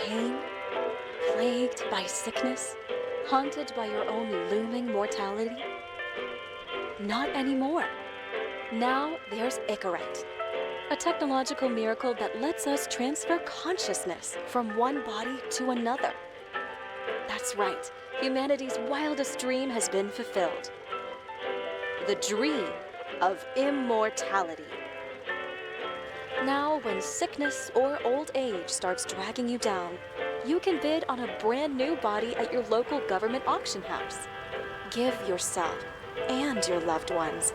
pain? Plagued by sickness? Haunted by your own looming mortality? Not anymore. Now there's Icarite, a technological miracle that lets us transfer consciousness from one body to another. That's right, humanity's wildest dream has been fulfilled. The dream of immortality. Now, when sickness or old age starts dragging you down, you can bid on a brand new body at your local government auction house. Give yourself and your loved ones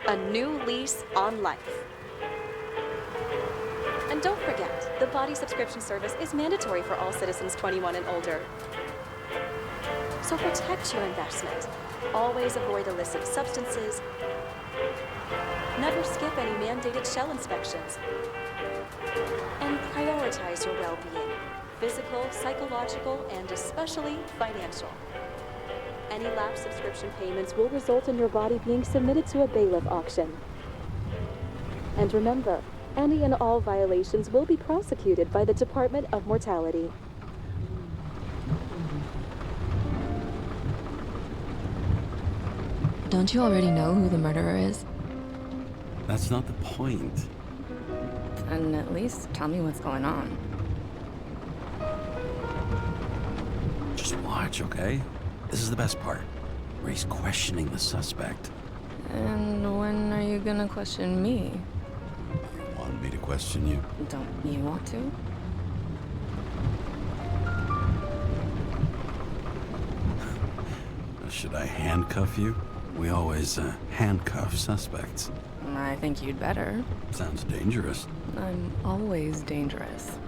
a new lease on life. And don't forget, the body subscription service is mandatory for all citizens 21 and older. So protect your investment. Always avoid illicit substances. Never skip any mandated shell inspections. And prioritize your well-being, physical, psychological, and especially financial. Any lapsed subscription payments will result in your body being submitted to a bailiff auction. And remember, any and all violations will be prosecuted by the Department of Mortality. Don't you already know who the murderer is? That's not the point. And at least tell me what's going on. Just watch, okay? This is the best part, where he's questioning the suspect. And when are you gonna question me? You want me to question you? Don't you want to? Should I handcuff you? We always handcuff suspects. I think you'd better. Sounds dangerous. I'm always dangerous.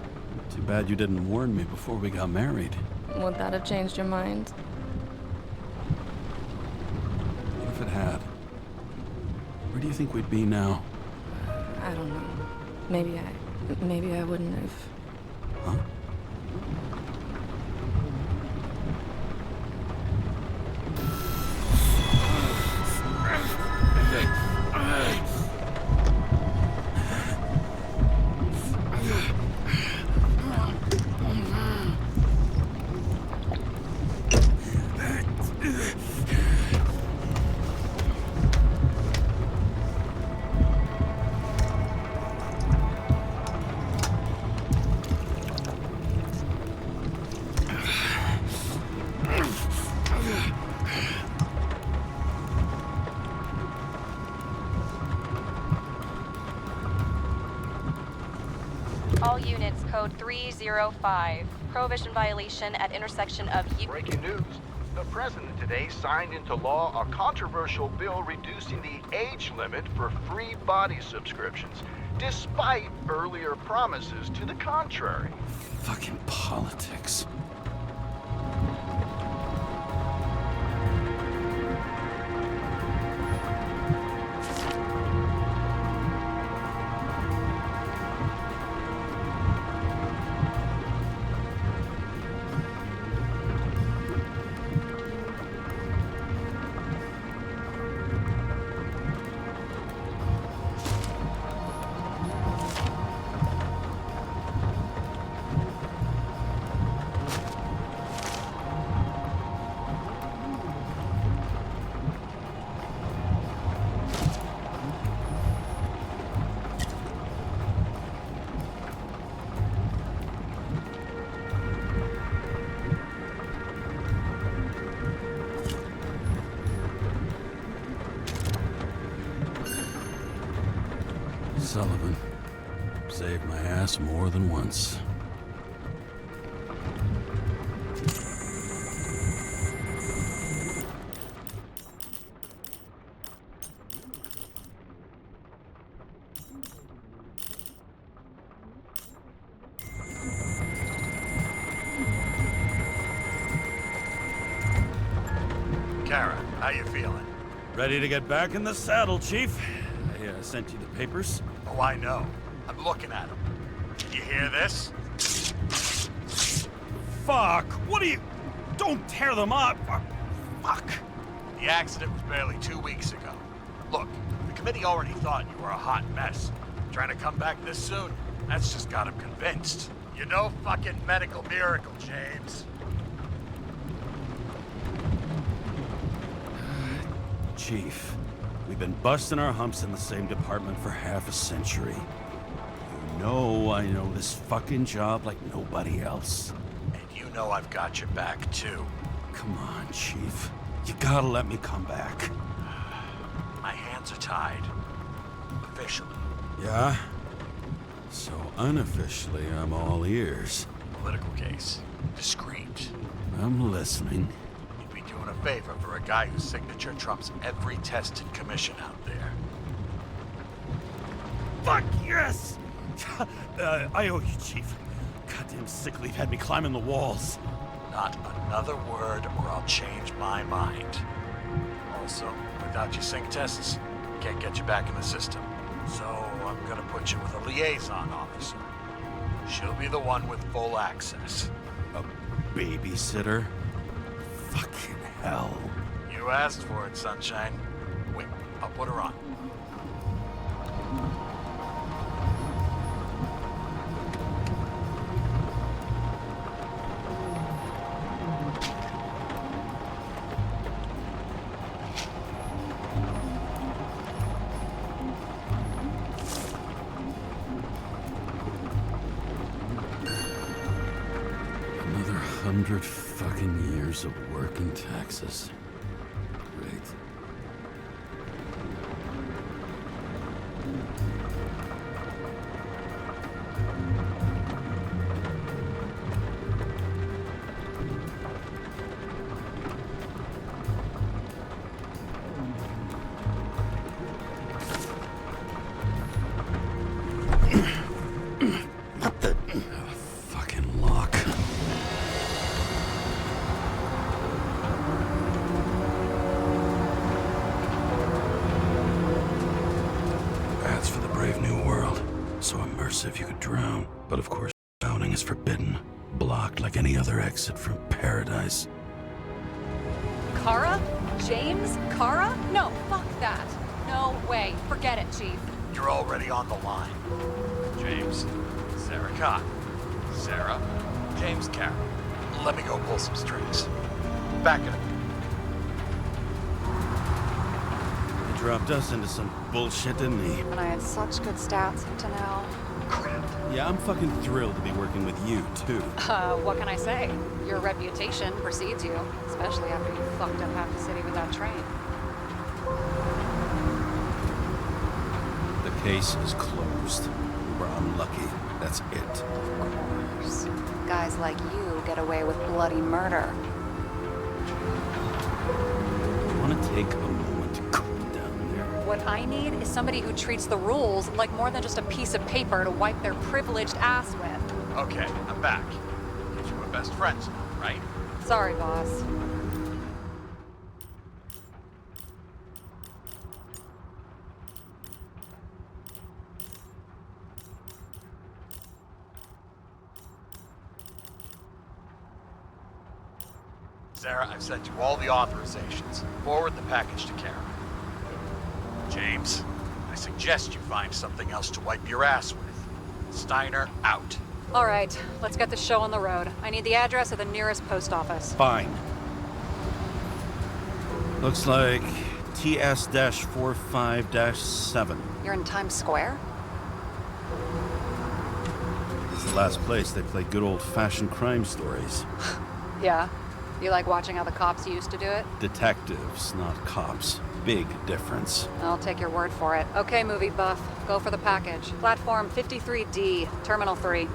Too bad you didn't warn me before we got married. Would that have changed your mind? What if it had? Where do you think we'd be now? I don't know. Maybe I wouldn't have. Huh? All units, code 305. Prohibition violation at intersection of Breaking news. The president today signed into law a controversial bill reducing the age limit for free body subscriptions, despite earlier promises to the contrary. Fucking politics. Sullivan saved my ass more than once. Kara, how you feeling? Ready to get back in the saddle, Chief. I sent you the papers. Oh, I know. I'm looking at them. Did you hear this? Fuck! What are you... Don't tear them up! Fuck! The accident was barely 2 weeks ago. Look, the committee already thought you were a hot mess. Trying to come back this soon, that's just got them convinced. You know fucking medical miracle, James. Chief, we've been busting our humps in the same department for half a century. You know I know this fucking job like nobody else. And you know I've got your back, too. Come on, Chief. You gotta let me come back. My hands are tied. Officially. Yeah? So unofficially, I'm all ears. Political case. Discreet. I'm listening. You'd be doing a favor for a guy whose signature trumps every tested commission out there. Fuck yes! I owe you, Chief. Goddamn sick leave had me climbing the walls. Not another word or I'll change my mind. Also, without your sync tests, can't get you back in the system. So I'm gonna put you with a liaison officer. She'll be the one with full access. A babysitter? Fucking hell. You asked for it, Sunshine. Wait, I'll put her on. Another 100 fucking years of work and taxes. Great. Not the fucking lock. That's for the brave new world. So immersive you could drown. But of course, drowning is forbidden. Blocked like any other exit from paradise. Kara? James? Kara? No, fuck that. No way. Forget it, Chief. You're already on the line. James, Sarah Cott. Sarah, James Carroll. Let me go pull some strings. Back it up. He dropped us into some bullshit, didn't he? And I had such good stats up to now. Crap. Yeah, I'm fucking thrilled to be working with you, too. What can I say? Your reputation precedes you, especially after you fucked up half the city with that train. The case is closed. We were unlucky. That's it. Of course. Guys like you get away with bloody murder. You want to take a moment to cool down there? What I need is somebody who treats the rules like more than just a piece of paper to wipe their privileged ass with. Okay, I'm back. Get you a best friends, right? Sorry, boss. Sarah, I've sent you all the authorizations. Forward the package to Kara. James, I suggest you find something else to wipe your ass with. Steiner out. All right, let's get the show on the road. I need the address of the nearest post office. Fine. Looks like TS-45-7. You're in Times Square? It's the last place they play good old-fashioned crime stories. Yeah. You like watching how the cops used to do it? Detectives, not cops. Big difference. I'll take your word for it. Okay, movie buff. Go for the package. Platform 53D, Terminal 3.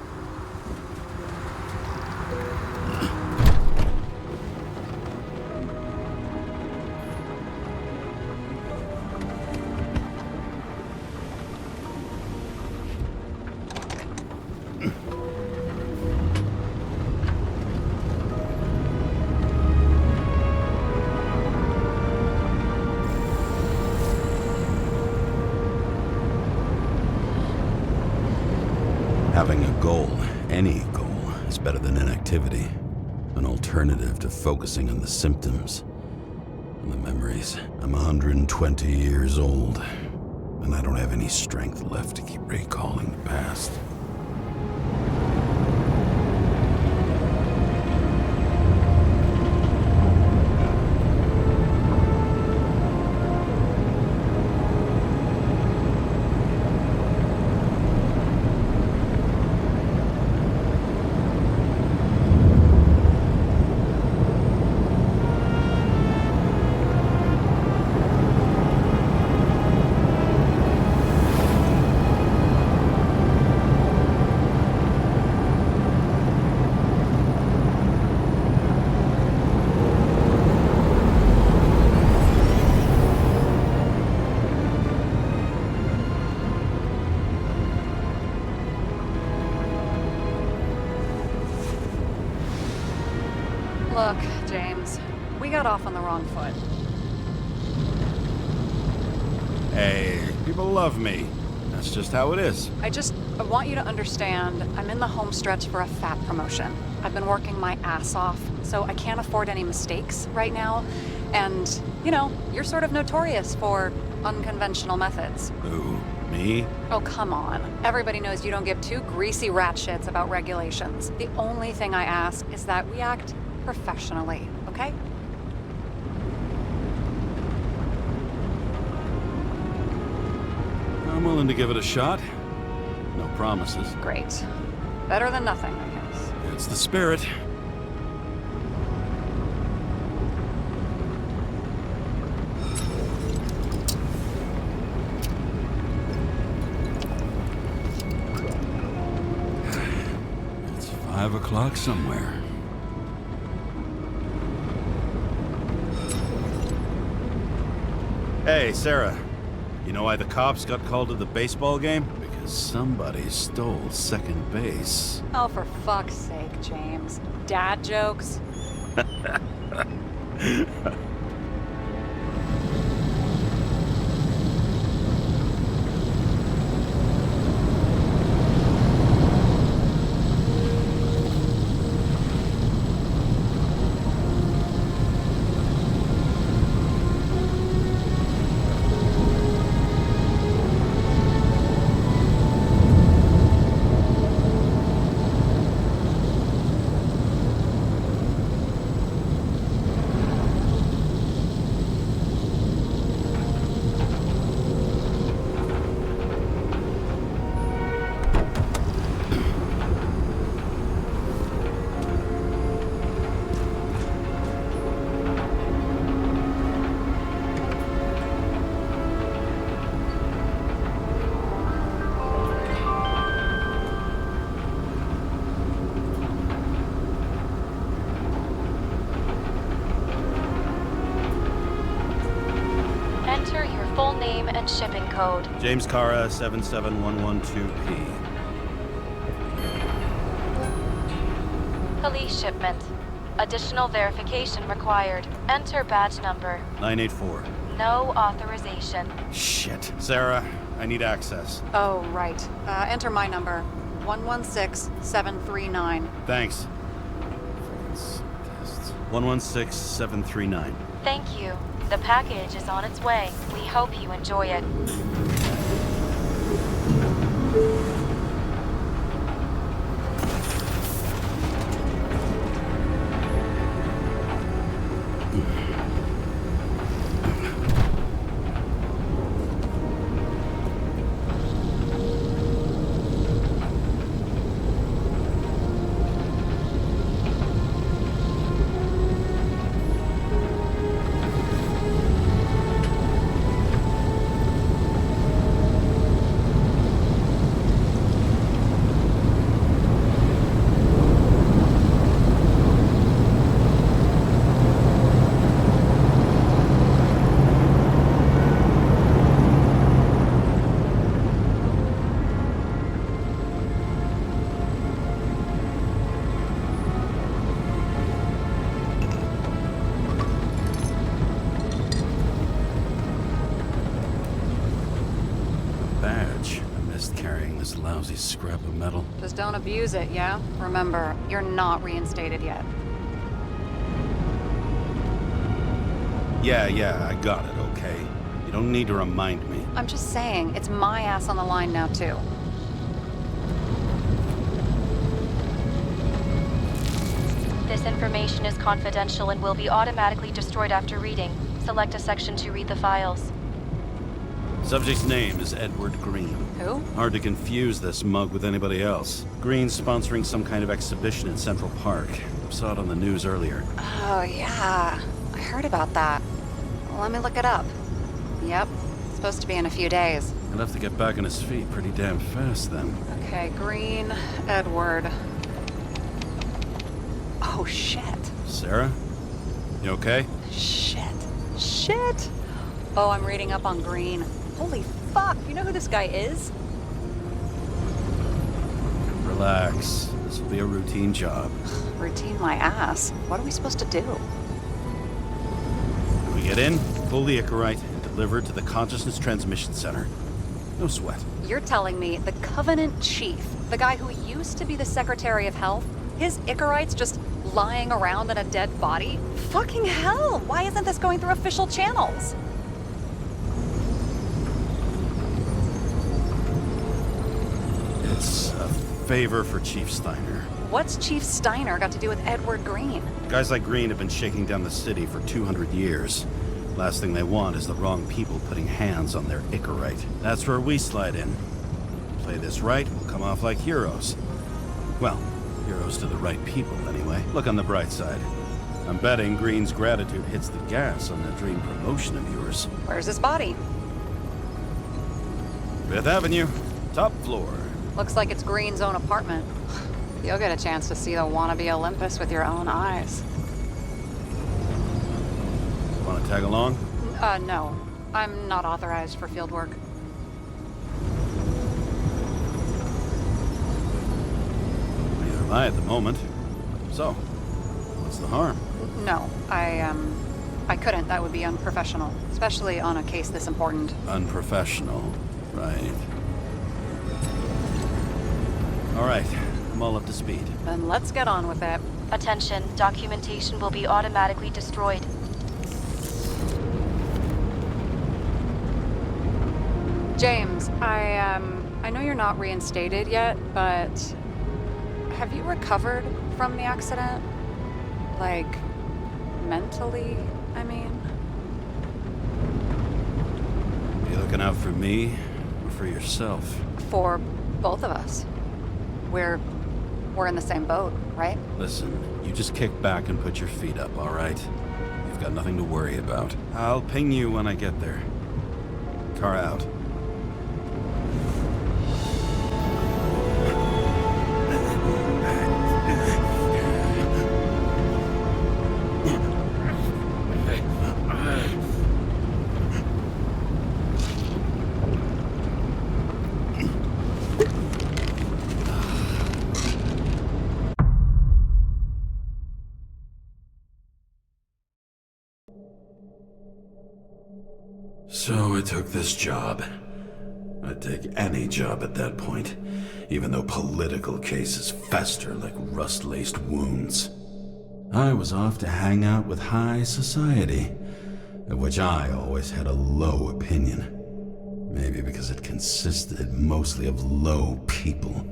Having a goal, any goal, is better than inactivity. An alternative to focusing on the symptoms and the memories. I'm 120 years old, and I don't have any strength left to keep recalling the past. Look, James, we got off on the wrong foot. Hey, people love me. That's just how it is. I want you to understand, I'm in the home stretch for a fat promotion. I've been working my ass off, so I can't afford any mistakes right now. And, you know, you're sort of notorious for unconventional methods. Who? Me? Oh, come on. Everybody knows you don't give two greasy rat shits about regulations. The only thing I ask is that we act professionally, okay? I'm willing to give it a shot. No promises. Great. Better than nothing, I guess. It's the spirit. It's 5 o'clock somewhere. Hey, Sarah. You know why the cops got called to the baseball game? Because somebody stole second base. Oh, for fuck's sake, James. Dad jokes? Enter your full name and shipping code. James Cara, 77112P. Police shipment. Additional verification required. Enter badge number. 984. No authorization. Shit. Sarah, I need access. Oh, right. Enter my number. 116739. Thanks. 116739. Thank you. The package is on its way. We hope you enjoy it. Badge. I missed carrying this lousy scrap of metal. Just don't abuse it, yeah? Remember, you're not reinstated yet. Yeah, I got it, okay? You don't need to remind me. I'm just saying, it's my ass on the line now, too. This information is confidential and will be automatically destroyed after reading. Select a section to read the files. Subject's name is Edward Green. Who? Hard to confuse this mug with anybody else. Green's sponsoring some kind of exhibition in Central Park. Saw it on the news earlier. Oh, yeah. I heard about that. Let me look it up. Yep. It's supposed to be in a few days. He'll have to get back on his feet pretty damn fast then. Okay, Green, Edward. Oh, shit. Sarah? You okay? Shit. Oh, I'm reading up on Green. Holy fuck, you know who this guy is? Relax. This will be a routine job. Routine my ass. What are we supposed to do? When we get in, pull the Icarite and deliver it to the Consciousness Transmission Center. No sweat. You're telling me the Covenant Chief, the guy who used to be the Secretary of Health, his Icarite's just lying around in a dead body? Fucking hell! Why isn't this going through official channels? It's a favor for Chief Steiner. What's Chief Steiner got to do with Edward Green? Guys like Green have been shaking down the city for 200 years. Last thing they want is the wrong people putting hands on their Icarite. That's where we slide in. Play this right, we'll come off like heroes. Well, heroes to the right people, anyway. Look on the bright side. I'm betting Green's gratitude hits the gas on that dream promotion of yours. Where's his body? 5th Avenue, top floor. Looks like it's Green's own apartment. You'll get a chance to see the wannabe Olympus with your own eyes. Want to tag along? No. I'm not authorized for field work. Neither am I at the moment. So, what's the harm? No, I couldn't. That would be unprofessional, especially on a case this important. Unprofessional, right. All right, I'm all up to speed. Then let's get on with it. Attention, documentation will be automatically destroyed. James, I know you're not reinstated yet, but have you recovered from the accident? Like, mentally, I mean? You looking out for me or for yourself? For both of us. We're in the same boat, right? Listen, you just kick back and put your feet up, all right? You've got nothing to worry about. I'll ping you when I get there. Car out. So I took this job. I'd take any job at that point, even though political cases fester like rust-laced wounds. I was off to hang out with high society, of which I always had a low opinion. Maybe because it consisted mostly of low people.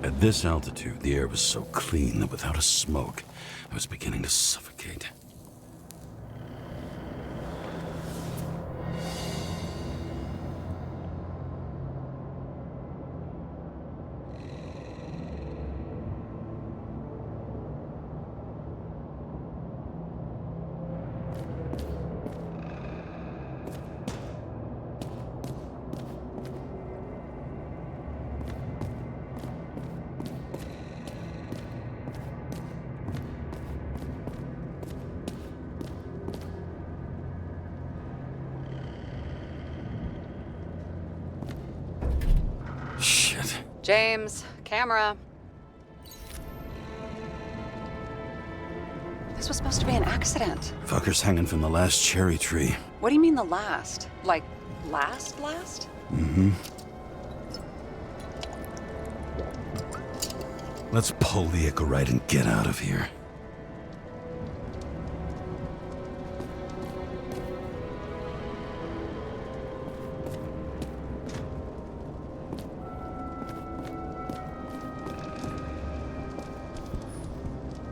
At this altitude, the air was so clean that without a smoke, I was beginning to suffocate. Shit. James, camera. This was supposed to be an accident. Fuckers hanging from the last cherry tree. What do you mean the last? Like, last? Mm-hmm. Let's pull the Icarite and get out of here.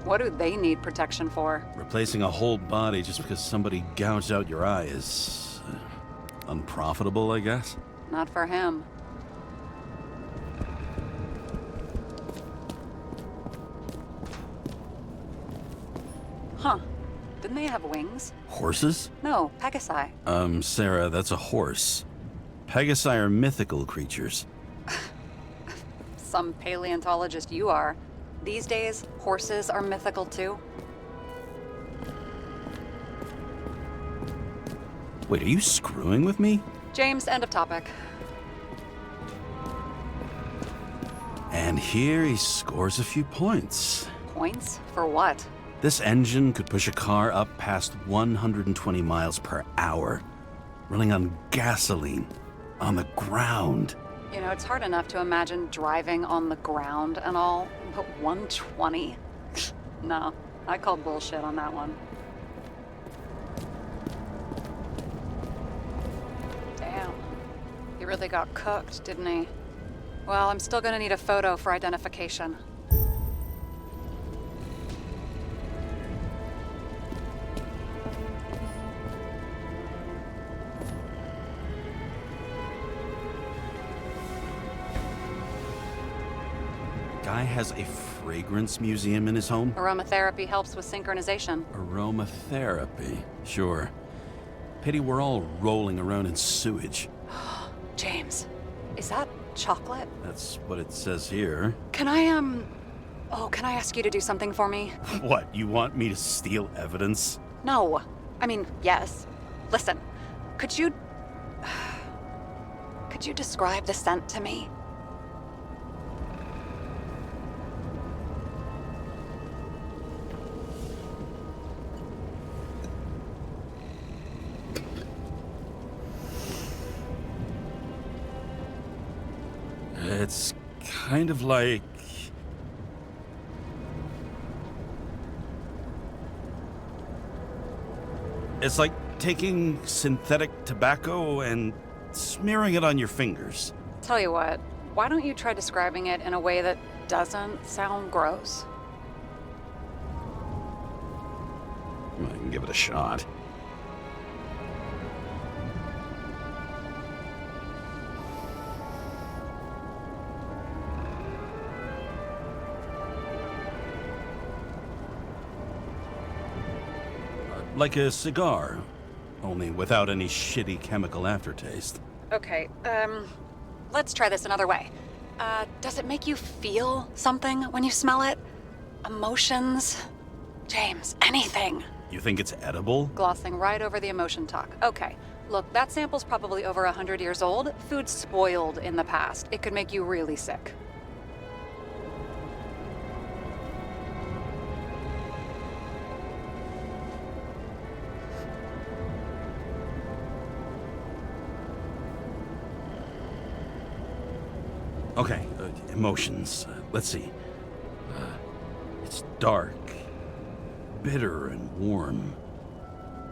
What do they need protection for? Replacing a whole body just because somebody gouged out your eye is unprofitable, I guess. Not for him. Huh. Didn't they have wings? Horses? No, Pegasi. Sarah, that's a horse. Pegasi are mythical creatures. Some paleontologist you are. These days, horses are mythical too. Wait, are you screwing with me? James, end of topic. And here he scores a few points. Points? For what? This engine could push a car up past 120 miles per hour, running on gasoline, on the ground. You know, it's hard enough to imagine driving on the ground and all, but 120? No, I call bullshit on that one. Damn. He really got cooked, didn't he? Well, I'm still gonna need a photo for identification. Guy has a fragrance museum in his home? Aromatherapy helps with synchronization. Aromatherapy, sure. Pity we're all rolling around in sewage. James, is that chocolate? That's what it says here. Can I ask you to do something for me? What, you want me to steal evidence? No. I mean, yes. Listen, could you describe the scent to me? It's kind of like... It's like taking synthetic tobacco and smearing it on your fingers. Tell you what, why don't you try describing it in a way that doesn't sound gross? I can give it a shot. Like a cigar, only without any shitty chemical aftertaste. Okay, let's try this another way. Does it make you feel something when you smell it? Emotions? James, anything. You think it's edible? Glossing right over the emotion talk. Okay, look, that sample's probably over 100 years old. Food spoiled in the past. It could make you really sick. Okay, emotions. Let's see. It's dark, bitter and warm,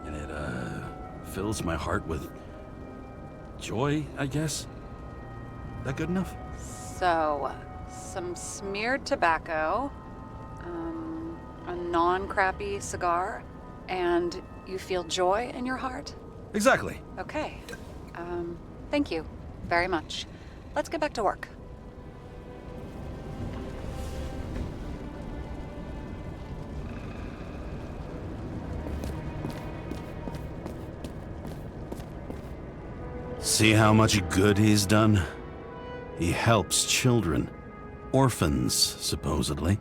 and it fills my heart with joy, I guess. That good enough? So, some smeared tobacco, a non-crappy cigar, and you feel joy in your heart? Exactly. Okay. Thank you very much. Let's get back to work. See how much good he's done? He helps children. Orphans, supposedly.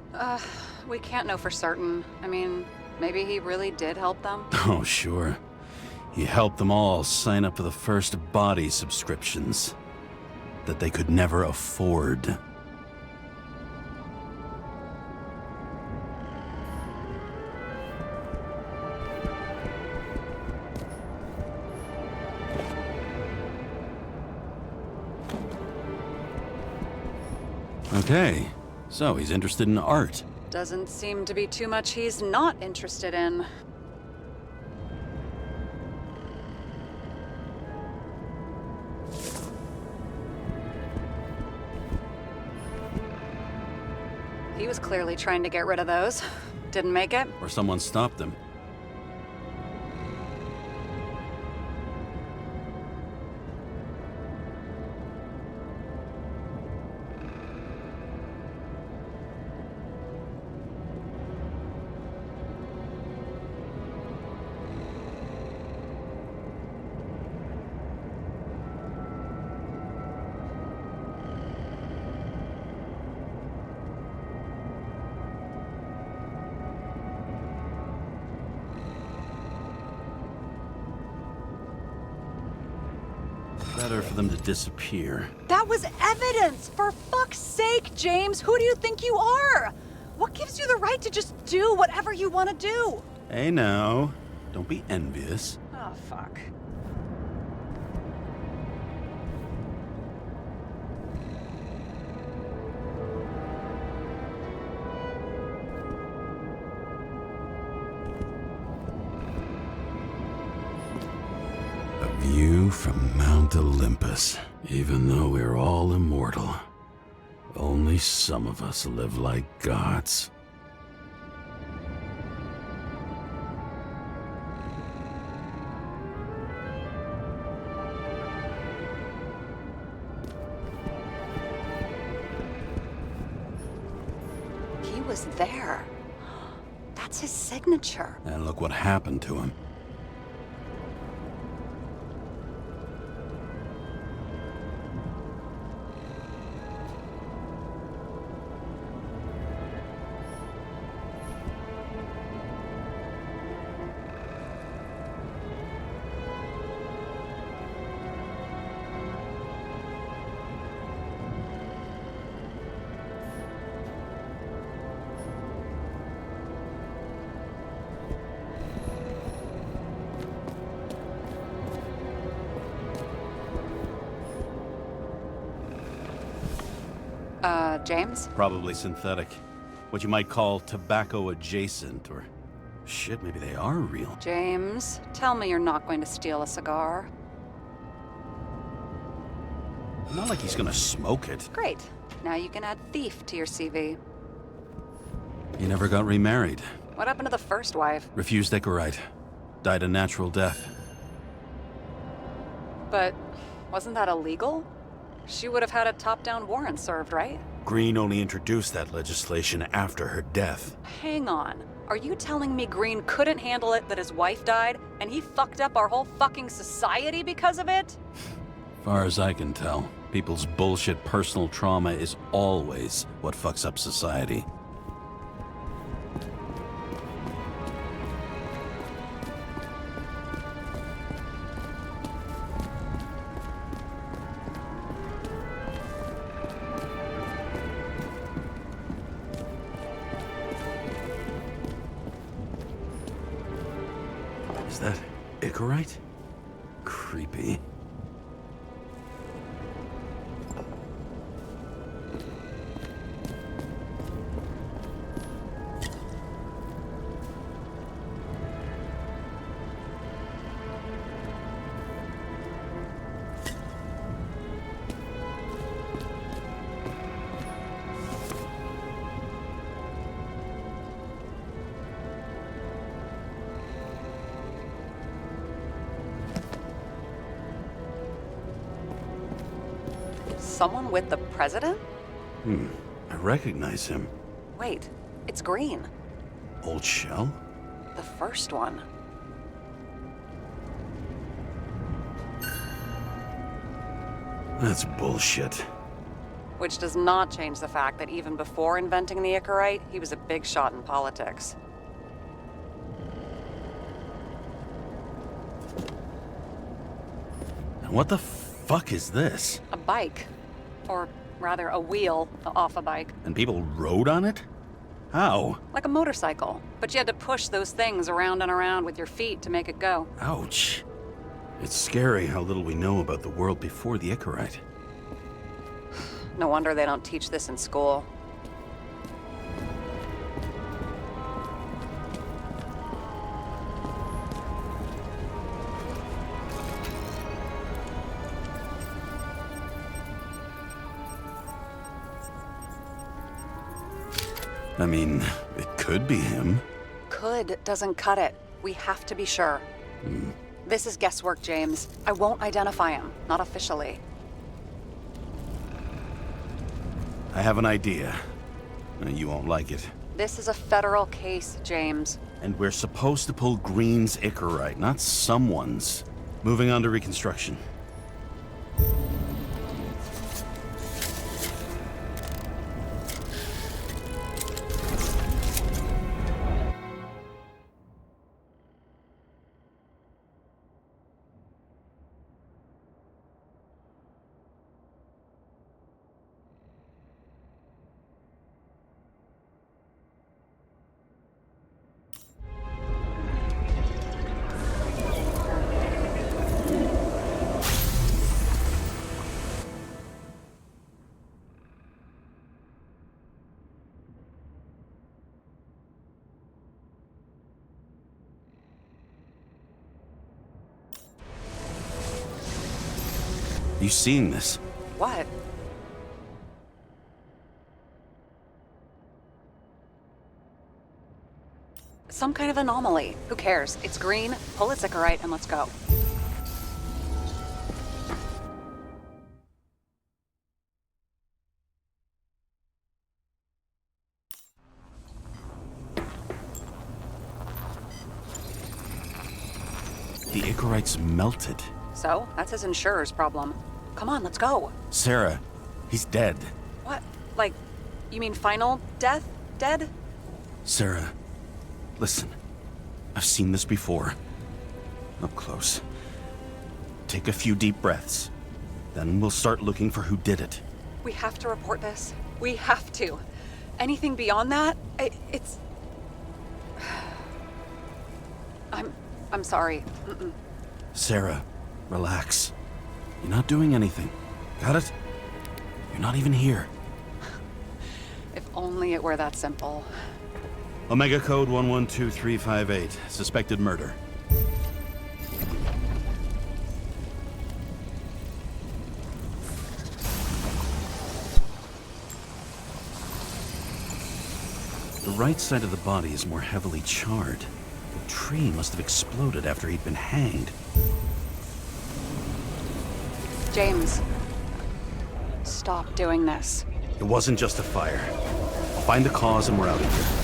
We can't know for certain. I mean, maybe he really did help them. Oh, sure. He helped them all sign up for the first body subscriptions that they could never afford. Okay, so he's interested in art. Doesn't seem to be too much he's not interested in. He was clearly trying to get rid of those. Didn't make it. Or someone stopped him. Better for them to disappear. That was evidence! For fuck's sake, James! Who do you think you are? What gives you the right to just do whatever you want to do? Hey now, don't be envious. Oh, fuck. A view from Mount Olympus. Even though we're all immortal, only some of us live like gods. He was there. That's his signature. And look what happened to him. James? Probably synthetic. What you might call tobacco adjacent, or shit, maybe they are real. James, tell me you're not going to steal a cigar. Not like he's gonna smoke it. Great. Now you can add thief to your CV. He never got remarried. What happened to the first wife? Refused Icarite. Died a natural death. But wasn't that illegal? She would have had a top-down warrant served, right? Green only introduced that legislation after her death. Hang on. Are you telling me Green couldn't handle it that his wife died, and he fucked up our whole fucking society because of it? Far as I can tell, people's bullshit personal trauma is always what fucks up society. Is that Icarite? Creepy. Someone with the president? I recognize him. Wait, it's Green. Old Shell? The first one. That's bullshit. Which does not change the fact that even before inventing the Icarite, he was a big shot in politics. And what the fuck is this? A bike. Or rather, a wheel off a bike. And people rode on it? How? Like a motorcycle. But you had to push those things around and around with your feet to make it go. Ouch. It's scary how little we know about the world before the Icarite. No wonder they don't teach this in school. I mean, it could be him. Could doesn't cut it. We have to be sure. This is guesswork, James. I won't identify him. Not officially. I have an idea. You won't like it. This is a federal case, James. And we're supposed to pull Green's Icarite, not someone's. Moving on to reconstruction. you seeing this? What? Some kind of anomaly. Who cares? It's green, pull its Icarite, and let's go. The Icarite's melted. So, that's his insurer's problem. Come on, let's go. Sarah, he's dead. What? Like, you mean final death? Dead? Sarah, listen. I've seen this before. Up close. Take a few deep breaths. Then we'll start looking for who did it. We have to report this. We have to. Anything beyond that, it's... I'm sorry. Mm-mm. Sarah, relax. You're not doing anything. Got it? You're not even here. If only it were that simple. Omega code 112358. Suspected murder. The right side of the body is more heavily charred. The tree must have exploded after he'd been hanged. James, stop doing this. It wasn't just a fire. I'll find the cause and we're out of here.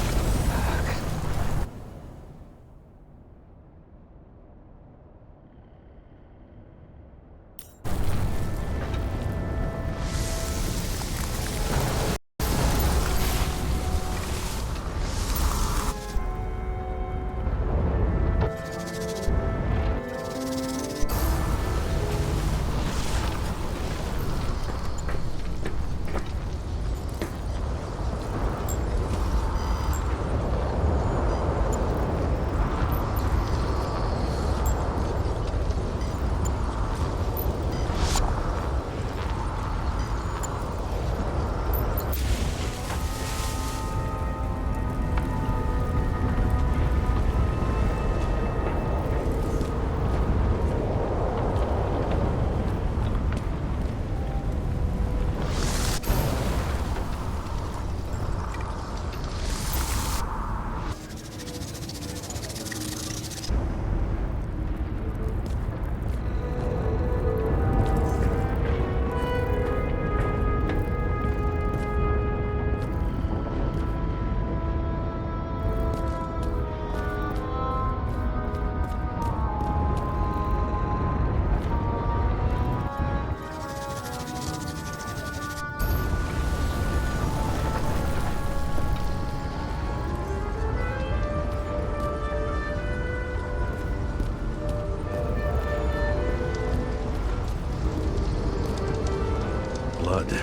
Blood.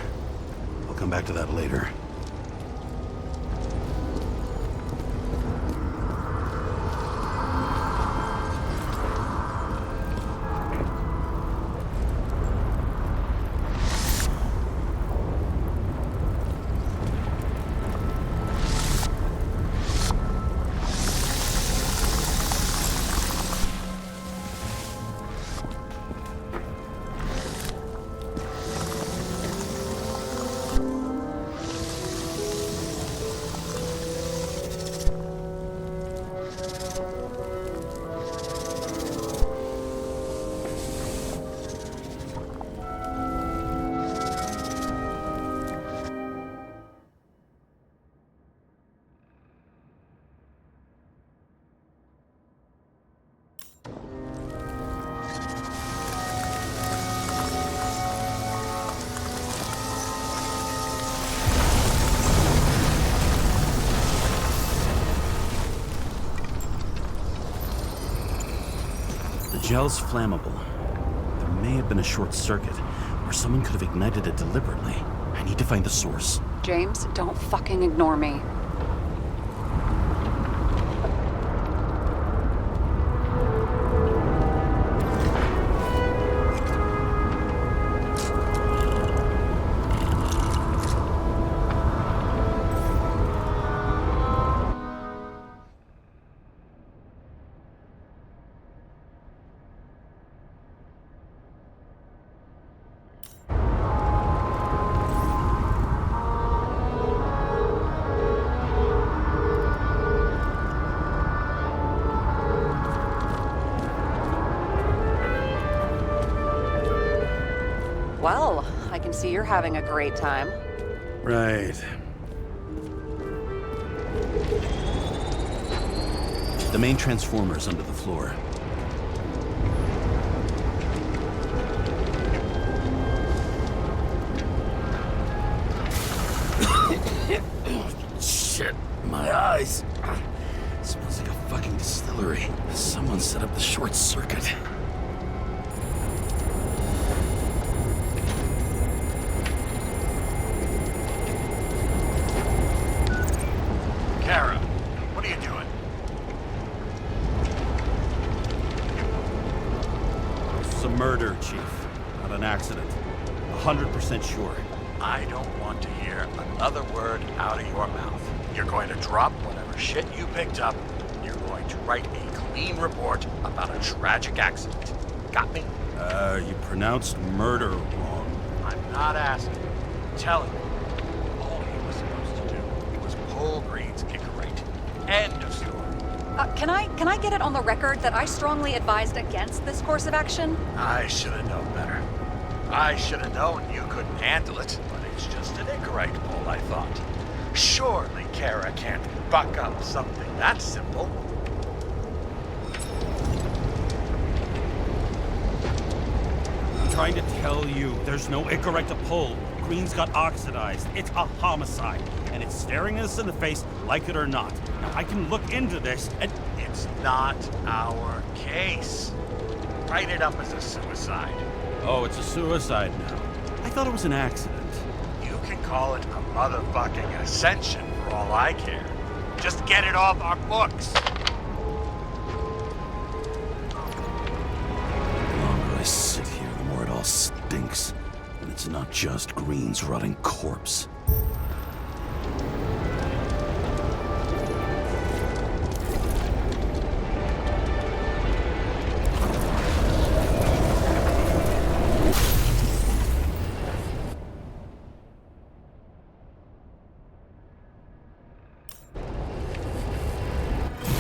I'll come back to that later. The gel's flammable. There may have been a short circuit, or someone could have ignited it deliberately. I need to find the source. James, don't fucking ignore me. Well, I can see you're having a great time. Right. The main transformer's under the floor. Shit, my eyes. Smells like a fucking distillery. Someone set up the short circuit. Kara, what are you doing? It's a murder, Chief. Not an accident. 100% sure. I don't want to hear another word out of your mouth. You're going to drop whatever shit you picked up. You're going to write a clean report about a tragic accident. Got me? You pronounced murder wrong. I'm not asking. I'm telling you. All he was supposed to do was pull Green's kicker rate. End of story. Can I get it on the record that I strongly advised against this course of action? I should have known better. I should have known you couldn't handle it, but it's just an incorrect pull, I thought. Surely Kara can't buck up something that simple. I'm trying to tell you, there's no Icarite to pull. Green's got oxidized. It's a homicide, and it's staring us in the face, like it or not. Now, I can look into this, and It's not our case. Write it up as a suicide. oh, it's a suicide now. I thought it was an accident. You can call it a motherfucking ascension for all I care. Just get it off our books. The longer I sit here, the more it all stinks. And it's not just Green's rotting corpse.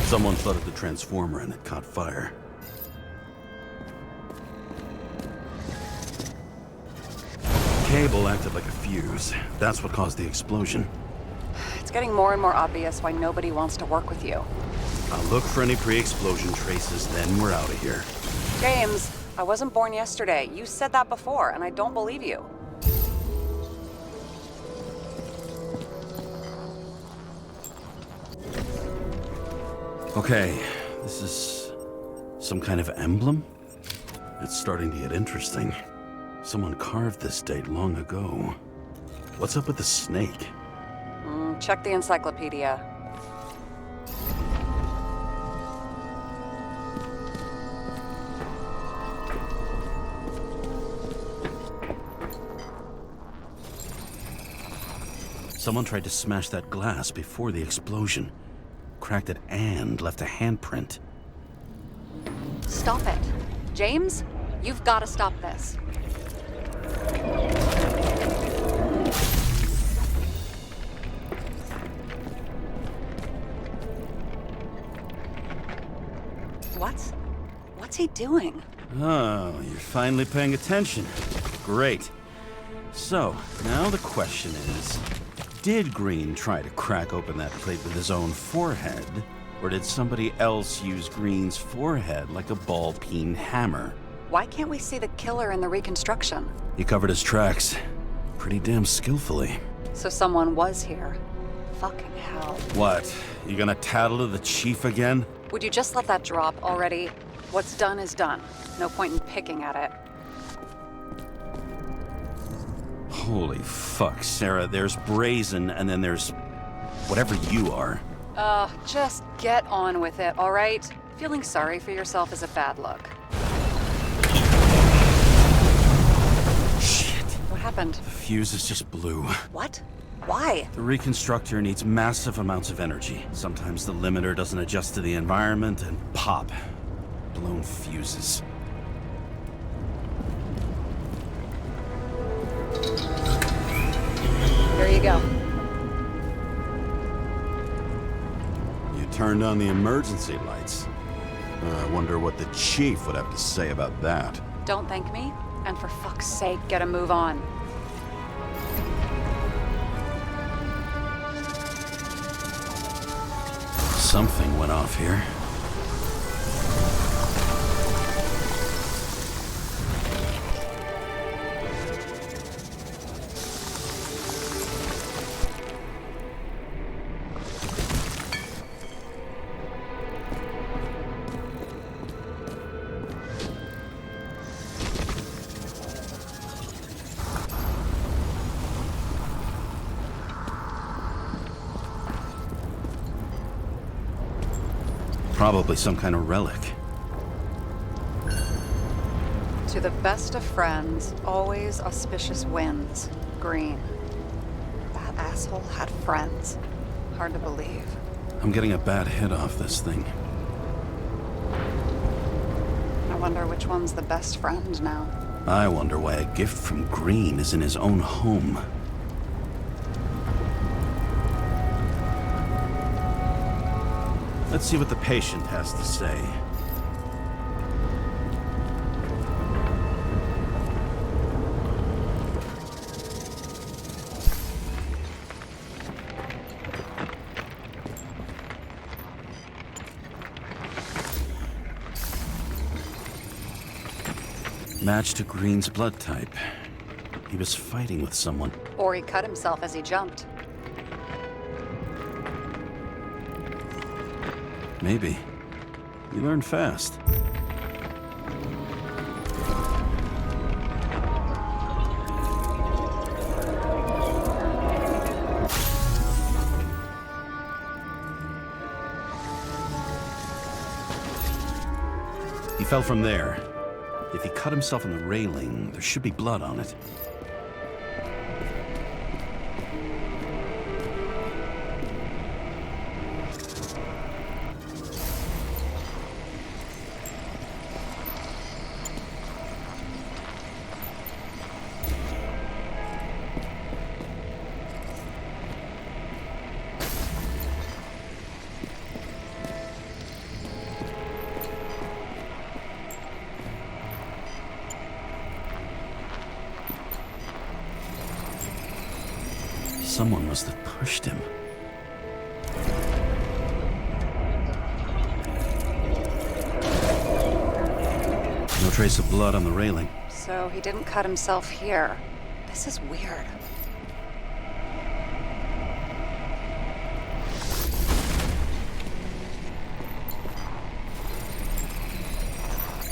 Someone flooded the transformer and it caught fire. Cable acted like a fuse. That's what caused the explosion. It's getting more and more obvious why nobody wants to work with you. I'll look for any pre-explosion traces, then we're out of here. James, I wasn't born yesterday. You said that before, and I don't believe you. Okay, this is some kind of emblem? It's starting to get interesting. Someone carved this date long ago. What's up with the snake? Check the encyclopedia. Someone tried to smash that glass before the explosion. Cracked it and left a handprint. Stop it. James, you've got to stop this. What's he doing? Oh, you're finally paying attention. Great. So, now the question is, did Green try to crack open that plate with his own forehead? Or did somebody else use Green's forehead like a ball-peen hammer? Why can't we see the killer in the reconstruction? He covered his tracks pretty damn skillfully. So someone was here. Fucking hell. What? You gonna tattle to the chief again? Would you just let that drop already? What's done is done. No point in picking at it. Holy fuck, Sarah. There's brazen, and then there's whatever you are. Just get on with it, all right? Feeling sorry for yourself is a bad look. Shit. What happened? The fuse is just blue. What? Why? The reconstructor needs massive amounts of energy. Sometimes the limiter doesn't adjust to the environment, and pop. Blown fuses. There you go. You turned on the emergency lights. I wonder what the chief would have to say about that. Don't thank me, and for fuck's fuck's sake, get a move on. Something went off here. Probably some kind of relic. To the best of friends, always auspicious winds. Green. That asshole had friends. Hard to believe. I'm getting a bad hit off this thing. I wonder which one's the best friend now. I wonder why a gift from Green is in his own home. Let's see what the patient has to say. Match to Green's blood type. He was fighting with someone. Or he cut himself as he jumped. Maybe. You learn fast. He fell from there. If he cut himself on the railing, there should be blood on it. Someone must have pushed him. No trace of blood on the railing. So he didn't cut himself here. This is weird.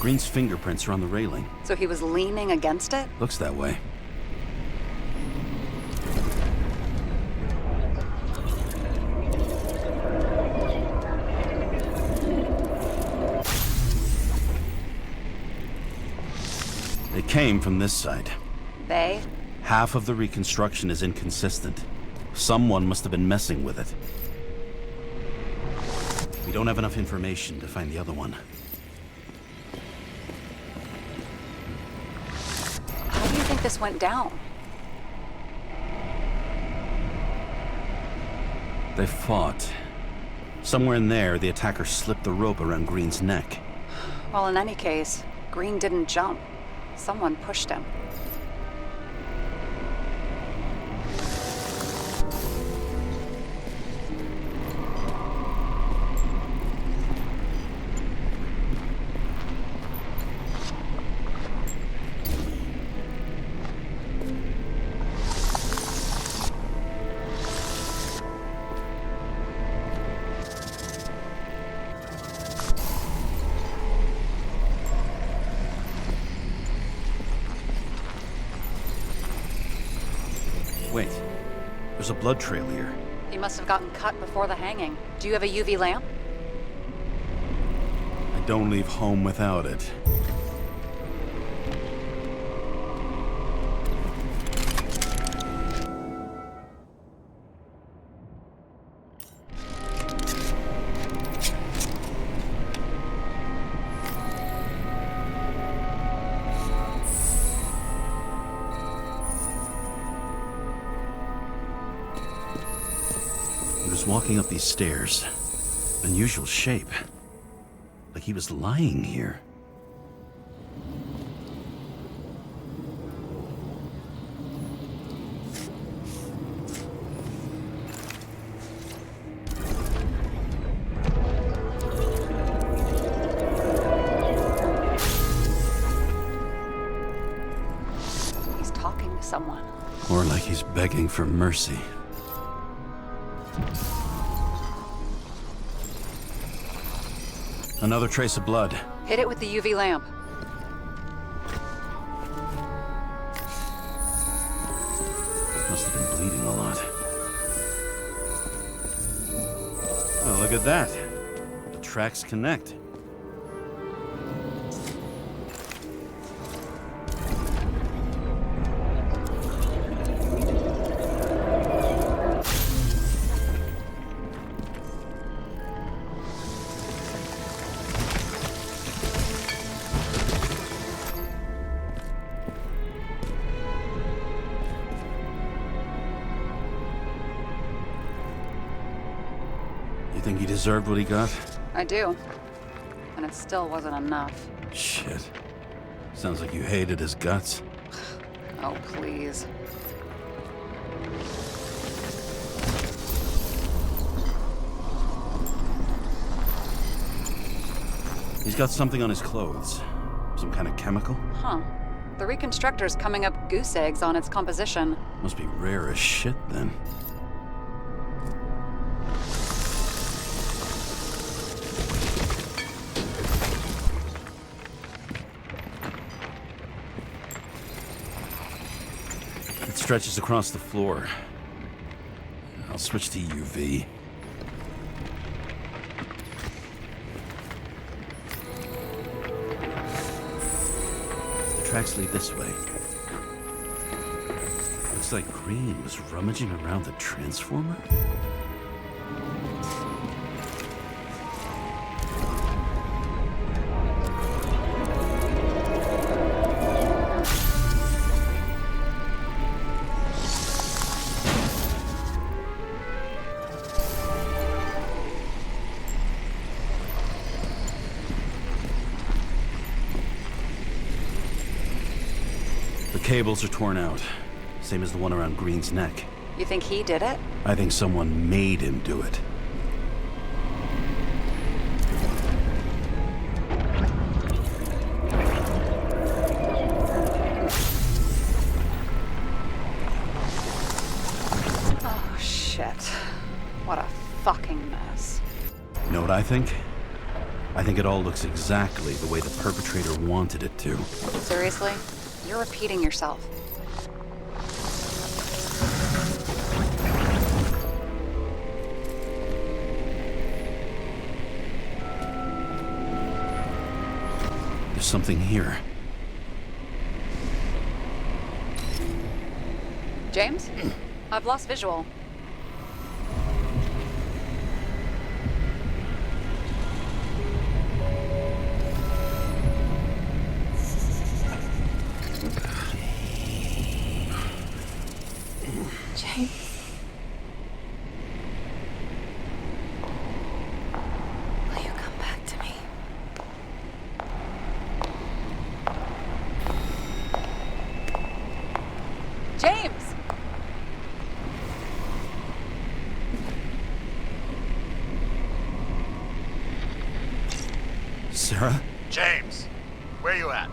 Green's fingerprints are on the railing. So he was leaning against it? Looks that way. They came from this side. They? Half of the reconstruction is inconsistent. Someone must have been messing with it. We don't have enough information to find the other one. How do you think this went down? They fought. Somewhere in there, the attacker slipped the rope around Green's neck. Well, in any case, Green didn't jump. Someone pushed him. Wait, there's a blood trail here. He must have gotten cut before the hanging. Do you have a UV lamp? I don't leave home without it. He was walking up these stairs. Unusual shape. Like he was lying here. talking to someone. Or like he's begging for mercy. Another trace of blood. Hit it with the UV lamp. Must have been bleeding a lot. Oh, look at that. The tracks connect. Think he deserved what he got? I do. And it still wasn't enough. Shit. Sounds like you hated his guts. Oh, please. He's got something on his clothes. Some kind of chemical? Huh. The reconstructor's coming up goose eggs on its composition. Must be rare as shit, then. It stretches across the floor. I'll switch to UV. The tracks lead this way. Looks like Green was rummaging around the transformer. The cables are torn out, same as the one around Green's neck. You think he did it? I think someone made him do it. Oh, shit. What a fucking mess. You know what I think? I think it all looks exactly the way the perpetrator wanted it to. Seriously? You're repeating yourself. There's something here. James? I've lost visual. James. Will you come back to me? James! Sarah? James, where you at?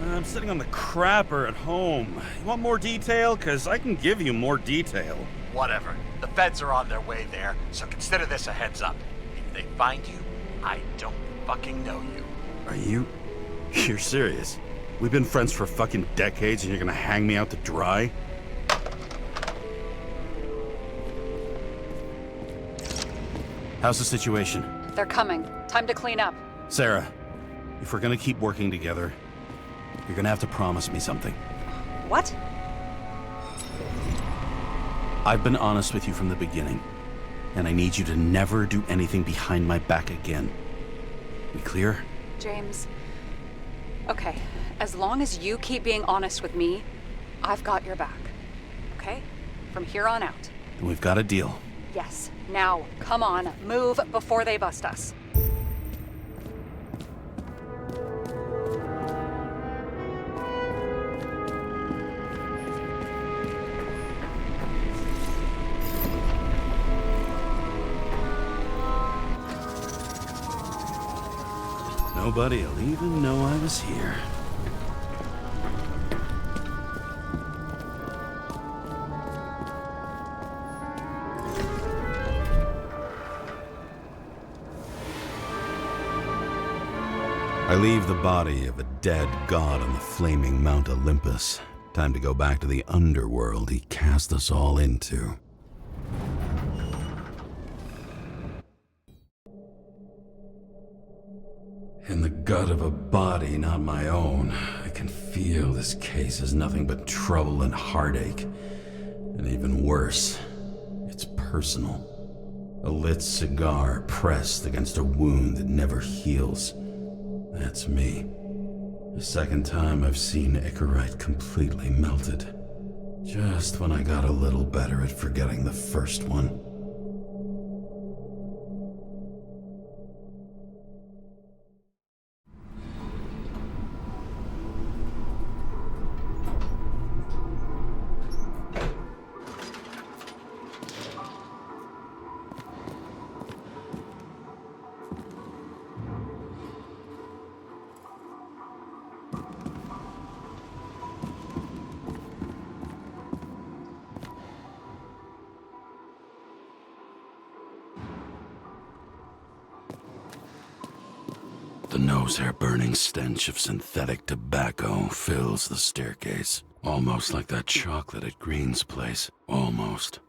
I'm sitting on the crapper at home. You want more detail? Because I can give you more detail. Whatever. The feds are on their way there, so consider this a heads up. If they find you, I don't fucking know you. Are you? You're serious? We've been friends for fucking decades and you're gonna hang me out to dry? How's the situation? They're coming. Time to clean up. Sarah, if we're gonna keep working together, you're gonna have to promise me something. What? I've been honest with you from the beginning, and I need you to never do anything behind my back again. We clear? James. Okay, as long as you keep being honest with me, I've got your back. Okay? From here on out. Then we've got a deal. Yes. Now, come on, move before they bust us. Nobody'll even know I was here. leave the body of a dead god on the flaming Mount Olympus. Time to go back to the underworld he cast us all into. In the gut of a body not my own, I can feel this case is nothing but trouble and heartache. And even worse, it's personal. A lit cigar pressed against a wound that never heals. That's me. The second time I've seen Icarite completely melted. Just when I got a little better at forgetting the first one. The nose-hair-burning stench of synthetic tobacco fills the staircase. Almost like that chocolate at Green's place. Almost.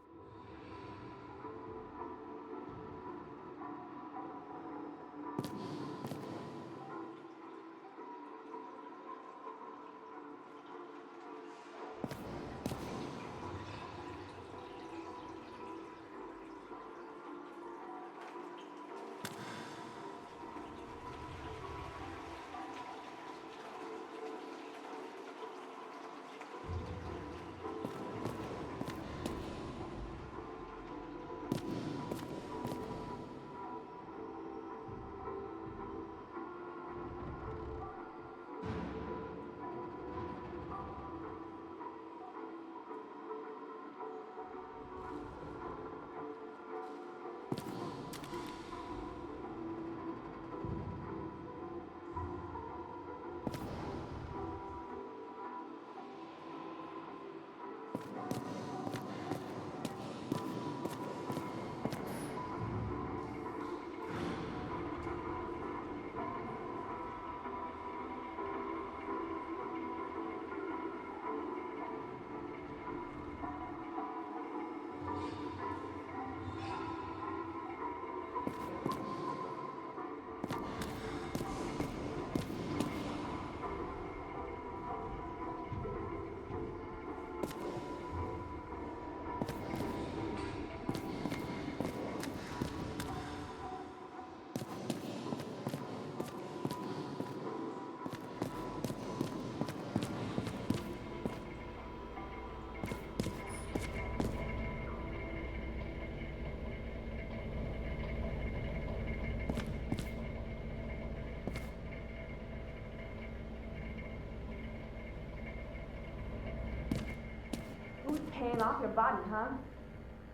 Paying off your body, huh?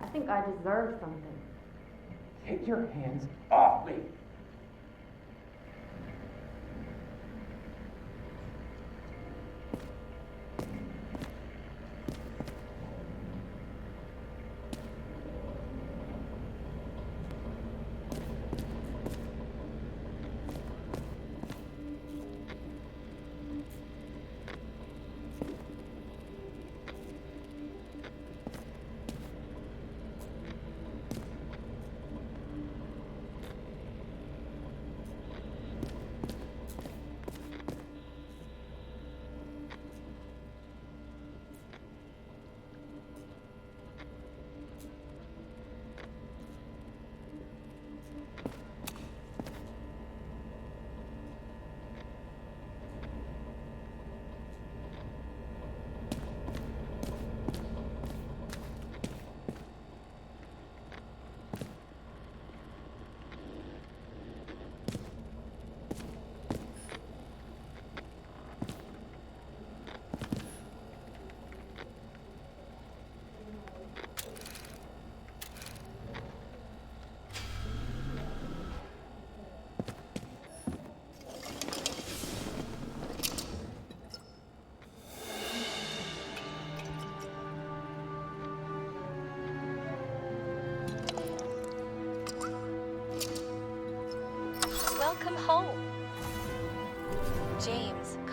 I think I deserve something. Take your hands off me!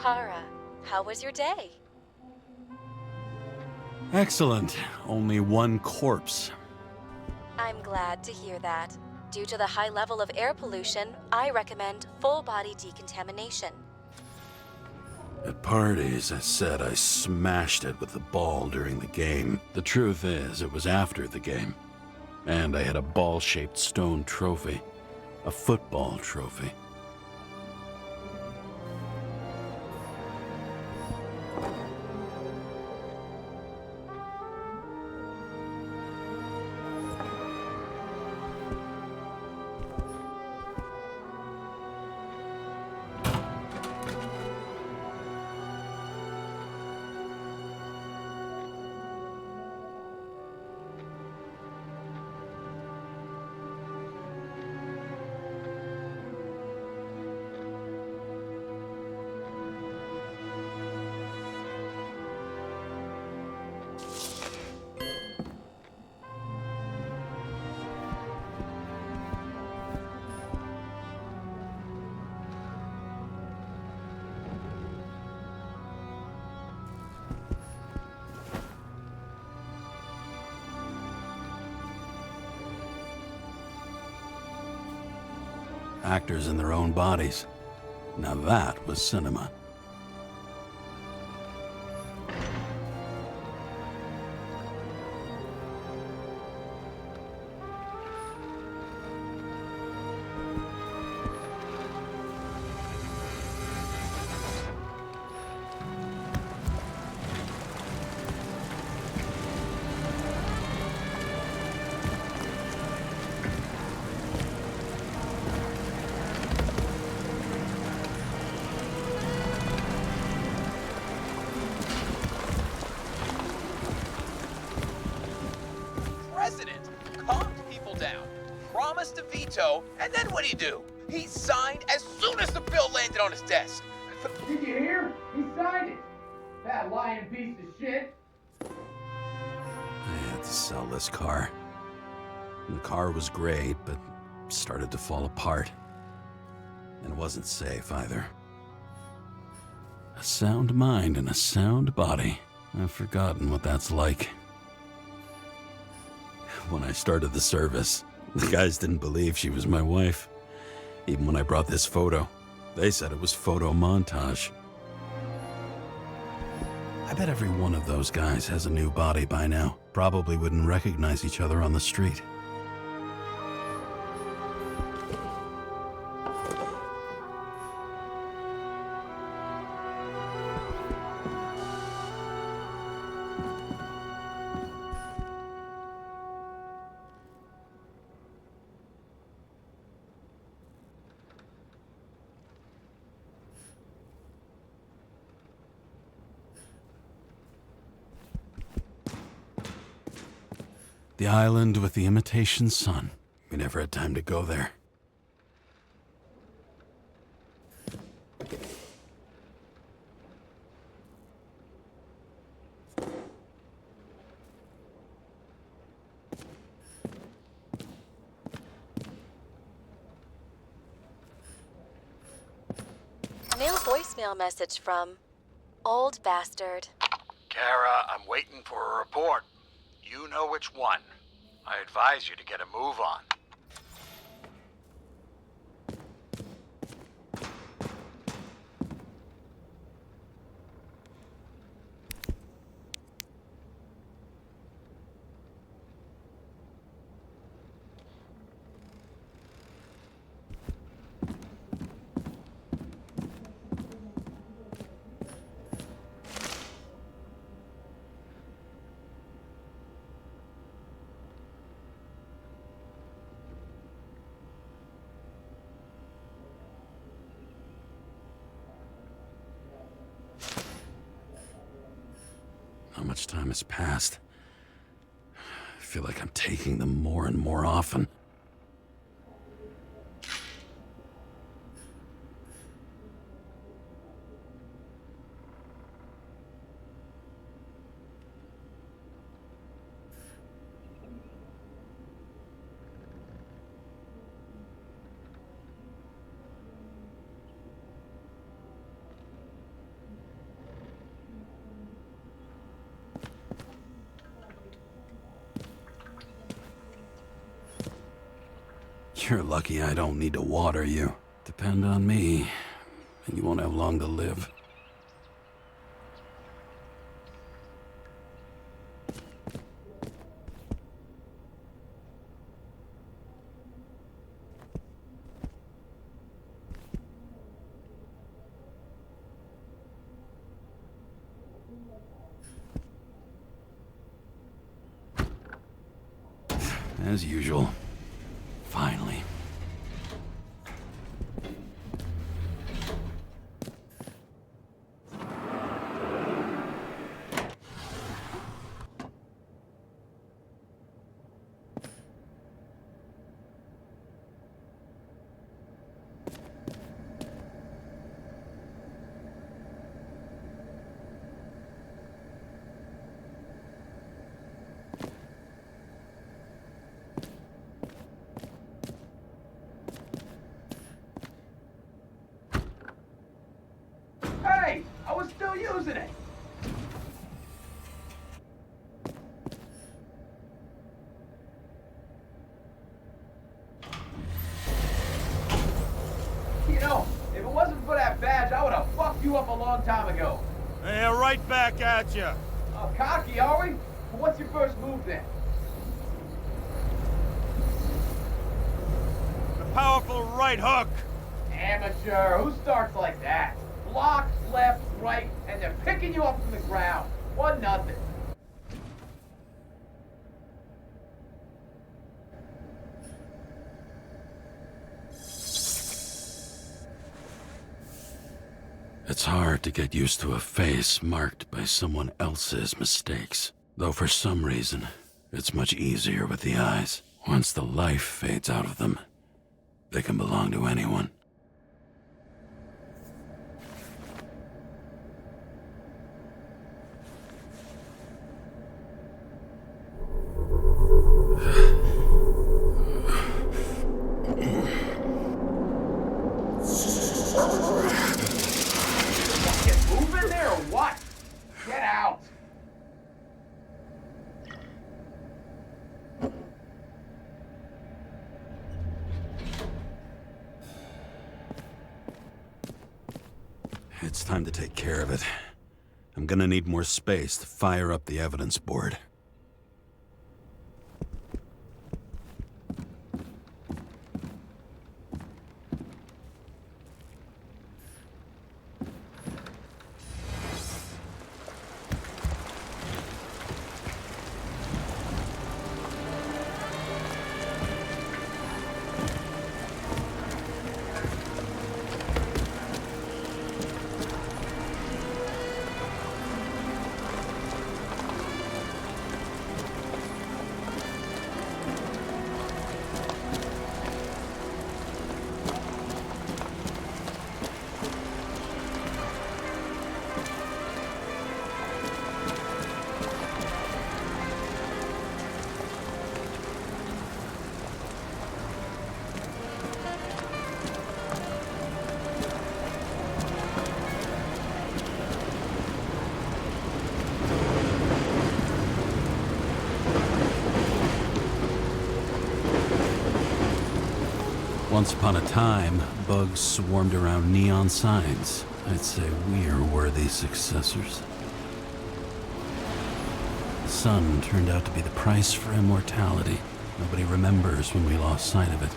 Kara, how was your day? Excellent. Only one corpse. I'm glad to hear that. Due to the high level of air pollution, I recommend full body decontamination. At parties, I said I smashed it with the ball during the game. The truth is, it was after the game. And I had a ball-shaped stone trophy. A football trophy. Actors in their own bodies. Now that was cinema. President calmed people down, promised a veto, and then what'd he do? He signed as soon as the bill landed on his desk. Did you hear? He signed it. That lying piece of shit. I had to sell this car. The car was great, but started to fall apart. And it wasn't safe either. A sound mind and a sound body. I've forgotten what that's like. When I started the service, the guys didn't believe she was my wife. Even when I brought this photo, they said it was photo montage. I bet every one of those guys has a new body by now. Probably wouldn't recognize each other on the street. The island with the imitation sun. We never had time to go there. New voicemail message from Old Bastard. Kara, I'm waiting for a report. You know which one. I advise you to get a move on. How much time has passed? I feel like I'm taking them more and more often. You're lucky I don't need to water you. Depend on me, and you won't have long to live. As usual. Finally. Hey, I was still using it. You know, if it wasn't for that badge, I would have fucked you up a long time ago. Yeah, right back at you. Cocky, are we? Well, what's your first move then? The powerful right hook. Amateur, who starts like that? Block, left, right, and they're picking you up from the ground. 1-0. It's hard to get used to a face marked by someone else's mistakes. Though for some reason, it's much easier with the eyes. Once the life fades out of them, they can belong to anyone. Get moving there or what? Get out. It's time to take care of it. I'm gonna need more space to fire up the evidence board. Once upon a time, bugs swarmed around neon signs. I'd say we're worthy successors. The sun turned out to be the price for immortality. Nobody remembers when we lost sight of it.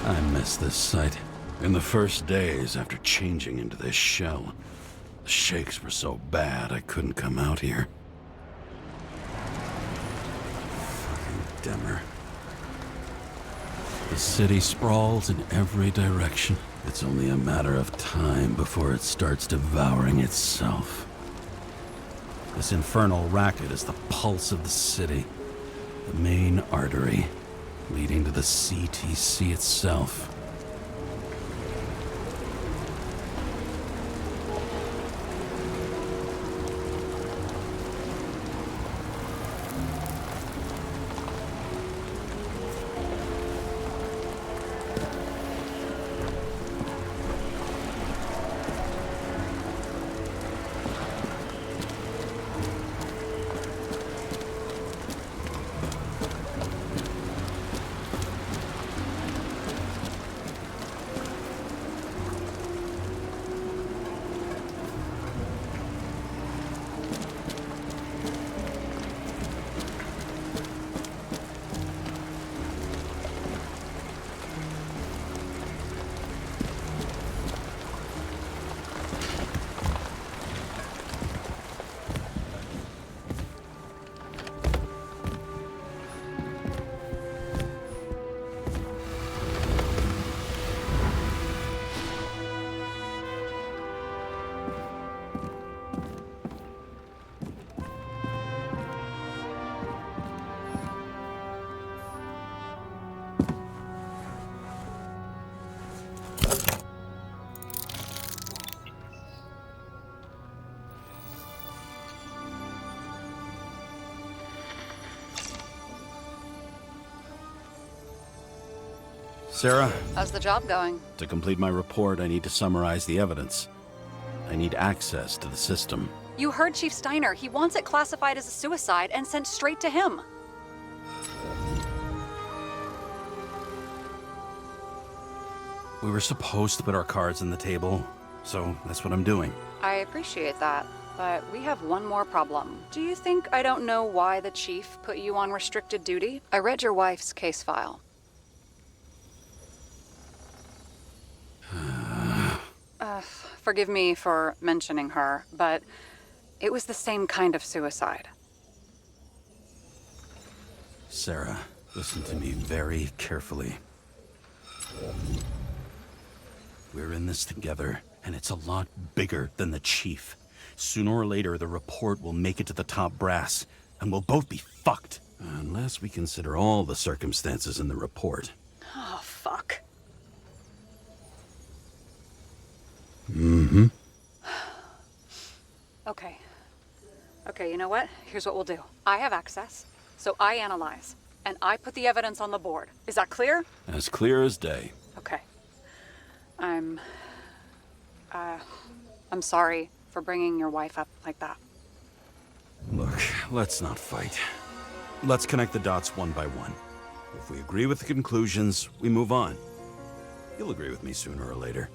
I miss this site. In the first days after changing into this shell, the shakes were so bad I couldn't come out here. Fucking dimmer. The city sprawls in every direction. It's only a matter of time before it starts devouring itself. This infernal racket is the pulse of the city, the main artery leading to the CTC itself. Sarah? How's the job going? To complete my report, I need to summarize the evidence. I need access to the system. You heard Chief Steiner. He wants it classified as a suicide and sent straight to him. We were supposed to put our cards on the table, so that's what I'm doing. I appreciate that, but we have one more problem. Do you think I don't know why the chief put you on restricted duty? I read your wife's case file. Forgive me for mentioning her, but it was the same kind of suicide. Sarah, listen to me very carefully. We're in this together, and it's a lot bigger than the chief. Sooner or later, the report will make it to the top brass, and we'll both be fucked. Unless we consider all the circumstances in the report. Oh, fuck. Mm-hmm. Okay. Okay, you know what? Here's what we'll do. I have access, so I analyze, and I put the evidence on the board. Is that clear? As clear as day. Okay. I'm sorry for bringing your wife up like that. Look, let's not fight. Let's connect the dots one by one. If we agree with the conclusions, we move on. You'll agree with me sooner or later.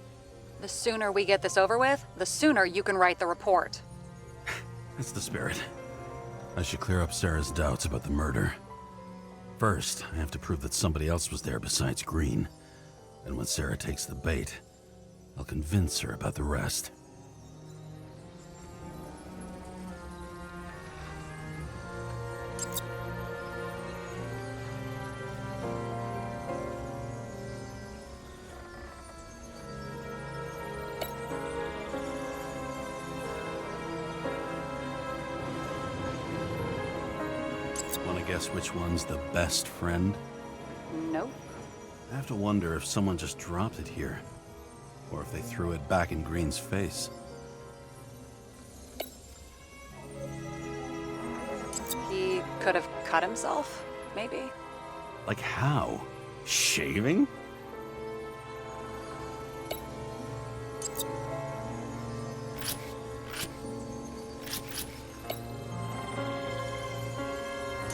The sooner we get this over with, the sooner you can write the report. That's the spirit. I should clear up Sarah's doubts about the murder. First, I have to prove that somebody else was there besides Green. And when Sarah takes the bait, I'll convince her about the rest. Want to guess which one's the best friend? Nope. I have to wonder if someone just dropped it here, or if they threw it back in Green's face. He could have cut himself, maybe? Like how? Shaving?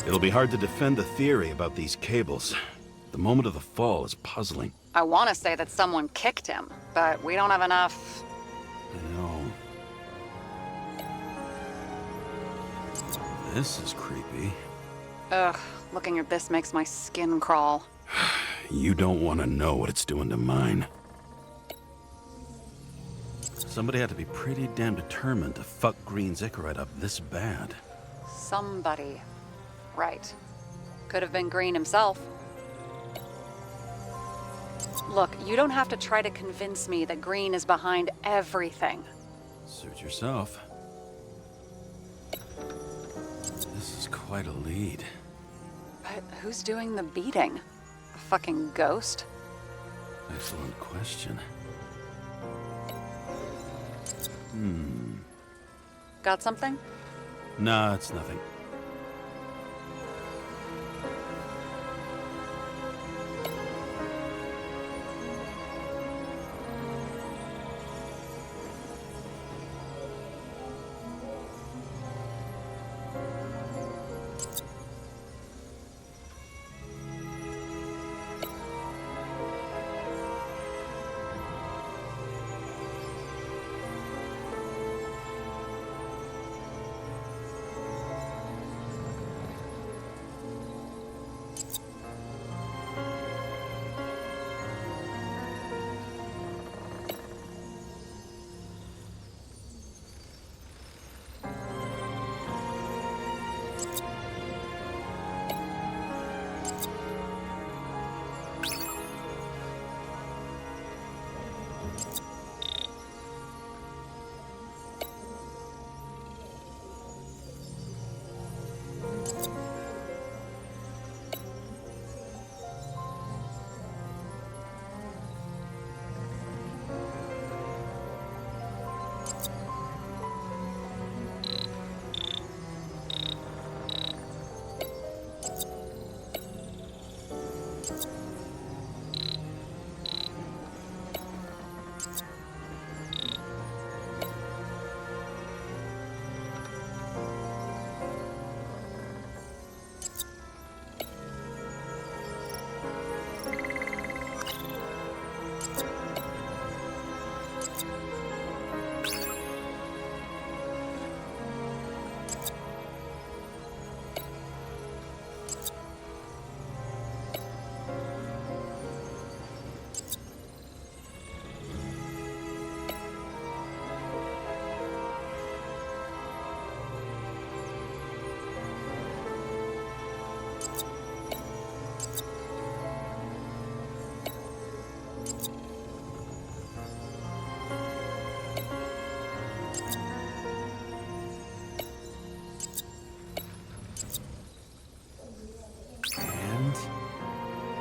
It'll be hard to defend the theory about these cables. The moment of the fall is puzzling. I want to say that someone kicked him, but we don't have enough. I know. This is creepy. Ugh, looking at this makes my skin crawl. You don't want to know what it's doing to mine. Somebody had to be pretty damn determined to fuck Green's Icarite up this bad. Somebody. Right. Could have been Green himself. Look, you don't have to try to convince me that Green is behind everything. Suit yourself. This is quite a lead. But who's doing the beating? A fucking ghost? Excellent question. Got something? Nah, it's nothing.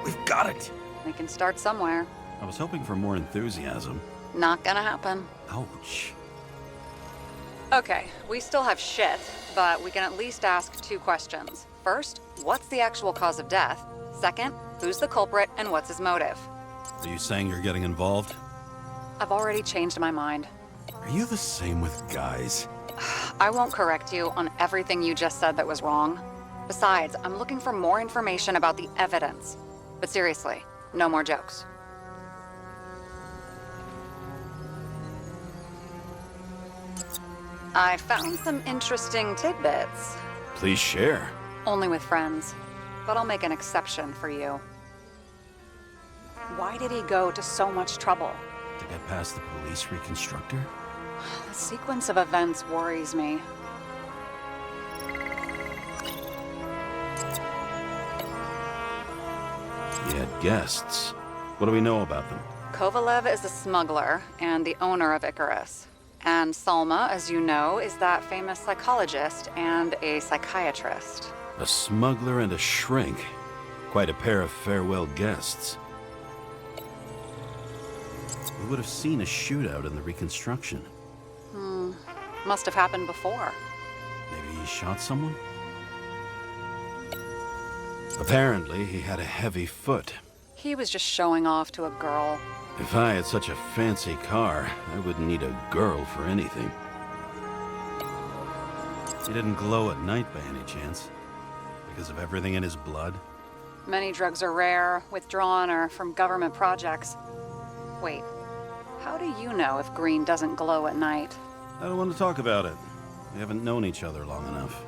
We've got it! We can start somewhere. I was hoping for more enthusiasm. Not gonna happen. Ouch. Okay, we still have shit, but we can at least ask 2 questions. First, what's the actual cause of death? Second, who's the culprit and what's his motive? Are you saying you're getting involved? I've already changed my mind. Are you the same with guys? I won't correct you on everything you just said that was wrong. Besides, I'm looking for more information about the evidence. But seriously, no more jokes. I found some interesting tidbits. Please share. Only with friends. But I'll make an exception for you. Why did he go to so much trouble? To get past the police reconstructor? The sequence of events worries me. He had guests. What do we know about them? Kovalev is a smuggler and the owner of Icarus. And Salma, as you know, is that famous psychologist and a psychiatrist. A smuggler and a shrink. Quite a pair of farewell guests. We would have seen a shootout in the reconstruction. Must have happened before. Maybe he shot someone? Apparently, he had a heavy foot. He was just showing off to a girl. If I had such a fancy car, I wouldn't need a girl for anything. He didn't glow at night by any chance? Because of everything in his blood? Many drugs are rare, withdrawn, or from government projects. Wait, how do you know if Green doesn't glow at night? I don't want to talk about it. We haven't known each other long enough.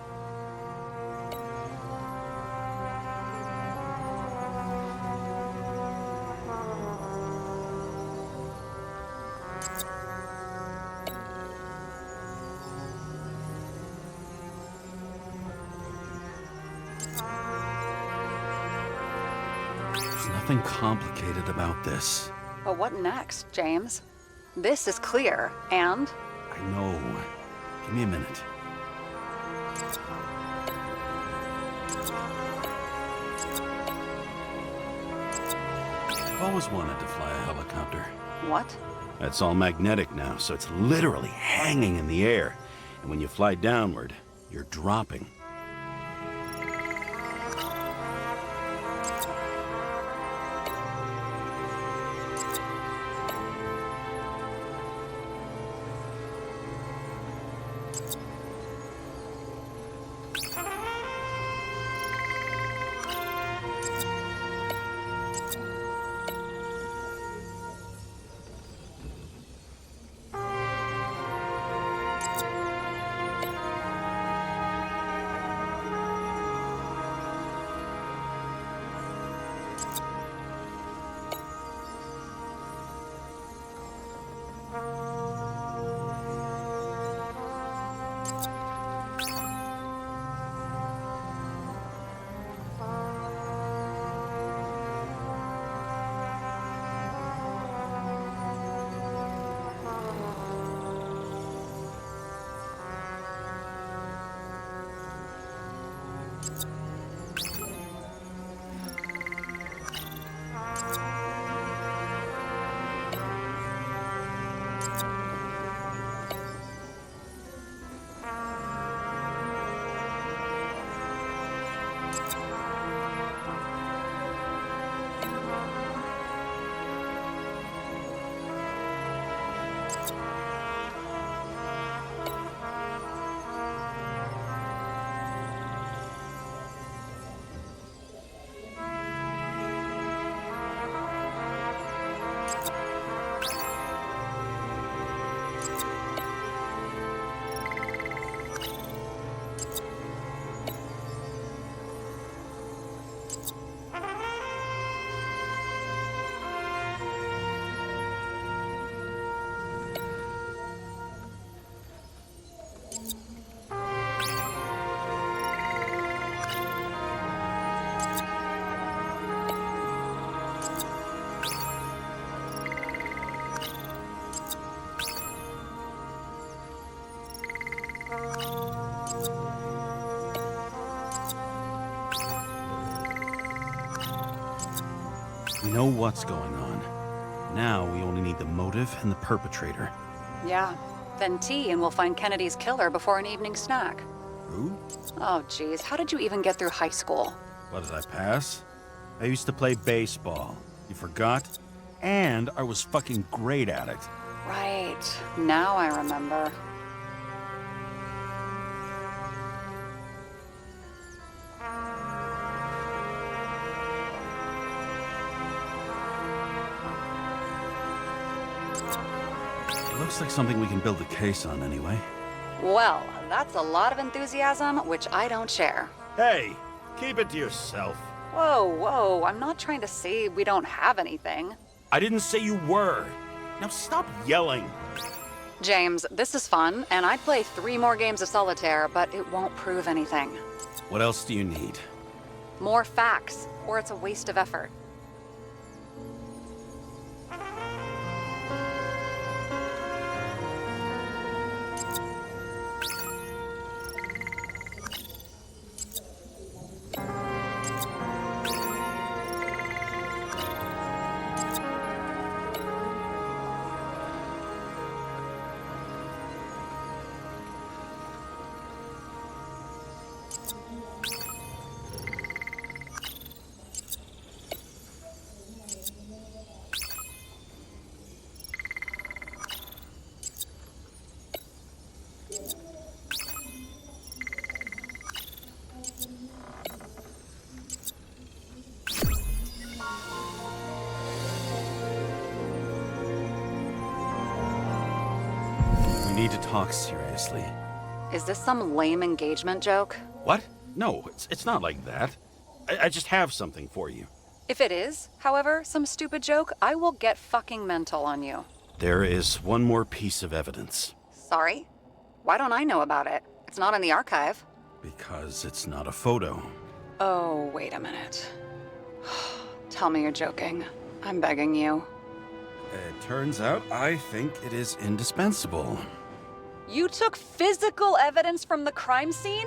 There's nothing complicated about this. But what next, James? This is clear, and I know. Give me a minute. I've always wanted to fly a helicopter. what? It's all magnetic now, so it's literally hanging in the air. And when you fly downward, you're dropping. We know what's going on. Now we only need the motive and the perpetrator. Yeah. Then tea and we'll find Kennedy's killer before an evening snack. Who? Oh, geez. How did you even get through high school? What, did I pass? I used to play baseball. You forgot? And I was fucking great at it. Right. Now I remember. It looks like something we can build a case on anyway. Well, that's a lot of enthusiasm, which I don't share. Hey, keep it to yourself. Whoa, whoa, I'm not trying to say we don't have anything. I didn't say you were. Now stop yelling. James, this is fun, and I'd play 3 more games of solitaire, but it won't prove anything. What else do you need? More facts, or it's a waste of effort. We need to talk seriously. Is this some lame engagement joke? What? No, it's not like that. I just have something for you. If it is, however, some stupid joke, I will get fucking mental on you. There is one more piece of evidence. Sorry? Why don't I know about it? It's not in the archive. Because it's not a photo. Oh, wait a minute. Tell me you're joking. I'm begging you. It turns out I think it is indispensable. You took physical evidence from the crime scene?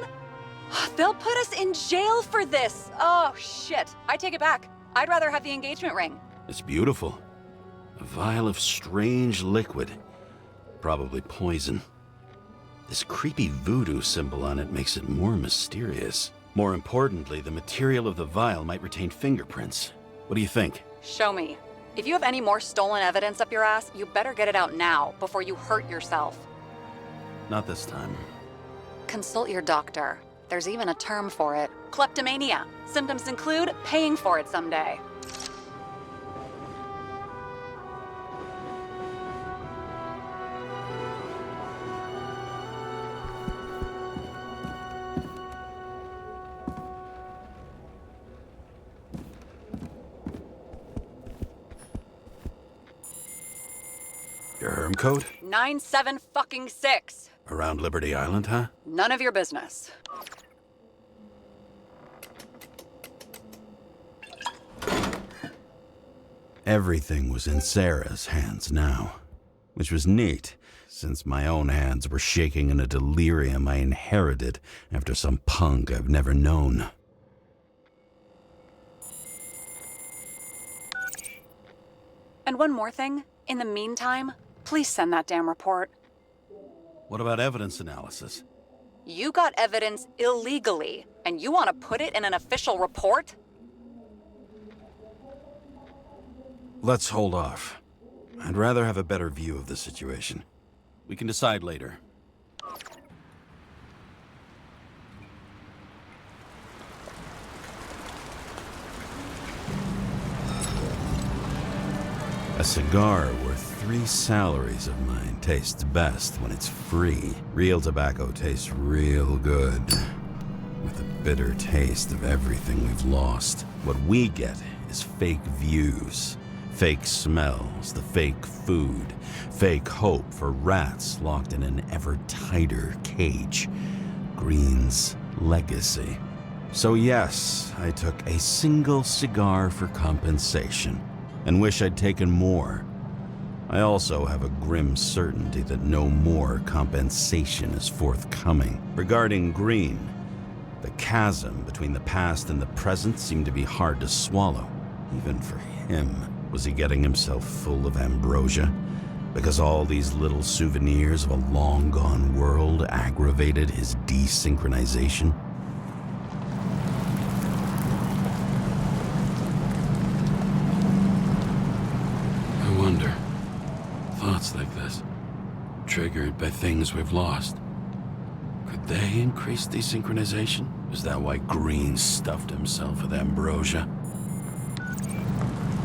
They'll put us in jail for this! Oh, shit. I take it back. I'd rather have the engagement ring. It's beautiful. A vial of strange liquid. Probably poison. This creepy voodoo symbol on it makes it more mysterious. More importantly, the material of the vial might retain fingerprints. What do you think? Show me. If you have any more stolen evidence up your ass, you better get it out now, before you hurt yourself. Not this time. Consult your doctor. There's even a term for it. Kleptomania. Symptoms include paying for it someday. Your Herm code? 97-fucking-6. Around Liberty Island, huh? None of your business. Everything was in Sarah's hands now, which was neat, since my own hands were shaking in a delirium I inherited after some punk I've never known. And one more thing. In the meantime, please send that damn report. What about evidence analysis? You got evidence illegally, and you want to put it in an official report? Let's hold off. I'd rather have a better view of the situation. We can decide later. A cigar worth 3 salaries of mine tastes best when it's free. Real tobacco tastes real good, with the bitter taste of everything we've lost. What we get is fake views, fake smells, the fake food, fake hope for rats locked in an ever tighter cage. Green's legacy. So yes, I took a single cigar for compensation, and wish I'd taken more. I also have a grim certainty that no more compensation is forthcoming. Regarding Green, the chasm between the past and the present seemed to be hard to swallow, even for him. Was he getting himself full of ambrosia? Because all these little souvenirs of a long-gone world aggravated his desynchronization? I wonder, thoughts like this, triggered by things we've lost, could they increase desynchronization? Is that why Green stuffed himself with ambrosia?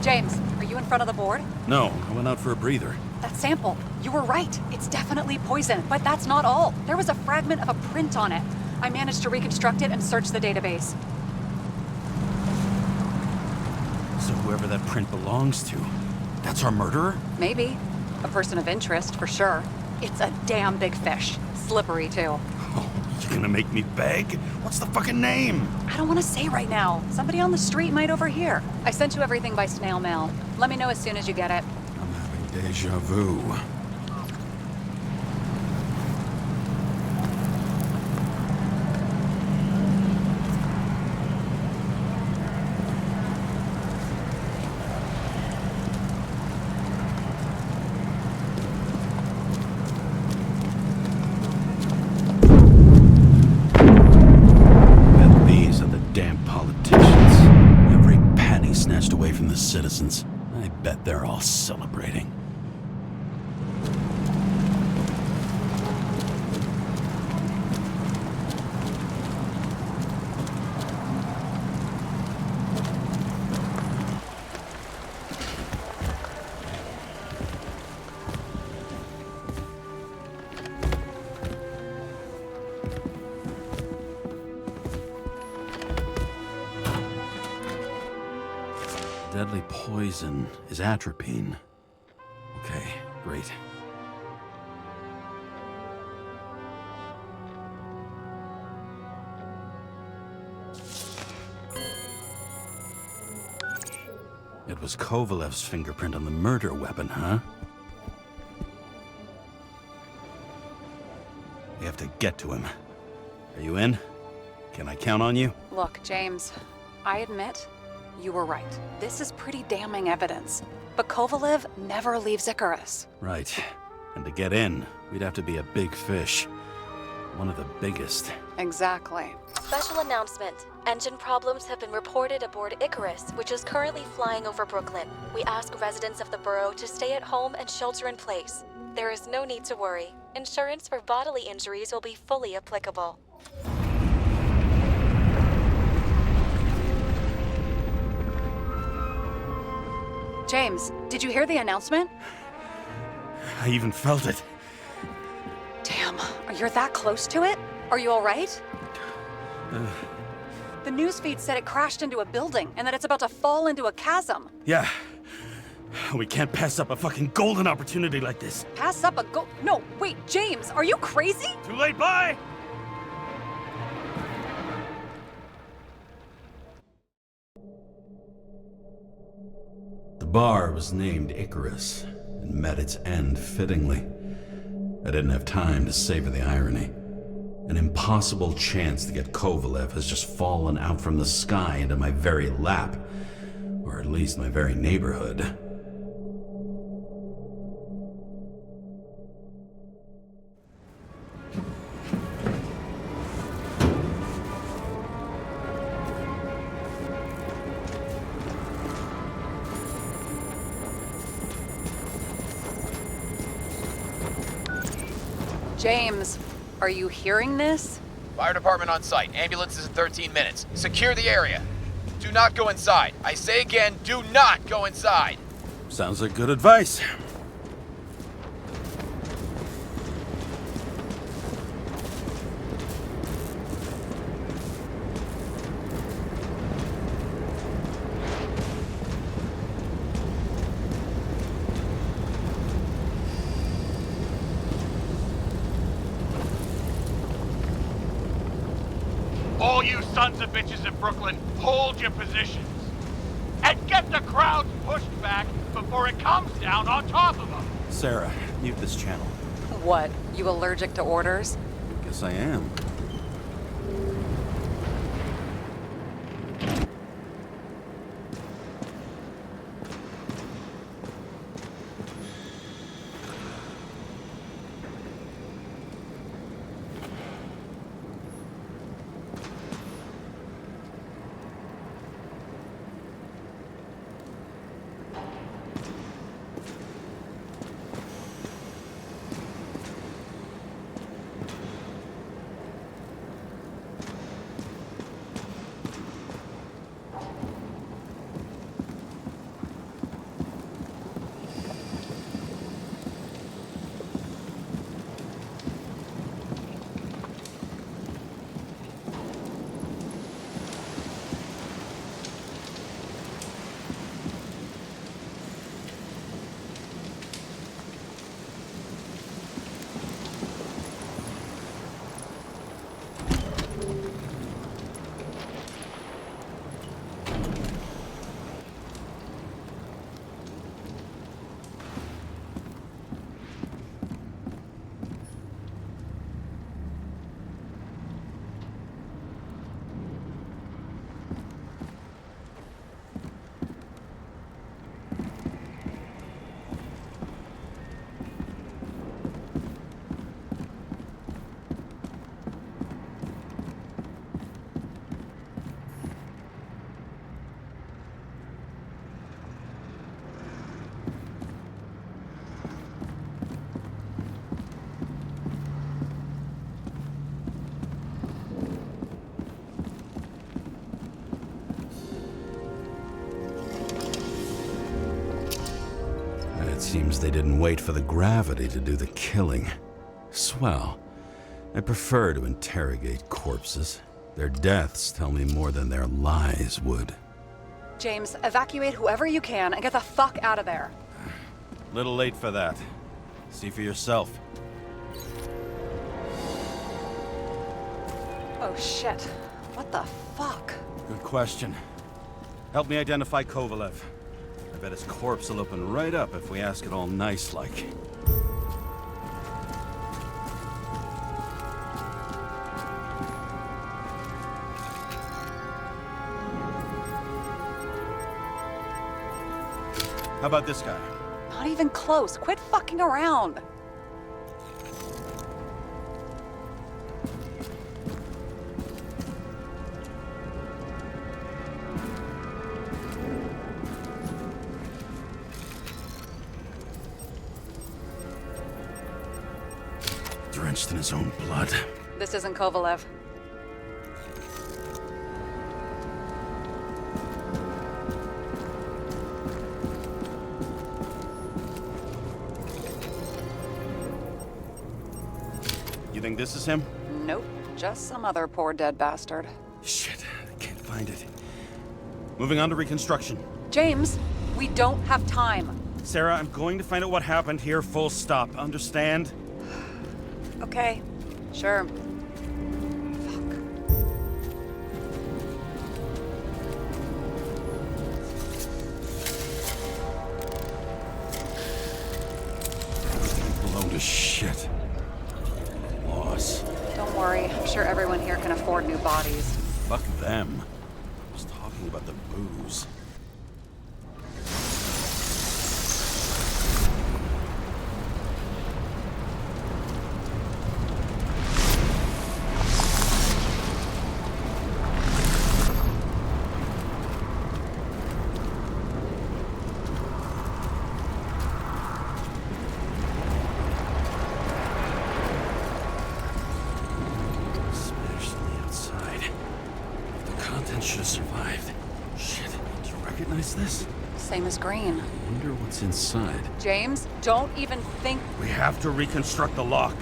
James, are you in front of the board? No, I went out for a breather. That sample. You were right. It's definitely poison, but that's not all. There was a fragment of a print on it. I managed to reconstruct it and search the database. So whoever that print belongs to, that's our murderer? Maybe. A person of interest, for sure. It's a damn big fish. Slippery, too. Oh, you gonna make me beg? What's the fucking name? I don't want to say right now. Somebody on the street might overhear. I sent you everything by snail mail. Let me know as soon as you get it. I'm having deja vu. From the citizens. I bet they're all celebrating. Deadly poison is atropine. Okay, great. It was Kovalev's fingerprint on the murder weapon, huh? We have to get to him. Are you in? Can I count on you? Look, James, I admit, you were right. This is pretty damning evidence. But Kovalev never leaves Icarus. Right. And to get in, we'd have to be a big fish. One of the biggest. Exactly. Special announcement. Engine problems have been reported aboard Icarus, which is currently flying over Brooklyn. We ask residents of the borough to stay at home and shelter in place. There is no need to worry. Insurance for bodily injuries will be fully applicable. James, did you hear the announcement? I even felt it. Damn, you're that close to it? Are you all right? The newsfeed said it crashed into a building and that it's about to fall into a chasm. Yeah. We can't pass up a fucking golden opportunity like this. Pass up a No, wait, James, are you crazy? Too late, bye! The bar was named Icarus and met its end fittingly. I didn't have time to savor the irony. An impossible chance to get Kovalev has just fallen out from the sky into my very lap, or at least my very neighborhood. James, are you hearing this? Fire department on site. Ambulance is in 13 minutes. Secure the area. Do not go inside. I say again, do not go inside. Sounds like good advice. All you sons of bitches in Brooklyn, hold your positions. And get the crowds pushed back before it comes down on top of them. Sarah, mute this channel. What, you allergic to orders? Guess I am. It seems they didn't wait for the gravity to do the killing. Swell. I prefer to interrogate corpses. Their deaths tell me more than their lies would. James, evacuate whoever you can and get the fuck out of there. Little late for that. See for yourself. Oh shit. What the fuck? Good question. Help me identify Kovalev. I bet his corpse will open right up if we ask it all nice-like. How about this guy? Not even close. Quit fucking around. Drenched in his own blood. This isn't Kovalev. You think this is him? Nope. Just some other poor dead bastard. Shit, I can't find it. Moving on to reconstruction. James, we don't have time. Sarah, I'm going to find out what happened here, full stop. Understand? Okay. Sure. Blown to shit. Loss. Don't worry. I'm sure everyone here can afford new bodies. Fuck them. I was talking about the booze. Should have survived. Shit, do you recognize this? Same as green. I wonder what's inside. James, don't even think... We have to reconstruct the lock.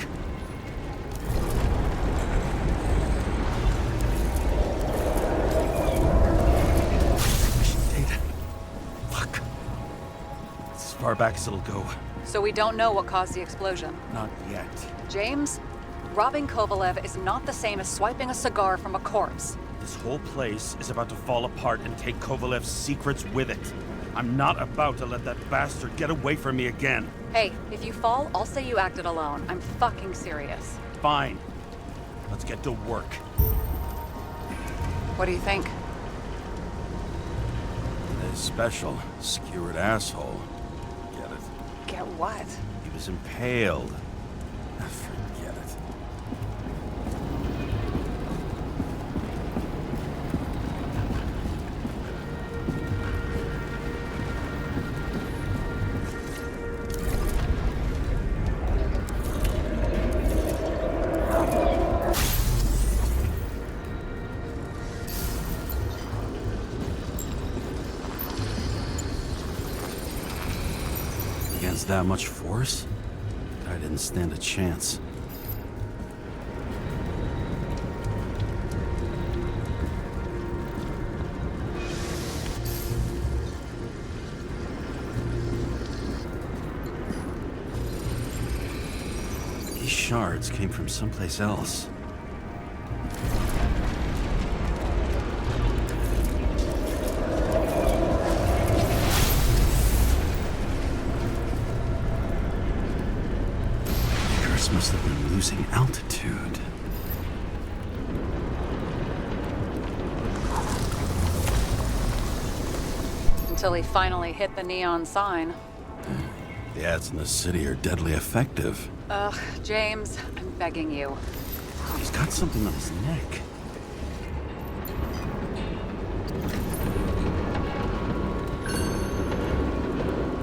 Data. Fuck. It's as far back as it'll go. So we don't know what caused the explosion? Not yet. James, robbing Kovalev is not the same as swiping a cigar from a corpse. This whole place is about to fall apart and take Kovalev's secrets with it. I'm not about to let that bastard get away from me again. Hey, if you fall, I'll say you acted alone. I'm fucking serious. Fine. Let's get to work. What do you think? Today's special. Skewered asshole. Get it? Get what? He was impaled. Forget it. Against that much force? I didn't stand a chance. These shards came from someplace else. Must have been losing altitude. Until he finally hit the neon sign. The ads in the city are deadly effective. Ugh, James, I'm begging you. He's got something on his neck.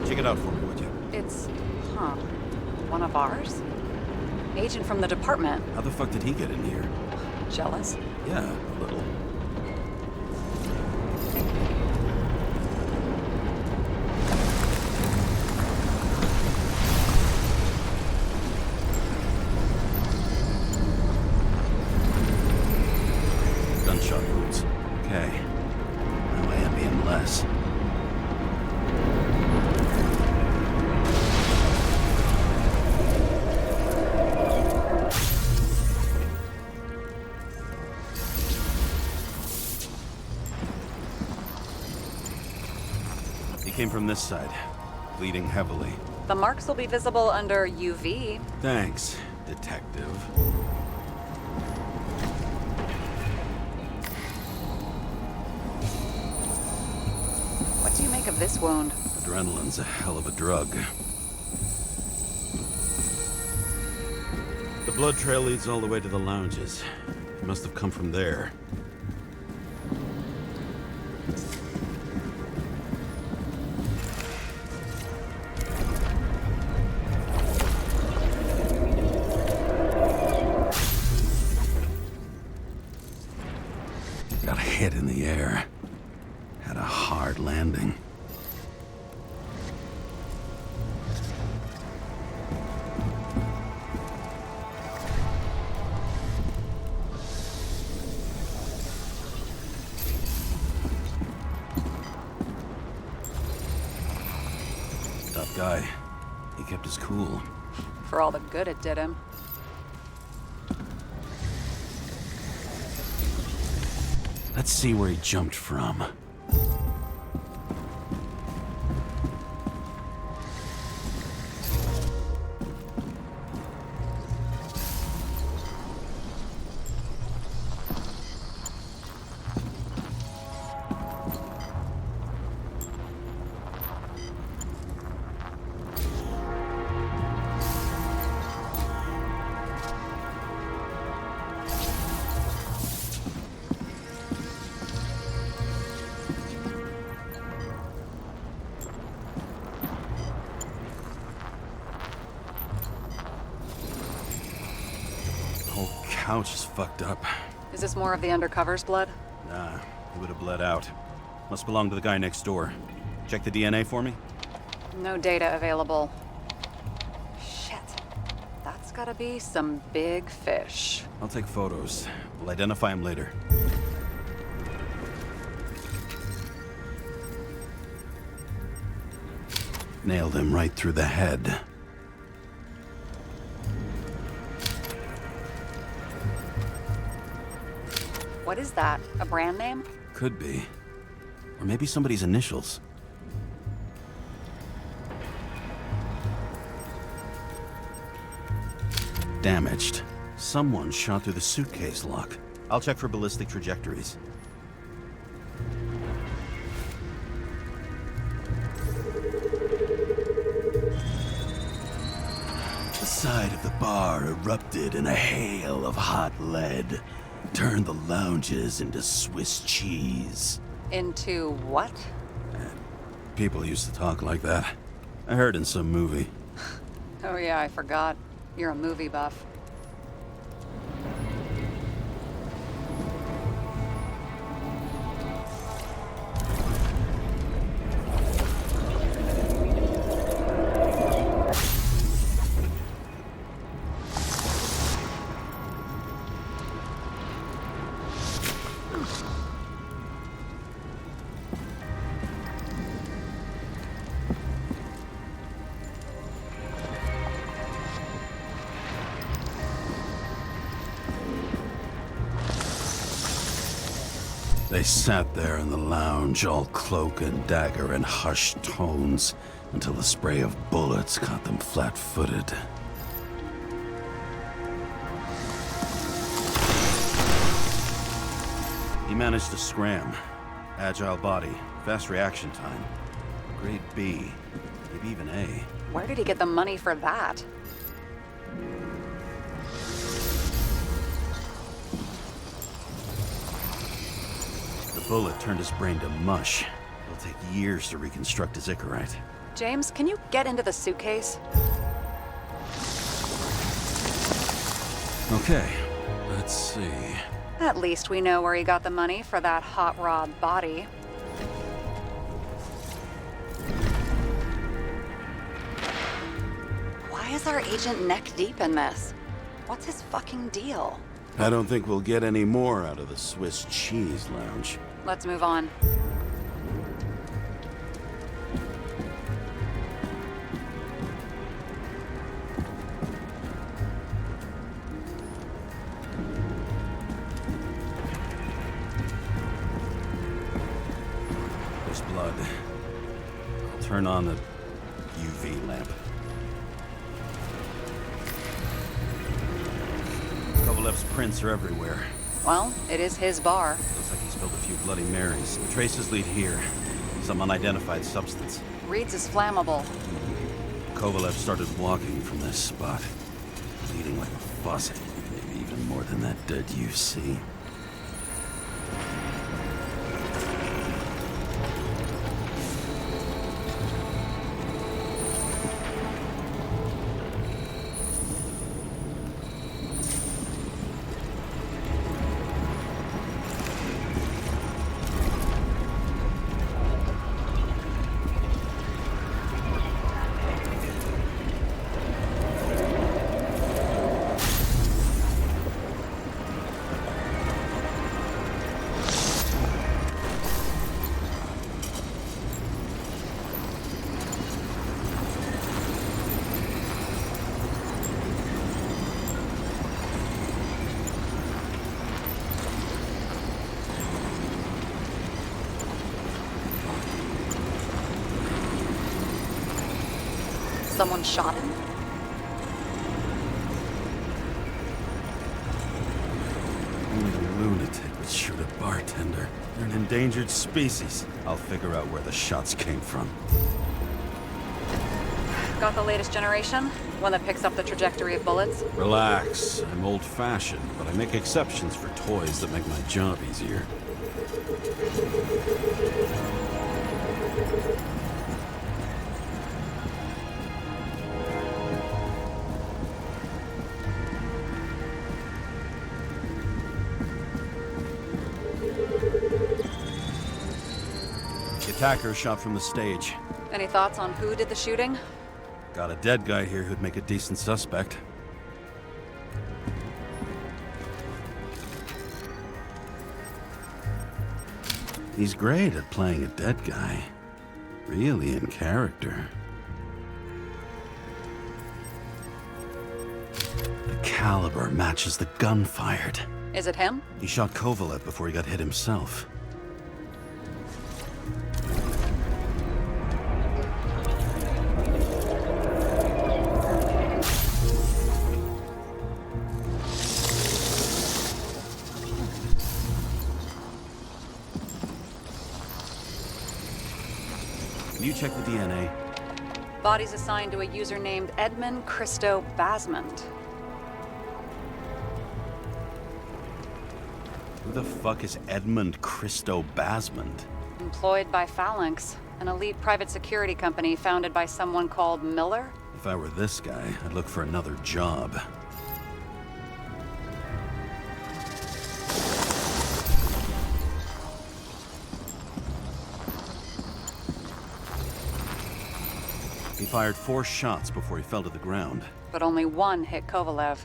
Check it out for me, would you? It's, one of ours? Agent from the department. How the fuck did he get in here? Jealous? Yeah, a little. Gunshot wounds. Okay. Now I am being less. came from this side, bleeding heavily. The marks will be visible under UV. Thanks, detective. What do you make of this wound? Adrenaline's a hell of a drug. The blood trail leads all the way to the lounges. It must have come from there. Got hit in the air. Had a hard landing. Tough guy. He kept his cool. For all the good it did him. Let's see where he jumped from. Couch is fucked up. Is this more of the undercover's blood? Nah, he would have bled out. Must belong to the guy next door. Check the DNA for me? No data available. Shit. That's gotta be some big fish. I'll take photos. We'll identify him later. Nailed him right through the head. What is that? A brand name? Could be. Or maybe somebody's initials. Damaged. Someone shot through the suitcase lock. I'll check for ballistic trajectories. The side of the bar erupted in a hail of hot lead. Turned the lounges into Swiss cheese. Into what? People used to talk like that. I heard in some movie. Oh yeah, I forgot. You're a movie buff. They sat there in the lounge, all cloak and dagger and hushed tones, until the spray of bullets caught them flat-footed. He managed to scram. Agile body, fast reaction time. Grade B, maybe even A. Where did he get the money for that? The bullet turned his brain to mush. It'll take years to reconstruct his Icarite. James, can you get into the suitcase? Okay, let's see. At least we know where he got the money for that hot rod body. Why is our agent neck deep in this? What's his fucking deal? I don't think we'll get any more out of the Swiss cheese lounge. Let's move on. There's blood. Turn on the UV lamp. Kovalev's prints are everywhere. Well, it is his bar. Looks like he spilled a few Bloody Marys. The traces lead here. Some unidentified substance. Reed's is flammable. Kovalev started walking from this spot. Bleeding like a faucet. Maybe even more than that dead UC. Someone shot him? Only a lunatic would shoot a bartender. They're an endangered species. I'll figure out where the shots came from. Got the latest generation? One that picks up the trajectory of bullets? Relax. I'm old-fashioned, but I make exceptions for toys that make my job easier. The attacker shot from the stage. Any thoughts on who did the shooting? Got a dead guy here who'd make a decent suspect. He's great at playing a dead guy. Really in character. The caliber matches the gun fired. Is it him? He shot Kovalev before he got hit himself. Can you check the DNA? Body's assigned to a user named Edmund Christo Basmond. Who the fuck is Edmund Christo Basmond? Employed by Phalanx, an elite private security company founded by someone called Miller. If I were this guy, I'd look for another job. He fired 4 shots before he fell to the ground. But only one hit Kovalev.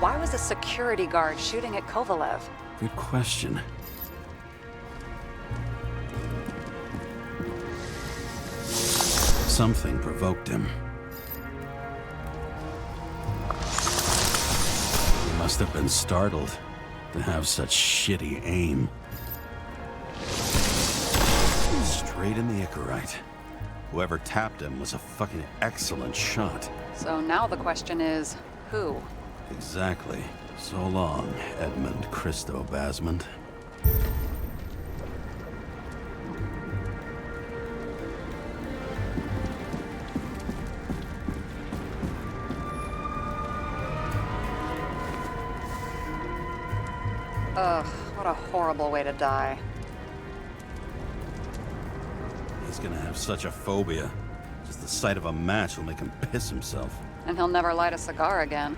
Why was a security guard shooting at Kovalev? Good question. Something provoked him. He must have been startled to have such shitty aim. Straight in the Icarite. Whoever tapped him was a fucking excellent shot. So now the question is, who? Exactly. So long, Edmund Christo Basmond. Ugh, what a horrible way to die. He's gonna have such a phobia. Just the sight of a match will make him piss himself. And he'll never light a cigar again.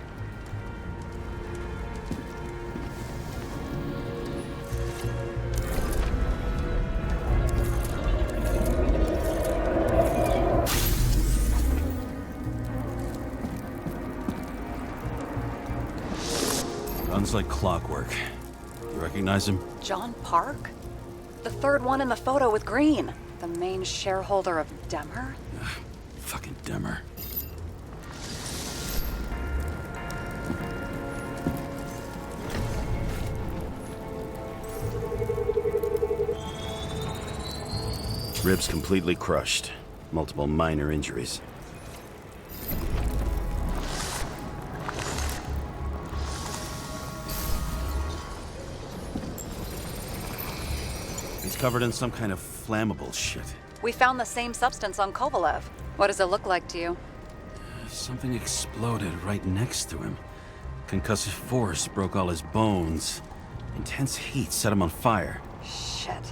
Guns like clockwork. You recognize him? John Park? The third one in the photo with Green. The main shareholder of Demer? Fucking dimmer. Ribs completely crushed. Multiple minor injuries. He's covered in some kind of flammable shit. We found the same substance on Kovalev. What does it look like to you? Something exploded right next to him. Concussive force broke all his bones. Intense heat set him on fire. Shit.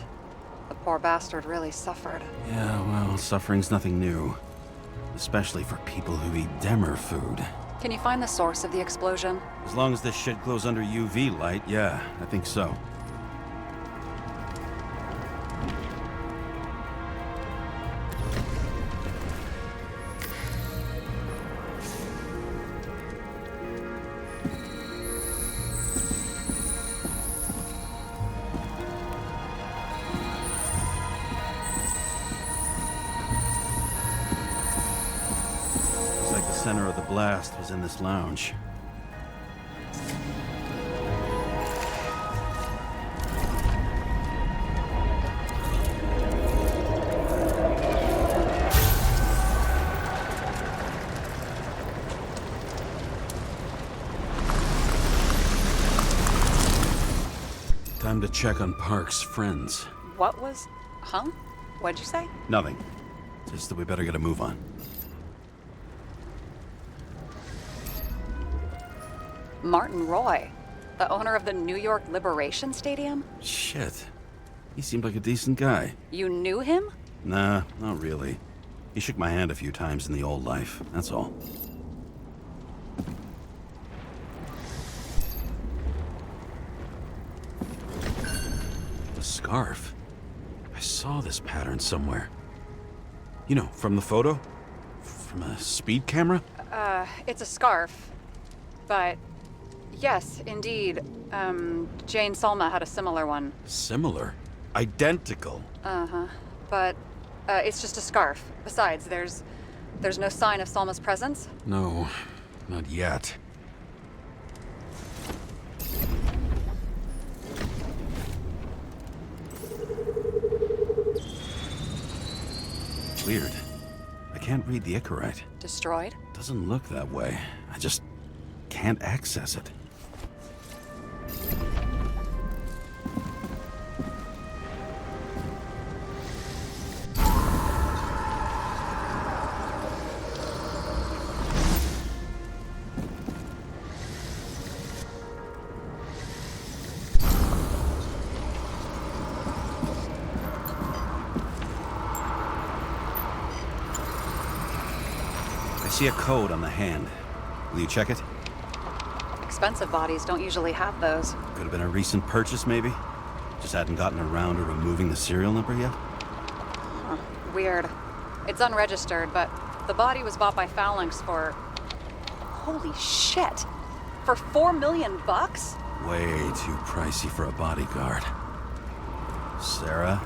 The poor bastard really suffered. Yeah, well, suffering's nothing new. Especially for people who eat Demer food. Can you find the source of the explosion? As long as this shit glows under UV light, yeah, I think so. The center of the blast was in this lounge. Time to check on Park's friends. What was... Huh? What'd you say? Nothing. Just that we better get a move on. Martin Roy, the owner of the New York Liberation Stadium? Shit. He seemed like a decent guy. You knew him? Nah, not really. He shook my hand a few times in the old life, that's all. The scarf. I saw this pattern somewhere. You know, from the photo? From a speed camera? It's a scarf. But... yes, indeed. Jane Salma had a similar one. Similar? Identical? Uh-huh. But, it's just a scarf. Besides, there's no sign of Salma's presence? No, not yet. Weird. I can't read the Icarite. Destroyed? Doesn't look that way. I just can't access it. I see a code on the hand. Will you check it? Expensive bodies don't usually have those. Could have been a recent purchase, maybe? Just hadn't gotten around to removing the serial number yet? Huh. Weird. It's unregistered, but the body was bought by Phalanx for... holy shit! For $4 million bucks? Way too pricey for a bodyguard. Sarah,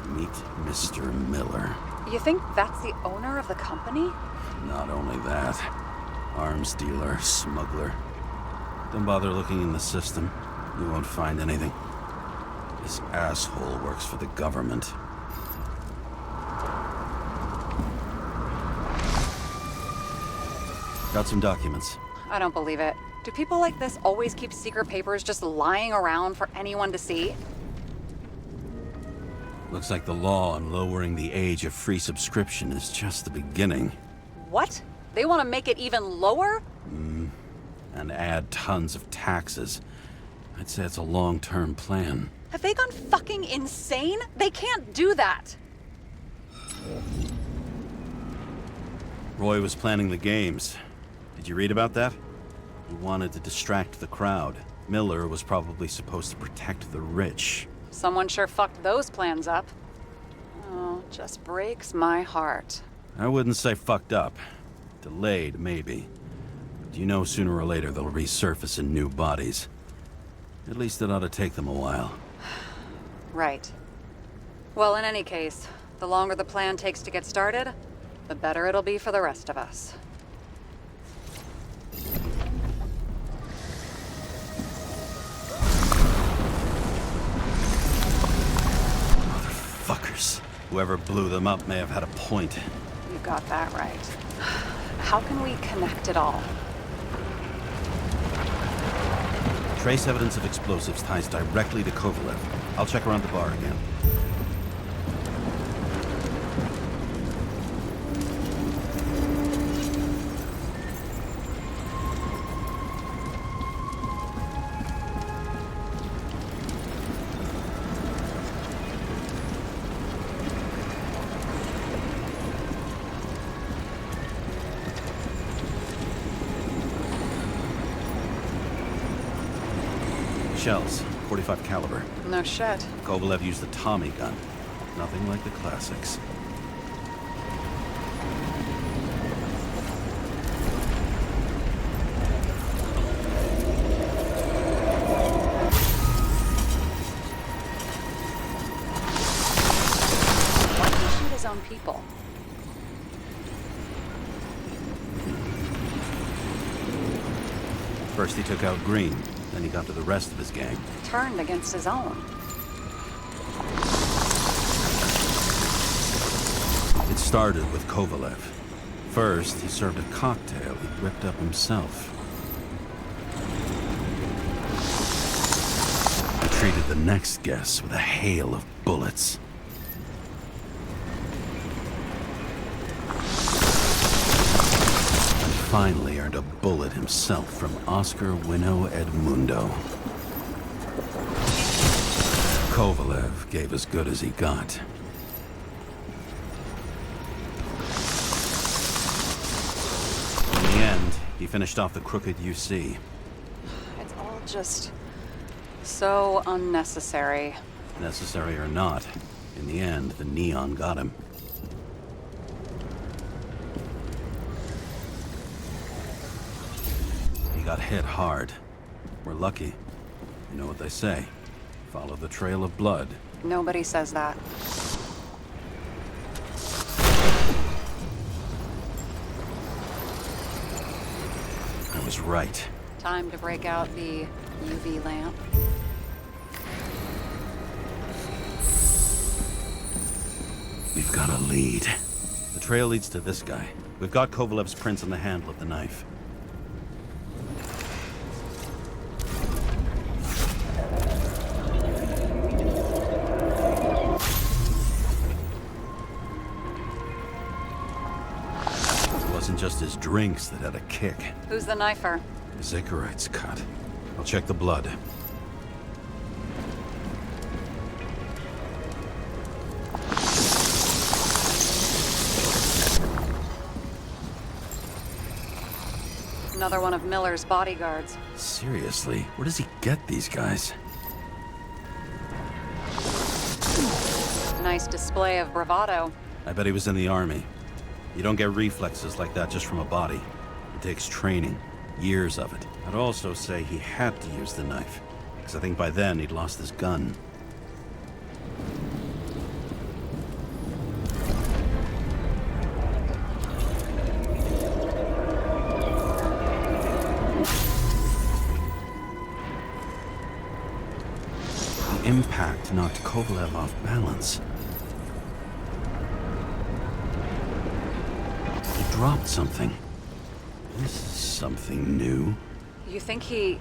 meet Mr. Miller. You think that's the owner of the company? Not only that. Arms dealer, smuggler. Don't bother looking in the system. You won't find anything. This asshole works for the government. Got some documents. I don't believe it. Do people like this always keep secret papers just lying around for anyone to see? Looks like the law on lowering the age of free subscription is just the beginning. What? They want to make it even lower? And add tons of taxes. I'd say it's a long-term plan. Have they gone fucking insane? They can't do that! Roy was planning the games. Did you read about that? He wanted to distract the crowd. Miller was probably supposed to protect the rich. Someone sure fucked those plans up. Oh, just breaks my heart. I wouldn't say fucked up. Delayed, maybe. But you know sooner or later they'll resurface in new bodies. At least it ought to take them a while. Right. Well, in any case, the longer the plan takes to get started, the better it'll be for the rest of us. Motherfuckers. Whoever blew them up may have had a point. You got that right. How can we connect it all? Trace evidence of explosives ties directly to Kovalev. I'll check around the bar again. Shells, 45 caliber. No shit. Kovalev used the Tommy gun. Nothing like the classics. Why did he shoot his own people? First he took out Green, then he got to the rest of his gang. Turned against his own. It started with Kovalev. First, he served a cocktail he whipped up himself. He treated the next guest with a hail of bullets. And finally earned a bullet himself from Oscar Winnow Edmundo. Kovalev gave as good as he got. In the end, he finished off the crooked UC. It's all just so unnecessary. Necessary or not, in the end, the neon got him. He got hit hard. We're lucky. You know what they say. Follow the trail of blood. Nobody says that. I was right. Time to break out the UV lamp. We've got a lead. The trail leads to this guy. We've got Kovalev's prints on the handle of the knife. It wasn't just his drinks that had a kick. Who's the knifer? Zakarite's cut. I'll check the blood. Another one of Miller's bodyguards. Seriously, where does he get these guys? Nice display of bravado. I bet he was in the army. You don't get reflexes like that just from a body. It takes training, years of it. I'd also say he had to use the knife, because I think by then he'd lost his gun. The impact knocked Kovalev off balance. He dropped something. This is something new. You think he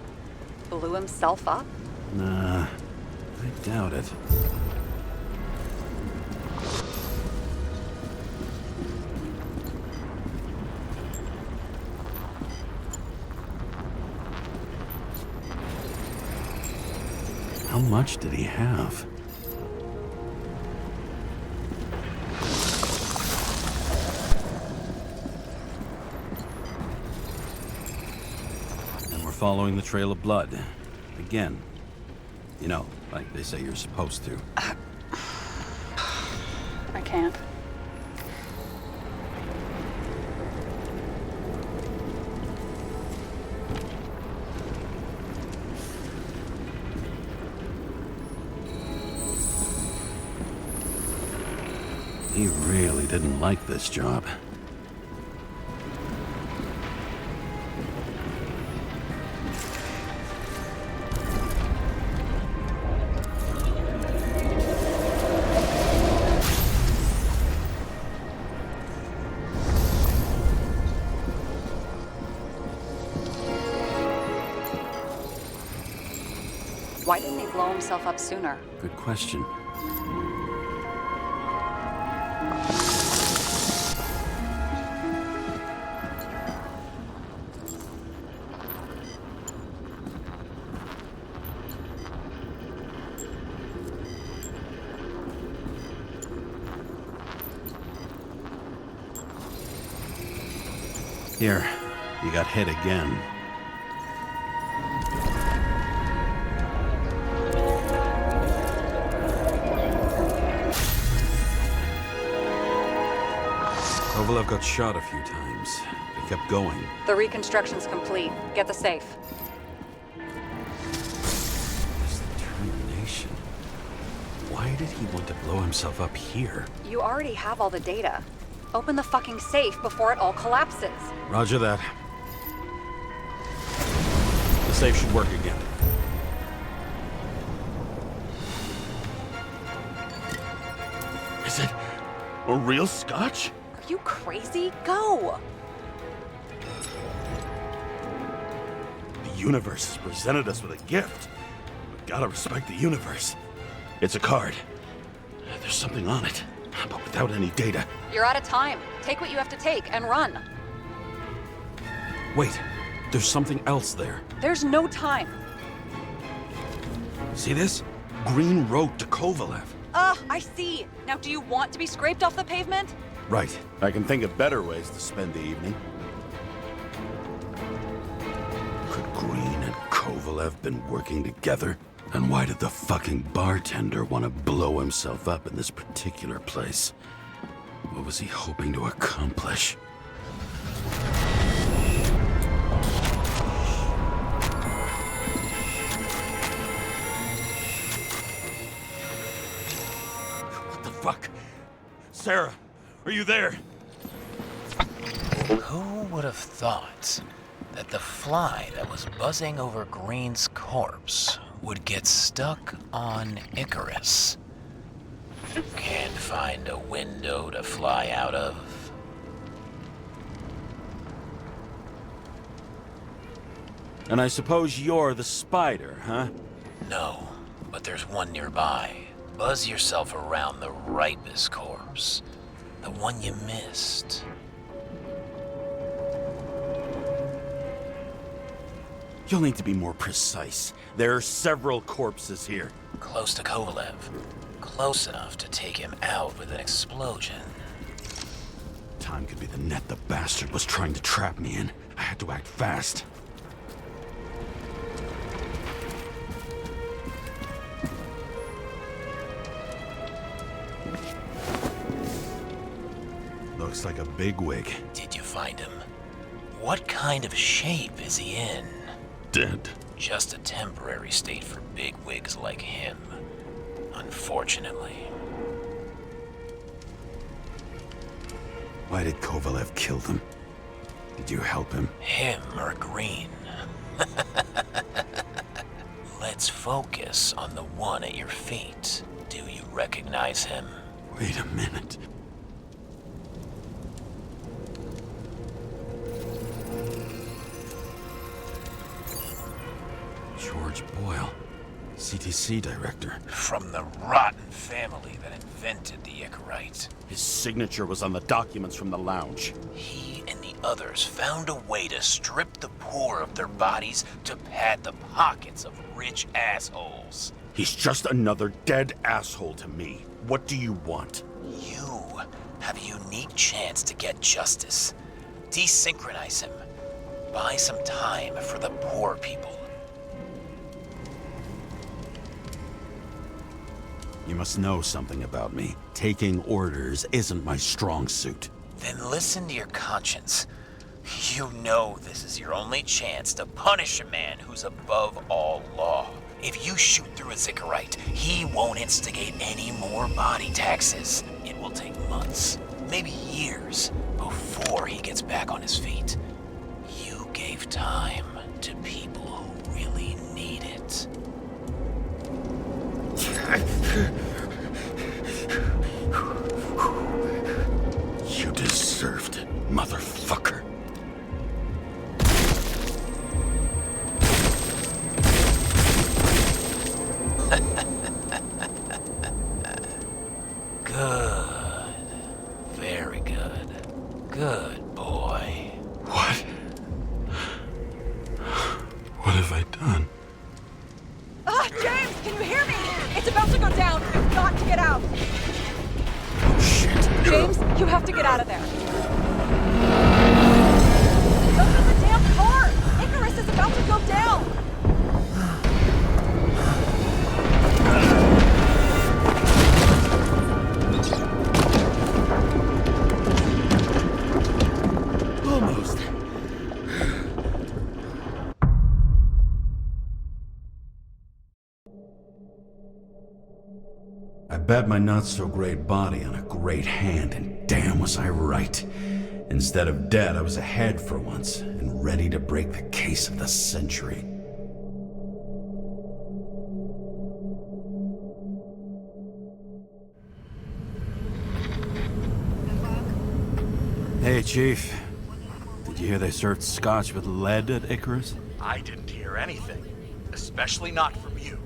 blew himself up? Nah, I doubt it. How much did he have? And we're following the trail of blood. Again. You know, like they say you're supposed to. I can't. He really didn't like this job. Why didn't he blow himself up sooner? Good question. Here, you got hit again. Kovalev got shot a few times. He kept going. The reconstruction's complete. Get the safe. This determination. Why did he want to blow himself up here? You already have all the data. Open the fucking safe before it all collapses. Roger that. The safe should work again. Is it a real scotch? Are you crazy? Go! The universe has presented us with a gift. We gotta respect the universe. It's a card. There's something on it, but without any data. You're out of time. Take what you have to take and run. Wait, there's something else there. There's no time. See this? Green wrote to Kovalev. I see. Now do you want to be scraped off the pavement? Right. I can think of better ways to spend the evening. Could Green and Kovalev been working together? And why did the fucking bartender want to blow himself up in this particular place? What was he hoping to accomplish? What the fuck? Sarah, are you there? Who would have thought that the fly that was buzzing over Green's corpse would get stuck on Icarus? Can't find a window to fly out of. And I suppose you're the spider, huh? No, but there's one nearby. Buzz yourself around the Ripus corpse. The one you missed. You'll need to be more precise. There are several corpses here. Close to Kovalev. Close enough to take him out with an explosion. Time could be the net the bastard was trying to trap me in. I had to act fast. Looks like a bigwig. Did you find him? What kind of shape is he in? Dead. Just a temporary state for bigwigs like him. Unfortunately. Why did Kovalev kill them? Did you help him? Him or Green? Let's focus on the one at your feet. Do you recognize him? Wait a minute. George Boyle, CTC director. From the rotten family that invented the Icarite. His signature was on the documents from the lounge. He and the others found a way to strip the poor of their bodies to pad the pockets of rich assholes. He's just another dead asshole to me. What do you want? You have a unique chance to get justice. Desynchronize him. Buy some time for the poor people. You must know something about me. Taking orders isn't my strong suit. Then listen to your conscience. You know this is your only chance to punish a man who's above all law. If you shoot through a Zikarite, he won't instigate any more body taxes. It will take months, maybe years, before he gets back on his feet. You gave time to people who really need it. You deserved it, motherfucker. Good boy. What? What have I done? James, can you hear me? It's about to go down. You've got to get out. Oh, shit. James, you have to get out of there. Go to the damn car! Icarus is about to go down! Almost. I bet my not-so-great body on a great hand, and damn was I right. Instead of dead, I was ahead for once, and ready to break the case of the century. Hey, Chief. Did you hear they served scotch with lead at Icarus? I didn't hear anything, especially not from you,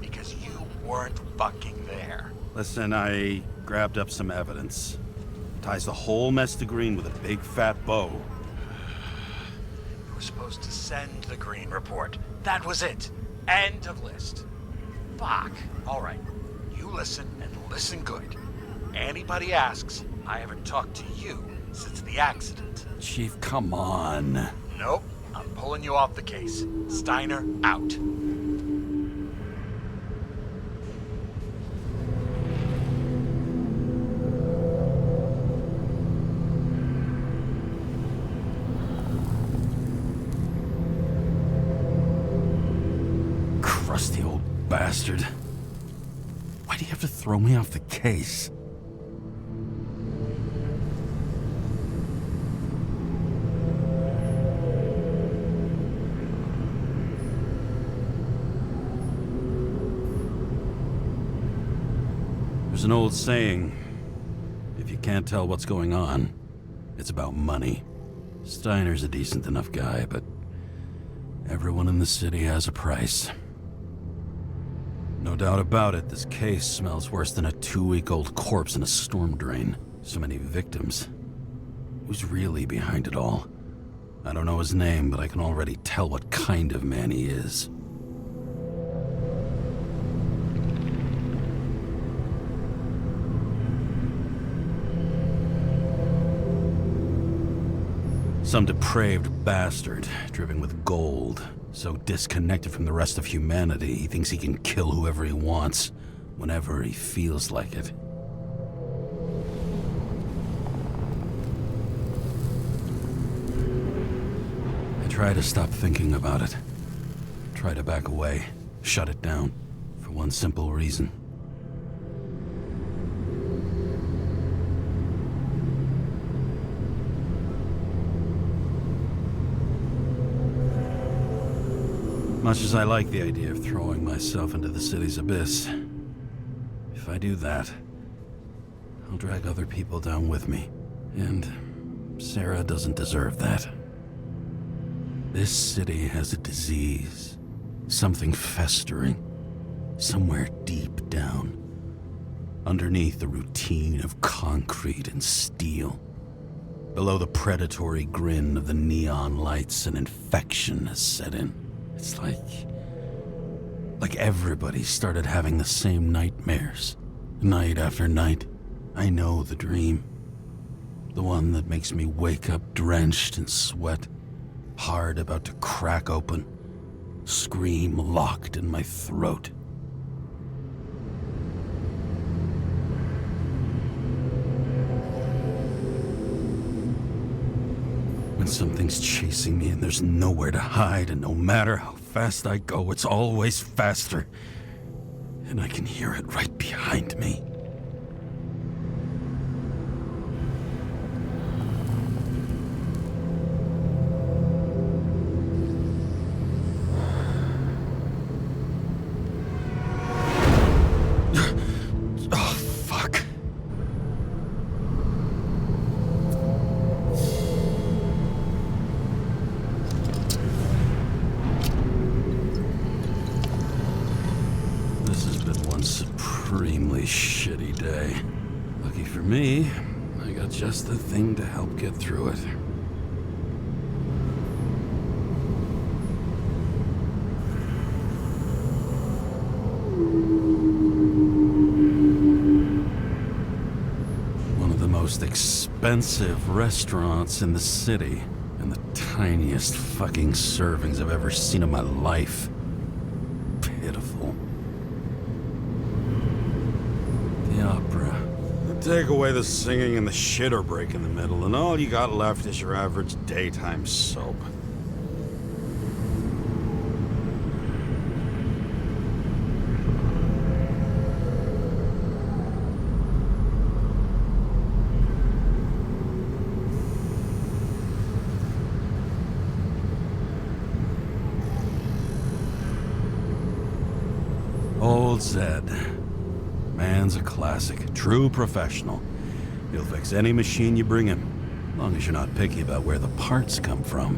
because you weren't fucking there. Listen, I grabbed up some evidence. Ties the whole mess to Green with a big fat bow. You were supposed to send the Green report. That was it. End of list. Fuck. All right. You listen and listen good. Anybody asks, I haven't talked to you since the accident. Chief, come on. Nope. I'm pulling you off the case. Steiner, out. Crusty old bastard. Why do you have to throw me off the case? There's an old saying, if you can't tell what's going on, it's about money. Steiner's a decent enough guy, but everyone in the city has a price. No doubt about it, this case smells worse than a 2-week-old corpse in a storm drain. So many victims. Who's really behind it all? I don't know his name, but I can already tell what kind of man he is. Some depraved bastard, driven with gold, so disconnected from the rest of humanity, he thinks he can kill whoever he wants, whenever he feels like it. I try to stop thinking about it. Try to back away, shut it down, for one simple reason. Much as I like the idea of throwing myself into the city's abyss, if I do that, I'll drag other people down with me. And Sarah doesn't deserve that. This city has a disease, something festering, somewhere deep down, underneath the routine of concrete and steel. Below the predatory grin of the neon lights, an infection has set in. It's like everybody started having the same nightmares, night after night. I know the dream. The one that makes me wake up drenched in sweat, heart about to crack open, scream locked in my throat. When something's chasing me and there's nowhere to hide, and no matter how fast I go, it's always faster. And I can hear it right behind me. Oh, fuck. This has been one supremely shitty I got just the thing to help get through it. One of the most expensive restaurants in the city, and the tiniest fucking servings I've ever seen in my life. Pitiful. The opera. Take away the singing and the shitter break in the middle, and all you got left is your average daytime soap. Old Zed. Man's a classic, true professional. He'll fix any machine you bring him, as long as you're not picky about where the parts come from.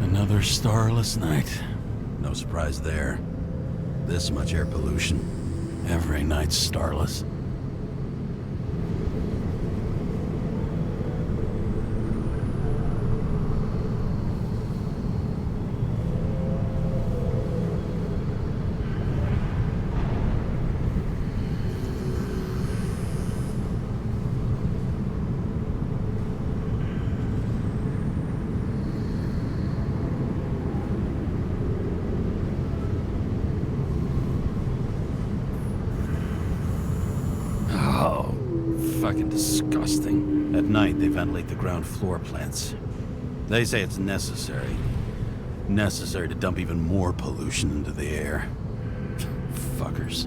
Another starless night. No surprise there. This much air pollution. Every night's starless. Fucking disgusting. At night, they ventilate the ground floor plants. They say it's necessary. Necessary to dump even more pollution into the air. Fuckers.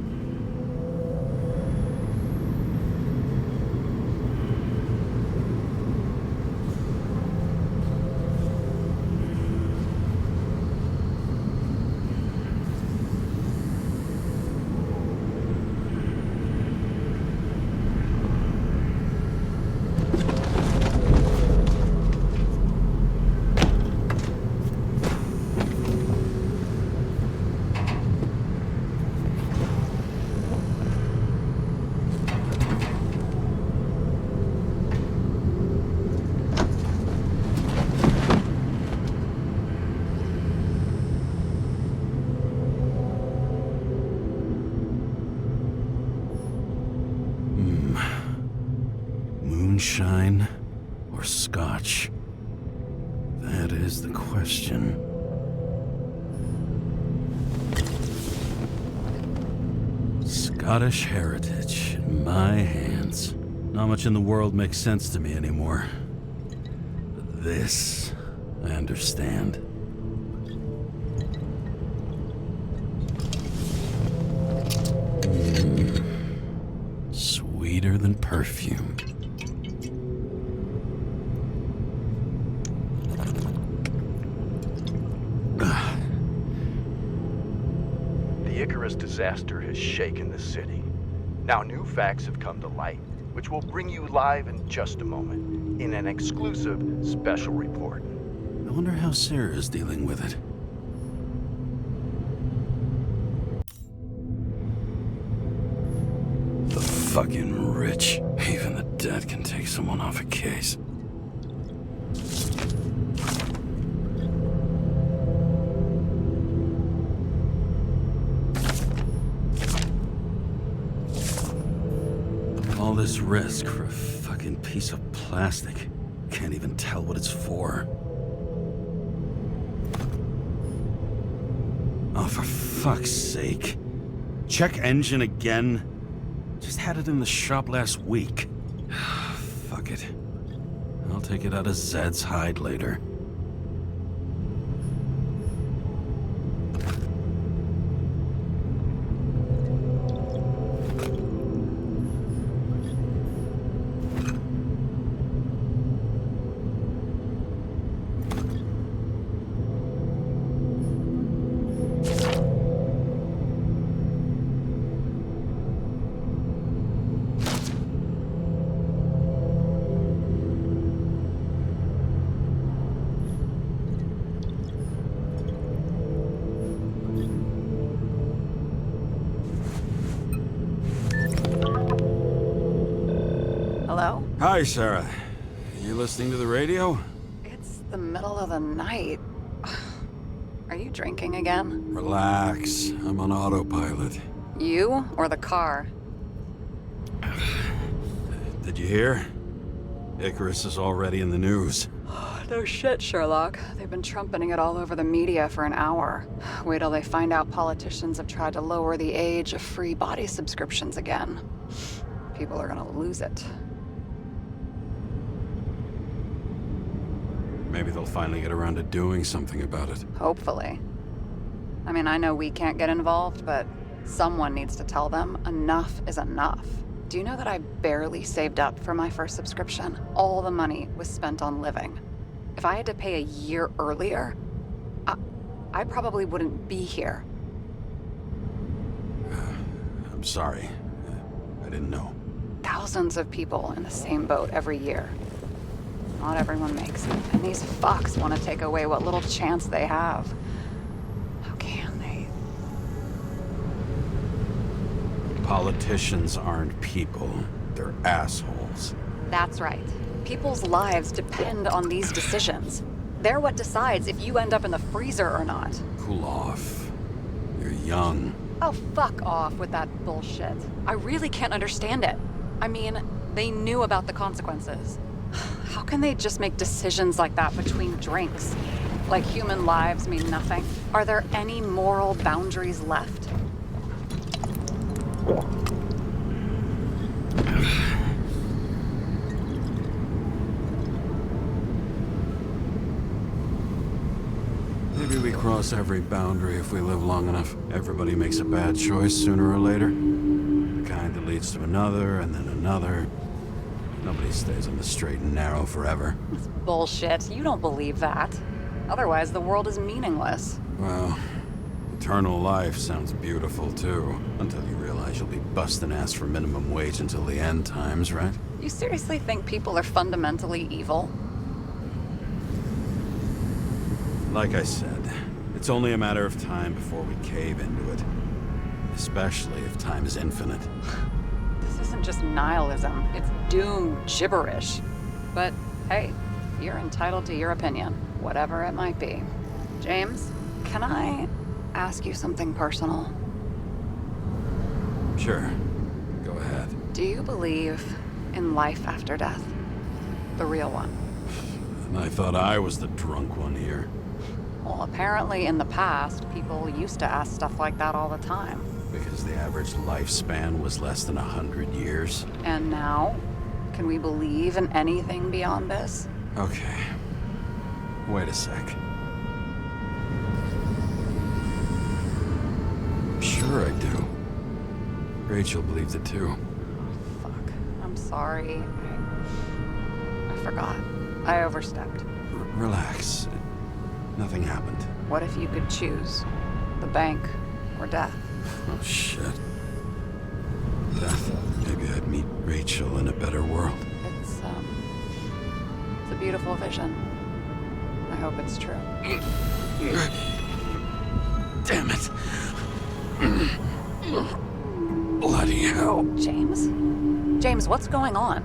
Moonshine or scotch? That is the question. Scottish heritage in my hands. Not much in the world makes sense to me anymore. But this, I understand. Sweeter than perfume. The Icarus disaster has shaken the city. Now new facts have come to light, which will bring you live in just a moment, in an exclusive special report. I wonder how Sarah is dealing with it. The fucking rich. Even the dead can take someone off a case. All this risk for a fucking piece of plastic. Can't even tell what it's for. Oh, for fuck's sake. Check engine again? Just had it in the shop last week. Fuck it. I'll take it out of Zed's hide later. Hi, Sarah. You listening to the radio? It's the middle of the night. Are you drinking again? Relax. I'm on autopilot. You or the car? Did you hear? Icarus is already in the news. No shit, Sherlock. They've been trumpeting it all over the media for an hour. Wait till they find out politicians have tried to lower the age of free body subscriptions again. People are gonna lose it. Maybe they'll finally get around to doing something about it. Hopefully. I mean, I know we can't get involved, but someone needs to tell them enough is enough. Do you know that I barely saved up for my first subscription? All the money was spent on living. If I had to pay a year earlier, I probably wouldn't be here. I'm sorry. I didn't know. Thousands of people in the same boat every year. Not everyone makes it, and these fucks want to take away what little chance they have. How can they? Politicians aren't people. They're assholes. That's right. People's lives depend on these decisions. They're what decides if you end up in the freezer or not. Cool off. You're young. Oh, fuck off with that bullshit. I really can't understand it. I mean, they knew about the consequences. How can they just make decisions like that between drinks? Like human lives mean nothing? Are there any moral boundaries left? Maybe we cross every boundary if we live long enough. Everybody makes a bad choice sooner or later. The kind that leads to another, and then another. Nobody stays on the straight and narrow forever. It's bullshit. You don't believe that. Otherwise, the world is meaningless. Well, eternal life sounds beautiful, too. Until you realize you'll be busting ass for minimum wage until the end times, right? You seriously think people are fundamentally evil? Like I said, it's only a matter of time before we cave into it. Especially if time is infinite. This isn't just nihilism, it's doom gibberish. But hey, you're entitled to your opinion, whatever it might be. James, can I ask you something personal? Sure. Go ahead. Do you believe in life after death? The real one? And I thought I was the drunk one here. Well, apparently in the past, people used to ask stuff like that all the time. Because the average lifespan was less than 100 years. And now? Can we believe in anything beyond this? Okay. Wait a sec. Sure I do. Rachel believes it too. Fuck. I'm sorry. I forgot. I overstepped. Relax. Nothing happened. What if you could choose? The bank or death? Oh, shit. Death. Maybe I'd meet Rachel in a better world. It's a beautiful vision. I hope it's true. Damn it. Bloody hell. James? James, what's going on?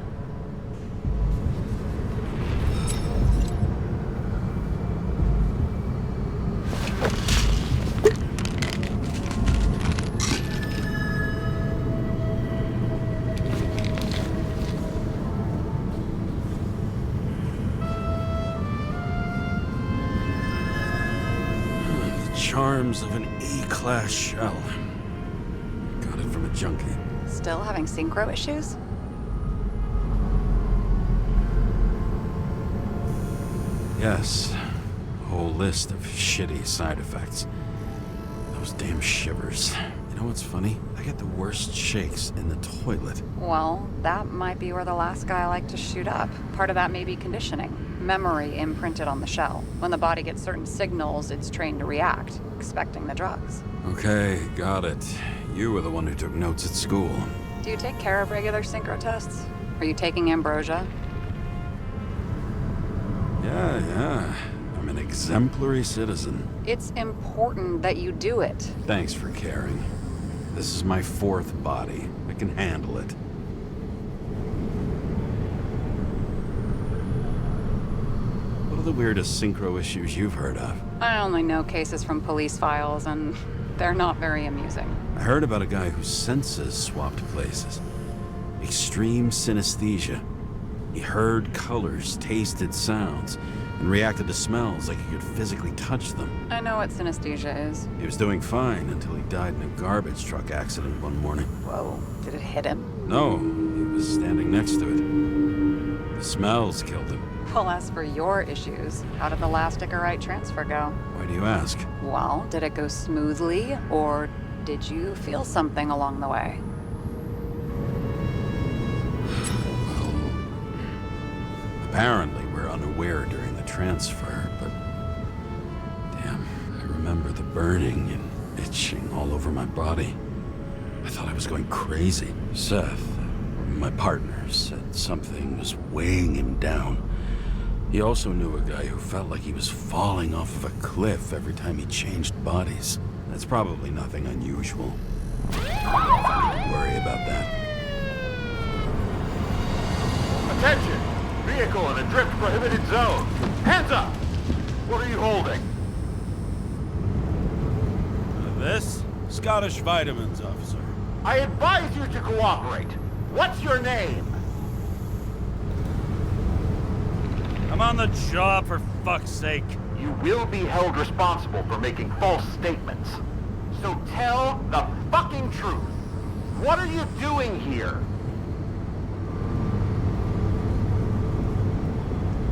Charms of an E-class shell. Got it from a junkie. Still having synchro issues? Yes. A whole list of shitty side effects. Those damn shivers. You know what's funny? I get the worst shakes in the toilet. Well, that might be where the last guy liked to shoot up. Part of that may be conditioning. Memory imprinted on the shell. When the body gets certain signals, it's trained to react, expecting the drugs. Okay, got it. You were the one who took notes at school. Do you take care of regular synchro tests? Are you taking ambrosia? Yeah. I'm an exemplary citizen. It's important that you do it. Thanks for caring. This is my fourth body. I can handle it. the weirdest synchro issues you've heard of? I only know cases from police files, and they're not very amusing. I heard about a guy whose senses swapped places. Extreme synesthesia. He heard colors, tasted sounds, and reacted to smells like he could physically touch them. I know what synesthesia is. He was doing fine until he died in a garbage truck accident one morning. Whoa, did it hit him? No, he was standing next to it. The smells killed him. Well, as for your issues, how did the last Icarite transfer go? Why do you ask? Well, did it go smoothly, or did you feel something along the way? Apparently, we're unaware during the transfer, but... Damn, I remember the burning and itching all over my body. I thought I was going crazy. Seth, my partner, said something was weighing him down. He also knew a guy who felt like he was falling off of a cliff every time he changed bodies. That's probably nothing unusual. I don't worry about that. Attention! Vehicle in a drift prohibited zone. Hands up! What are you holding? This? Scottish Vitamins, officer. I advise you to cooperate. What's your name? I'm on the job, for fuck's sake. You will be held responsible for making false statements. So tell the fucking truth. What are you doing here?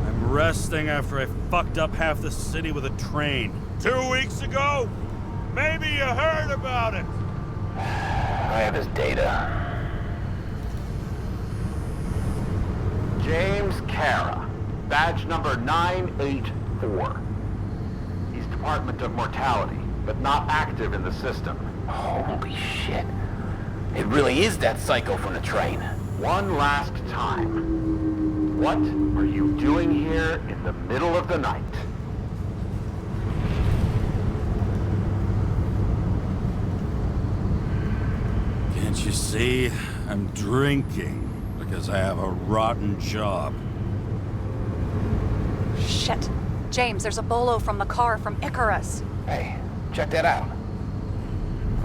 I'm resting after I fucked up half the city with a train. 2 weeks ago? Maybe you heard about it. I have his data. James Kara, badge number 984. He's Department of Mortality, but not active in the system. Holy shit. It really is that psycho from the train. One last time. What are you doing here in the middle of the night? Can't you see? I'm drinking because I have a rotten job. Shit. James, there's a bolo from the car from Icarus. Hey, check that out.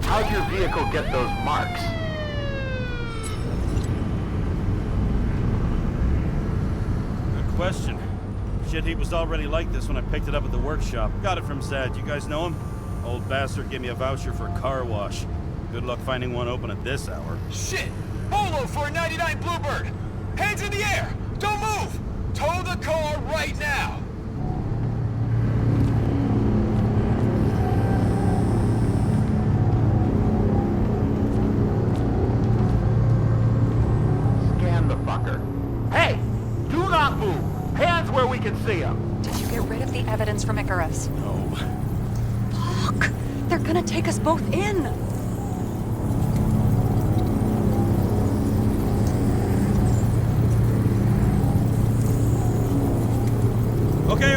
How'd your vehicle get those marks? Good question. Shit, he was already like this when I picked it up at the workshop. Got it from Zed. You guys know him? Old bastard gave me a voucher for a car wash. Good luck finding one open at this hour. Shit! Bolo for a 99 Bluebird! Hands in the air! Don't move! Tow the car right now! Scan the fucker. Hey! Do not move! Hands where we can see him! Did you get rid of the evidence from Icarus? No. Fuck! They're gonna take us both in!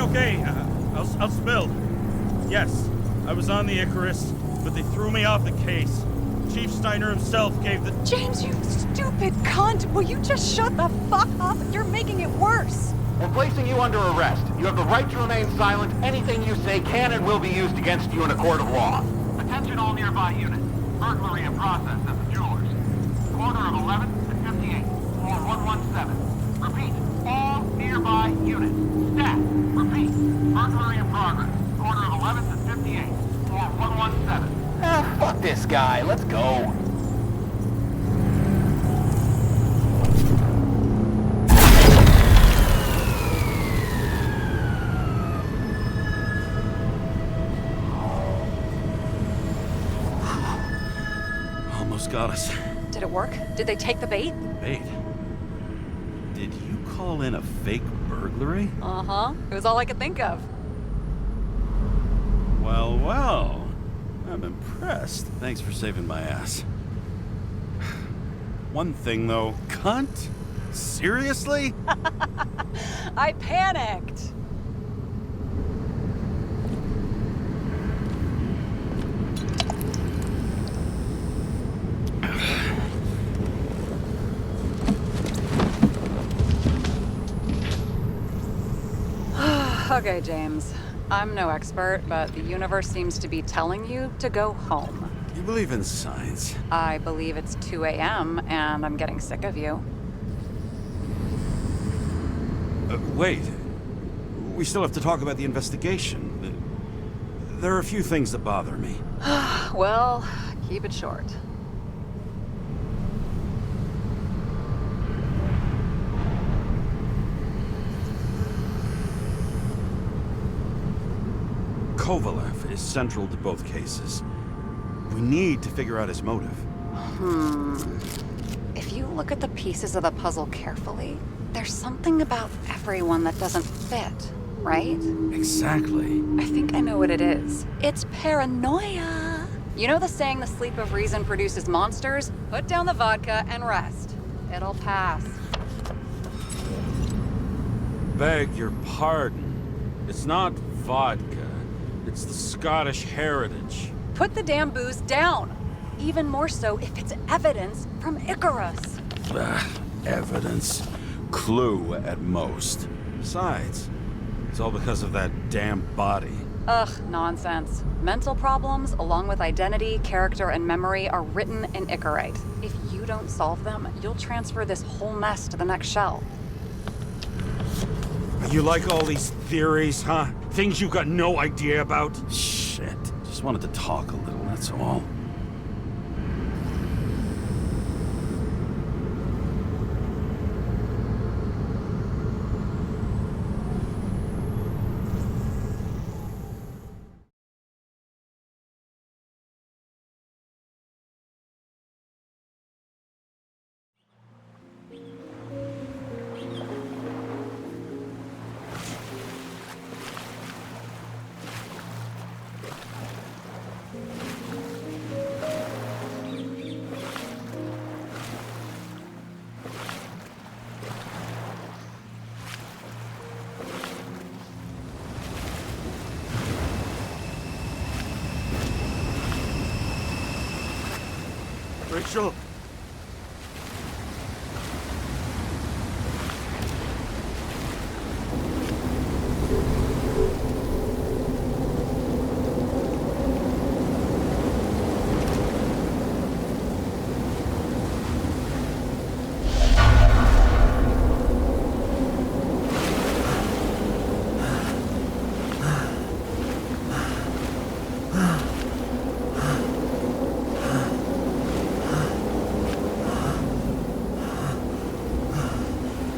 Okay. I'll spill. Yes, I was on the Icarus, but they threw me off the case. Chief Steiner himself gave the... James, you stupid cunt! Will you just shut the fuck up? You're making it worse! We're placing you under arrest. You have the right to remain silent. Anything you say can and will be used against you in a court of law. Attention all nearby units. Burglary in process at the jewelers. Corner of 11th and 58, floor 117. Repeat, all nearby units. Staff, repeat, burglary in progress. Corner of 11th and 58, floor 117. Ah, fuck this guy. Let's go. Almost got us. Did it work? Did they take the bait? Bait? Did you call in a fake burglary? Uh-huh. It was all I could think of. Well. I'm impressed. Thanks for saving my ass. One thing, though. Cunt? Seriously? I panicked. Okay, James. I'm no expert, but the universe seems to be telling you to go home. You believe in science? I believe it's 2 a.m. and I'm getting sick of you. Wait. We still have to talk about the investigation. There are a few things that bother me. Well, keep it short. Kovalev is central to both cases. We need to figure out his motive. If you look at the pieces of the puzzle carefully, there's something about everyone that doesn't fit, right? Exactly. I think I know what it is. It's paranoia. You know the saying, the sleep of reason produces monsters? Put down the vodka and rest. It'll pass. Beg your pardon. It's not vodka. It's the Scottish heritage. Put the damn booze down. Even more so if it's evidence from Icarus. Evidence. Clue at most. Besides, it's all because of that damn body. Ugh, nonsense. Mental problems, along with identity, character, and memory, are written in Icarite. If you don't solve them, you'll transfer this whole mess to the next shell. You like all these theories, huh? Things you've got no idea about? Shit. Just wanted to talk a little, that's all. Rachel!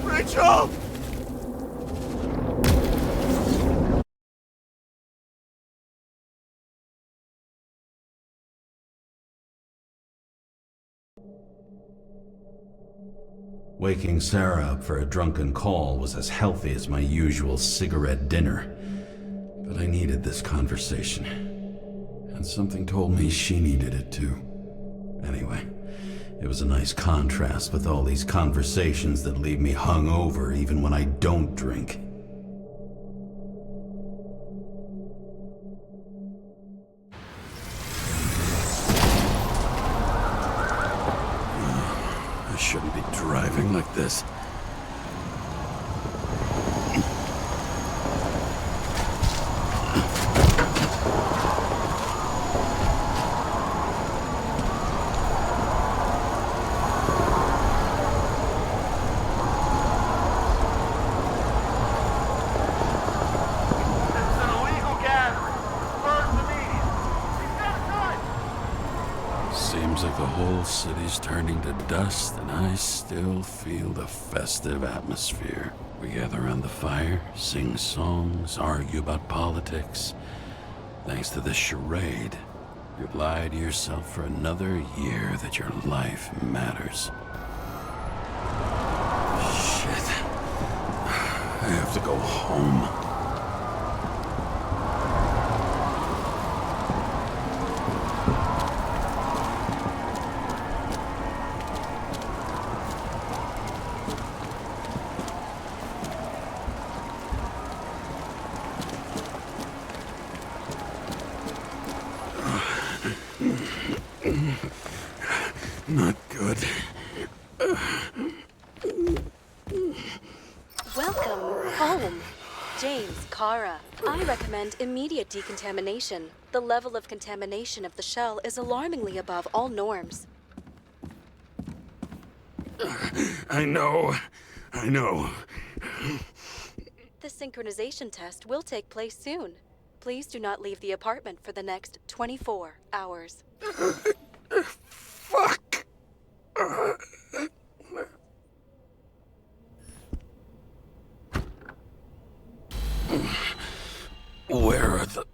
Rachel! Waking Sarah up for a drunken call was as healthy as my usual cigarette dinner. But I needed this conversation. And something told me she needed it too. Anyway, it was a nice contrast with all these conversations that leave me hungover even when I don't drink. I shouldn't be driving like this. Seems like the whole city's turning to dust, and I still feel the festive atmosphere. We gather around the fire, sing songs, argue about politics. Thanks to this charade, you lie to yourself for another year that your life matters. Shit. I have to go home. Not good. Welcome home, James. James, Kara. I recommend immediate decontamination. The level of contamination of the shell is alarmingly above all norms. I know. The synchronization test will take place soon. Please do not leave the apartment for the next 24 hours. Fuck! Where are the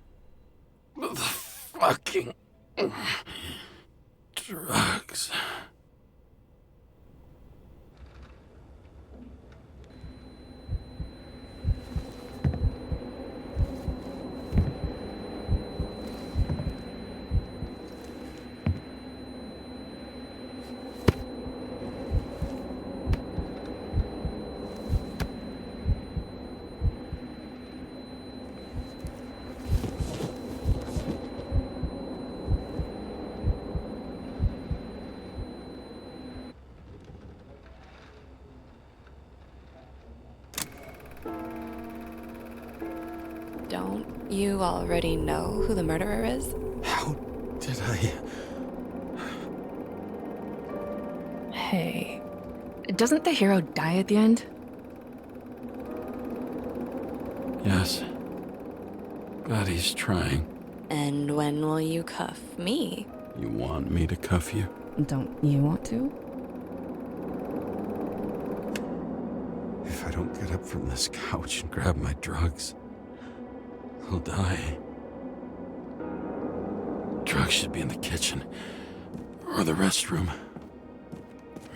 fucking drugs? Don't you already know who the murderer is? How did I... Hey, doesn't the hero die at the end? Yes. But he's trying. And when will you cuff me? You want me to cuff you? Don't you want to? If I don't get up from this couch and grab my drugs, I'll die. Drugs should be in the kitchen. Or the restroom.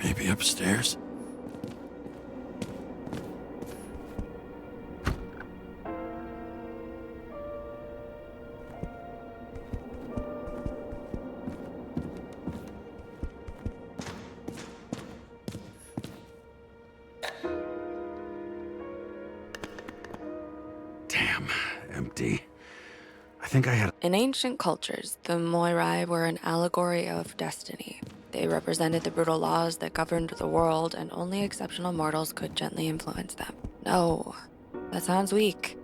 Maybe upstairs. Damn, empty. I think I had... In ancient cultures, the Moirai were an allegory of destiny. They represented the brutal laws that governed the world, and only exceptional mortals could gently influence them. No, that sounds weak.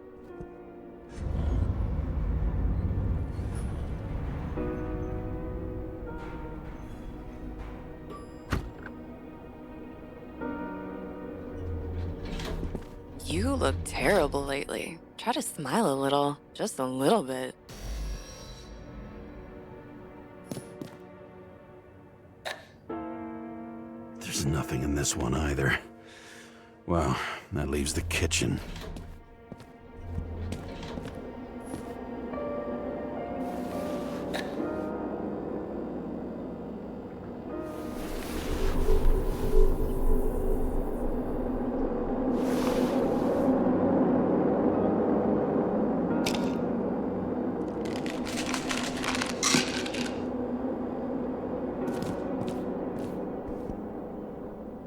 You look terrible lately. Try to smile a little, just a little bit. There's nothing in this one either. Well, that leaves the kitchen.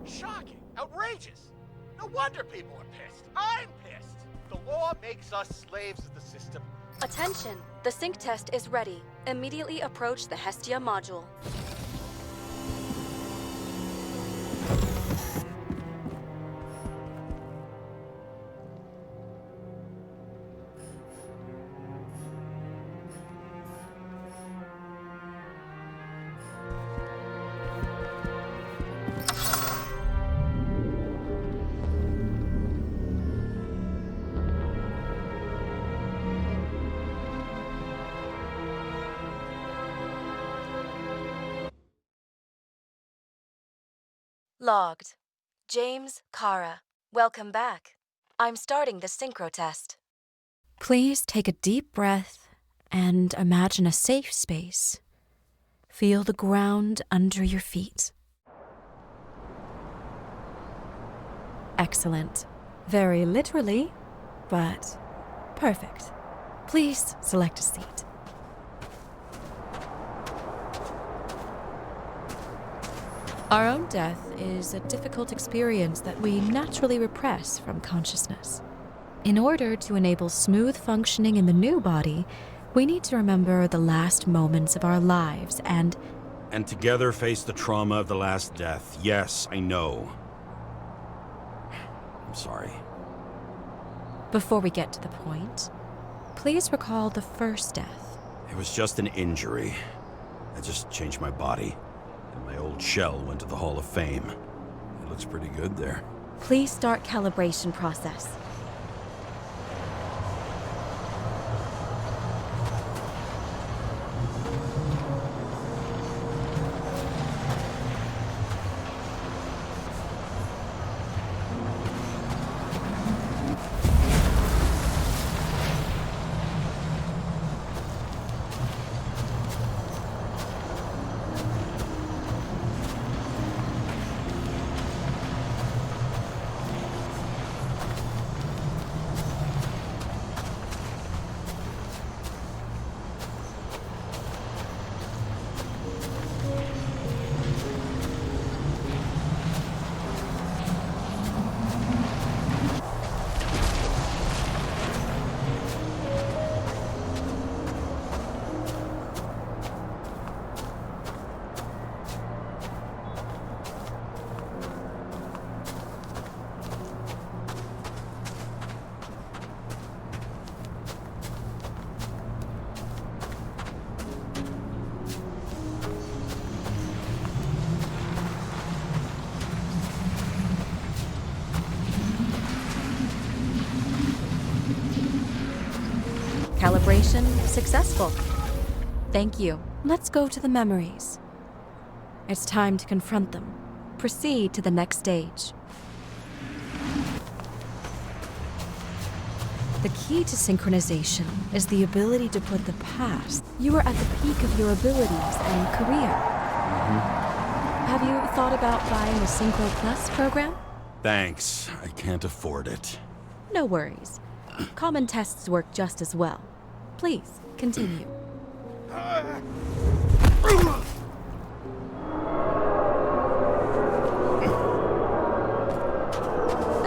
Shocking! Outrageous! No wonder people are pissed. I'm pissed! The law makes us slaves of the system. Attention! The sync test is ready. Immediately approach the Hestia module. Logged. James, Kara. Welcome back. I'm starting the synchro test. Please take a deep breath and imagine a safe space. Feel the ground under your feet. Excellent. Very literally, but perfect. Please select a seat. Our own death is a difficult experience that we naturally repress from consciousness. In order to enable smooth functioning in the new body, we need to remember the last moments of our lives and together face the trauma of the last death. Yes, I know. I'm sorry. Before we get to the point, please recall the first death. It was just an injury. I just changed my body, and my old shell went to the Hall of Fame. It looks pretty good there. Please start calibration process. Calibration successful. Thank you. Let's go to the memories. It's time to confront them. Proceed to the next stage. The key to synchronization is the ability to put the past. You are at the peak of your abilities and career. Have you thought about buying a Synchro Plus program? Thanks. I can't afford it. No worries. Common tests work just as well. Please, continue. A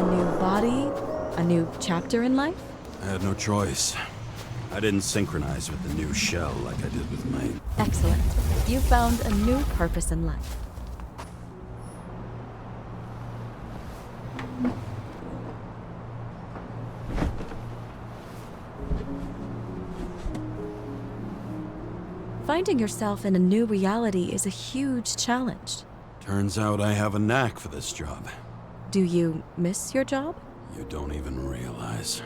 new body? A new chapter in life? I had no choice. I didn't synchronize with the new shell like I did with my... Excellent. You found a new purpose in life. Finding yourself in a new reality is a huge challenge. Turns out I have a knack for this job. Do you miss your job? You don't even realize.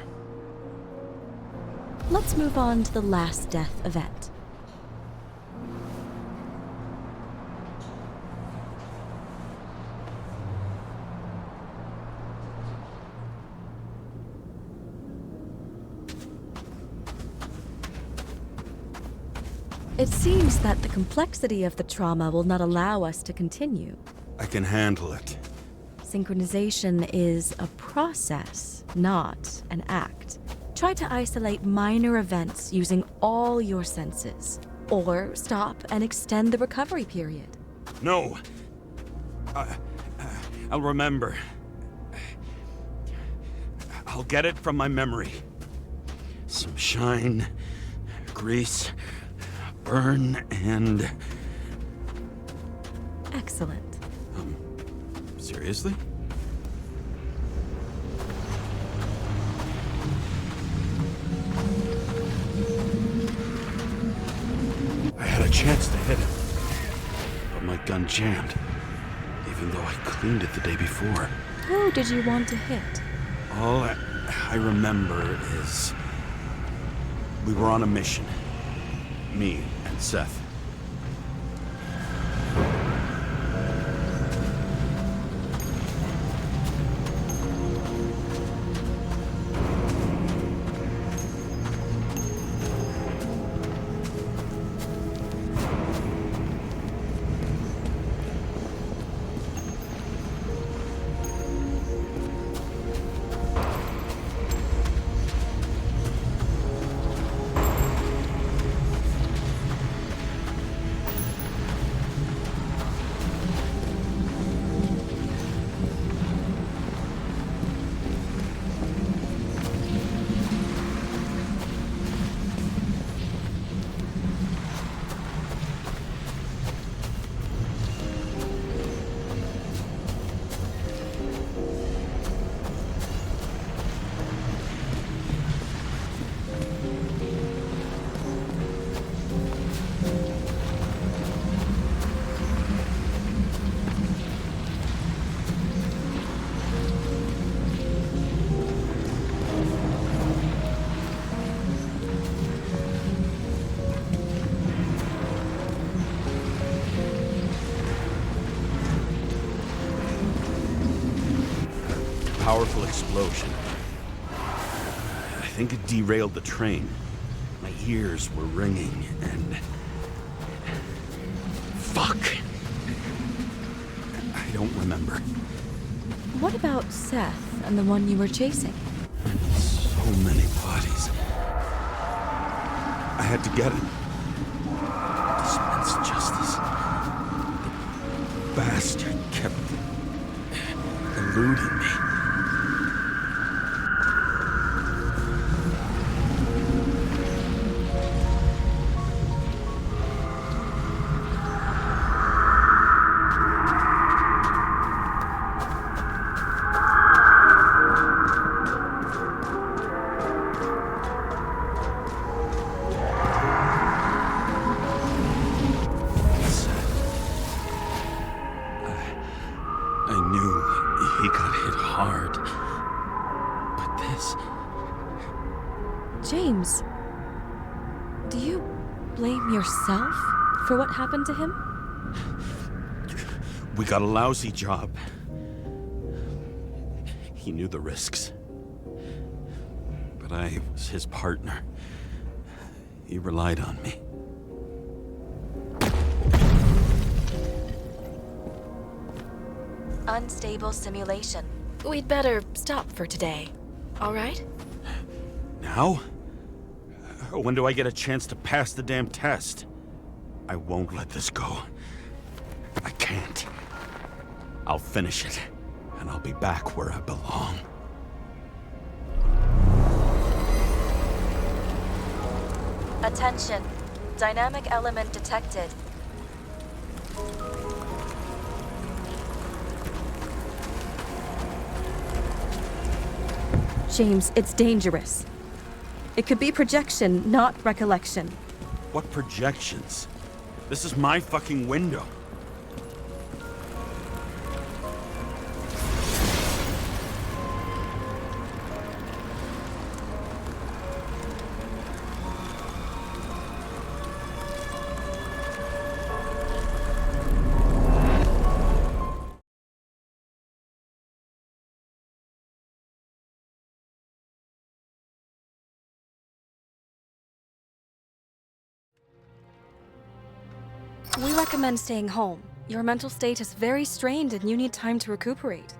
Let's move on to the last death event. It seems that the complexity of the trauma will not allow us to continue. I can handle it. Synchronization is a process, not an act. Try to isolate minor events using all your senses, or stop and extend the recovery period. No. I'll remember. I'll get it from my memory. Some shine, grease, burn, and... Excellent. Seriously? I had a chance to hit him, but my gun jammed, even though I cleaned it the day before. Who did you want to hit? All I remember is we were on a mission. Me and Seth. powerful explosion. I think it derailed the train. My ears were ringing, and... Fuck! I don't remember. What about Seth and the one you were chasing? So many bodies. I had to get him. Dispense justice. The bastard kept eluding me. I knew he got hit hard. But this... James, do you blame yourself for what happened to him? We got a lousy job. He knew the risks. But I was his partner. He relied on me. Unstable simulation. We'd better stop for today, all right? Now? When do I get a chance to pass the damn test? I won't let this go. I can't. I'll finish it, and I'll be back where I belong. Attention. Dynamic element detected. James, it's dangerous. It could be projection, not recollection. What projections? This is my fucking window. We recommend staying home. Your mental state is very strained and you need time to recuperate.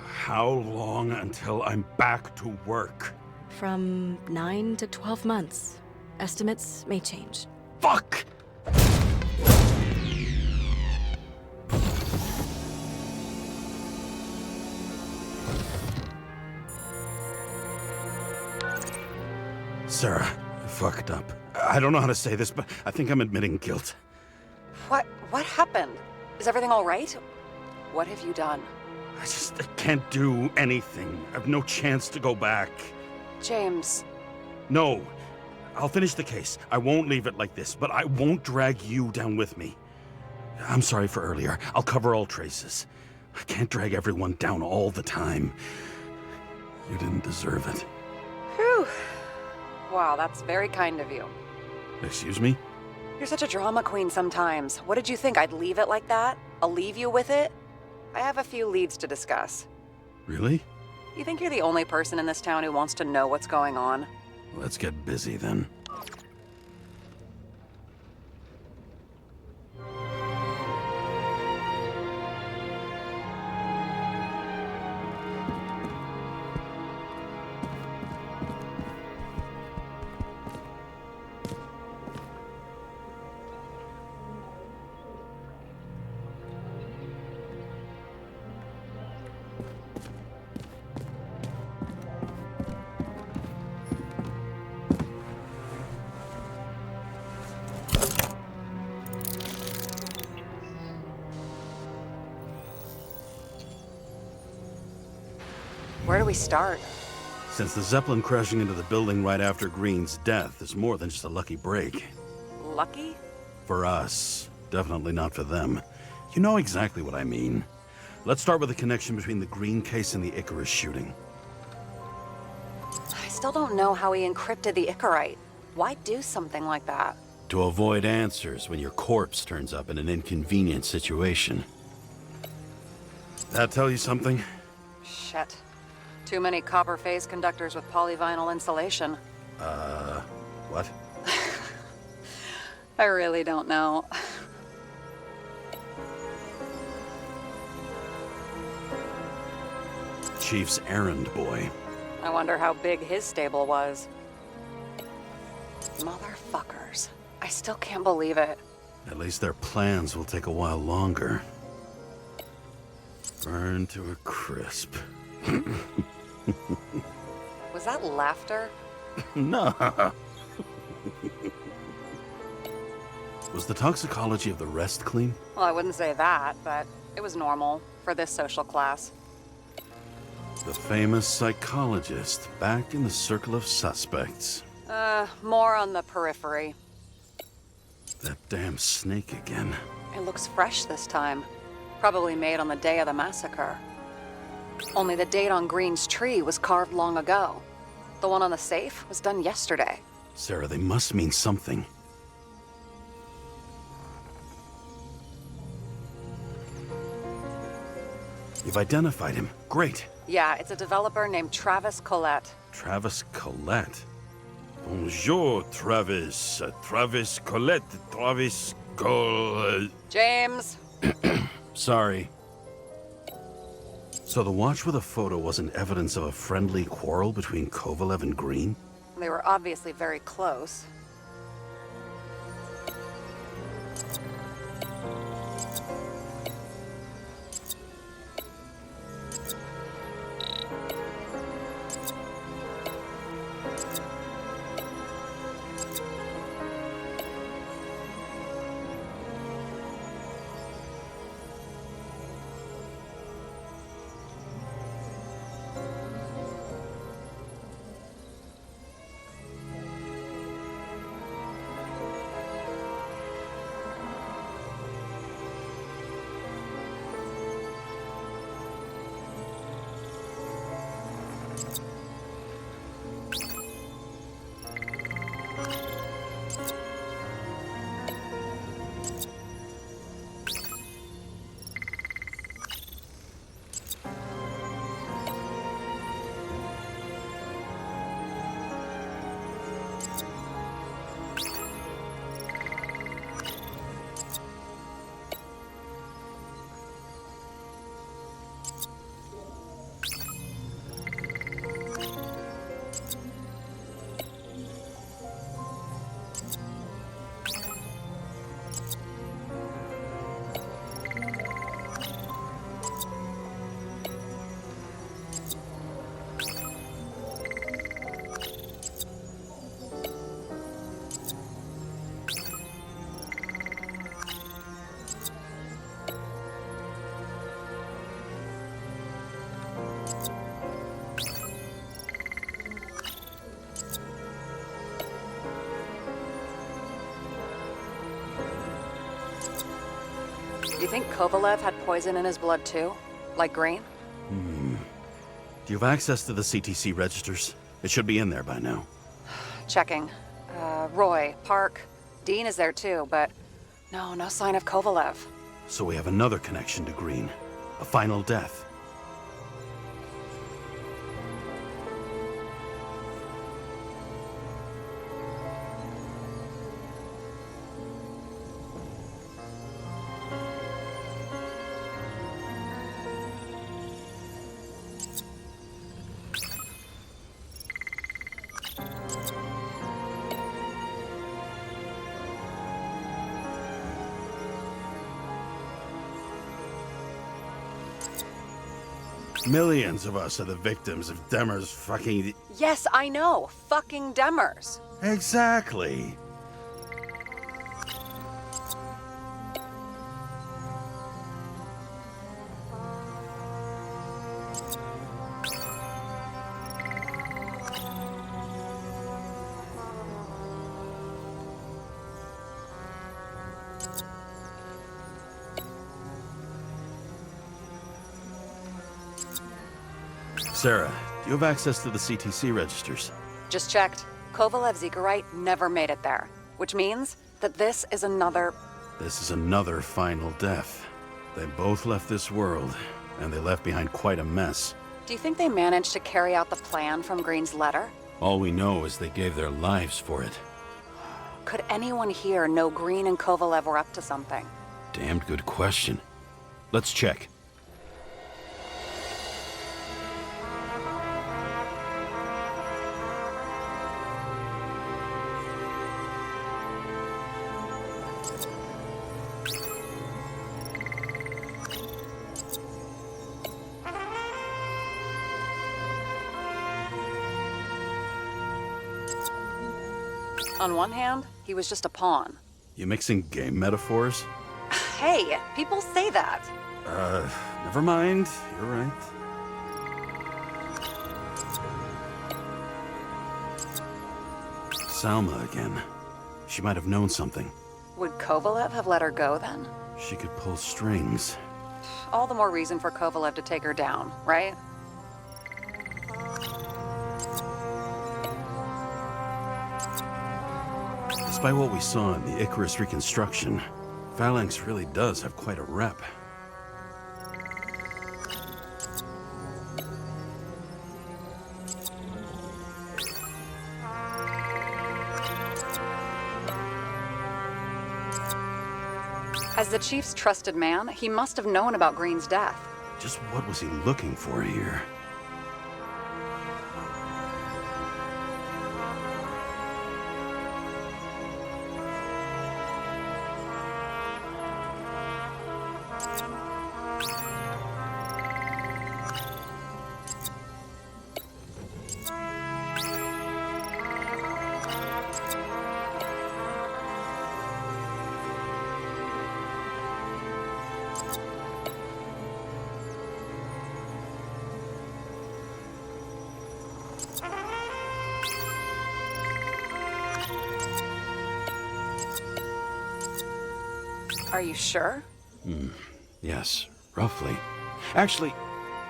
How long until I'm back to work? From 9 to 12 months. Estimates may change. Fuck! Sarah, I fucked up. I don't know how to say this, but I think I'm admitting guilt. What happened? Is everything all right? What have you done? I can't do anything. I have no chance to go back. James. No. I'll finish the case. I won't leave it like this, but I won't drag you down with me. I'm sorry for earlier. I'll cover all traces. I can't drag everyone down all the time. You didn't deserve it. Whew. Wow, that's very kind of you. Excuse me? You're such a drama queen sometimes. What did you think, I'd leave it like that? I'll leave you with it? I have a few leads to discuss. Really? You think you're the only person in this town who wants to know what's going on? Let's get busy then. Where do we start? Since the Zeppelin crashing into the building right after Green's death is more than just a lucky break. Lucky? For us. Definitely not for them. You know exactly what I mean. Let's start with the connection between the Green case and the Icarus shooting. I still don't know how he encrypted the Icarite. Why do something like that? To avoid answers when your corpse turns up in an inconvenient situation. That tell you something? Shit. Too many copper phase conductors with polyvinyl insulation. What? I really don't know. Chief's errand boy. I wonder how big his stable was. Motherfuckers. I still can't believe it. At least their plans will take a while longer. Burn to a crisp. Was that laughter? No. Was the toxicology of the rest clean? Well, I wouldn't say that, but it was normal for this social class. The famous psychologist, back in the circle of suspects. More on the periphery. That damn snake again. It looks fresh this time. Probably made on the day of the massacre. Only the date on Green's tree was carved long ago. The one on the safe was done yesterday. Sarah, they must mean something. You've identified him. Great. Yeah, it's a developer named Travis Collette. Travis Collette? Bonjour, Travis. Travis Collette. Travis James! Sorry. So the watch with a photo wasn't evidence of a friendly quarrel between Kovalev and Green? They were obviously very close. You think Kovalev had poison in his blood too? Like Green? Do you have access to the CTC registers? It should be in there by now. Checking. Roy, Park, Dean is there too, but no sign of Kovalev. So we have another connection to Green. A final death. Millions of us are the victims of Demmer's fucking... Yes, I know. Fucking Demers. Exactly. Sarah, do you have access to the CTC registers? Just checked. Kovalev Zegarite never made it there, which means that this is another... This is another final death. They both left this world, and they left behind quite a mess. Do you think they managed to carry out the plan from Green's letter? All we know is they gave their lives for it. Could anyone here know Green and Kovalev were up to something? Damned good question. Let's check. On one hand, he was just a pawn. You mixing game metaphors? Hey, people say that. Never mind. You're right. Salma again. She might have known something. Would Kovalev have let her go then? She could pull strings. All the more reason for Kovalev to take her down, right? Despite what we saw in the Icarus reconstruction, Phalanx really does have quite a rep. As the Chief's trusted man, he must have known about Green's death. Just what was he looking for here? Are you sure? Yes, roughly. Actually,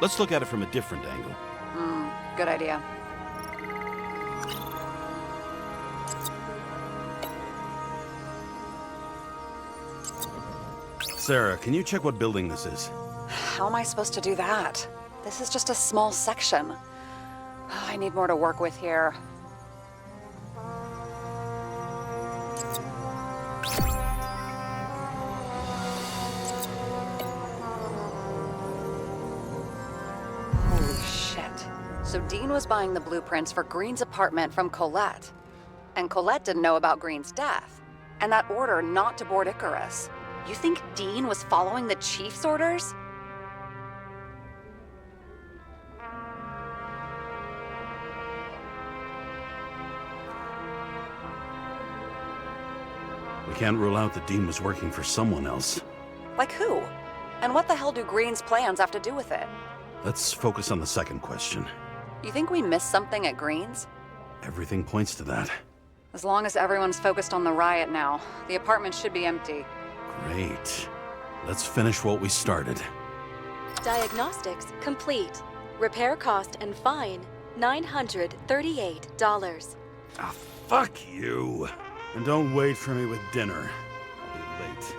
let's look at it from a different angle. Good idea. Sarah, can you check what building this is? How am I supposed to do that? This is just a small section. I need more to work with here. Holy shit. So Dean was buying the blueprints for Green's apartment from Colette. And Colette didn't know about Green's death. And that order not to board Icarus. You think Dean was following the Chief's orders? We can't rule out that Dean was working for someone else. Like who? And what the hell do Green's plans have to do with it? Let's focus on the second question. You think we missed something at Green's? Everything points to that. As long as everyone's focused on the riot now, the apartment should be empty. Great. Let's finish what we started. Diagnostics complete. Repair cost and fine, $938. Ah, fuck you. And don't wait for me with dinner. I'll be late.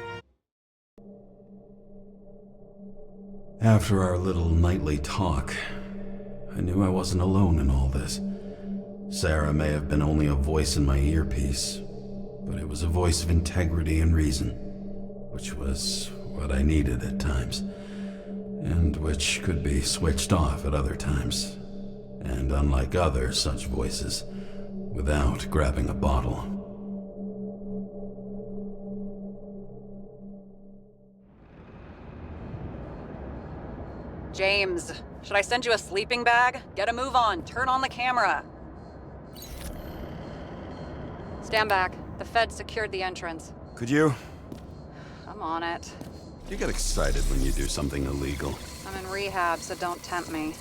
After our little nightly talk, I knew I wasn't alone in all this. Sarah may have been only a voice in my earpiece, but it was a voice of integrity and reason, which was what I needed at times, and which could be switched off at other times, and unlike other such voices, without grabbing a bottle. James, should I send you a sleeping bag? Get a move on, turn on the camera. Stand back. The feds secured the entrance. Could you? I'm on it. You get excited when you do something illegal. I'm in rehab, so don't tempt me.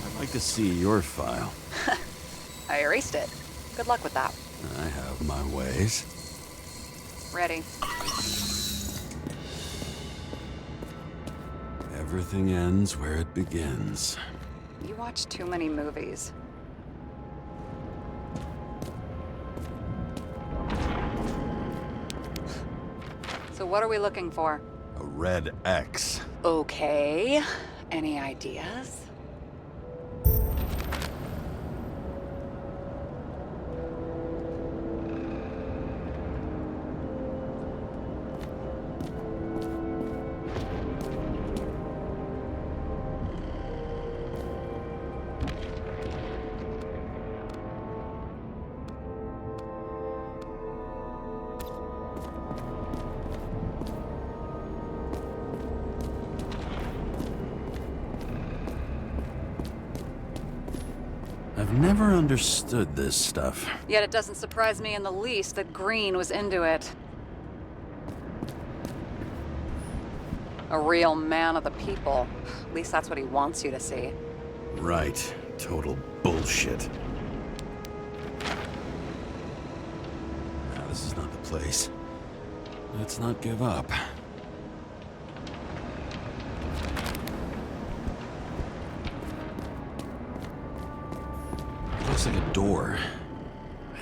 I'd like to see your file. I erased it. Good luck with that. I have my ways. Ready. Everything ends where it begins. You watch too many movies. So what are we looking for? A red X. Okay. Any ideas? I've never understood this stuff. Yet it doesn't surprise me in the least that Green was into it. A real man of the people. At least that's what he wants you to see. Right. Total bullshit. Now, this is not the place. Let's not give up. It looks like a door.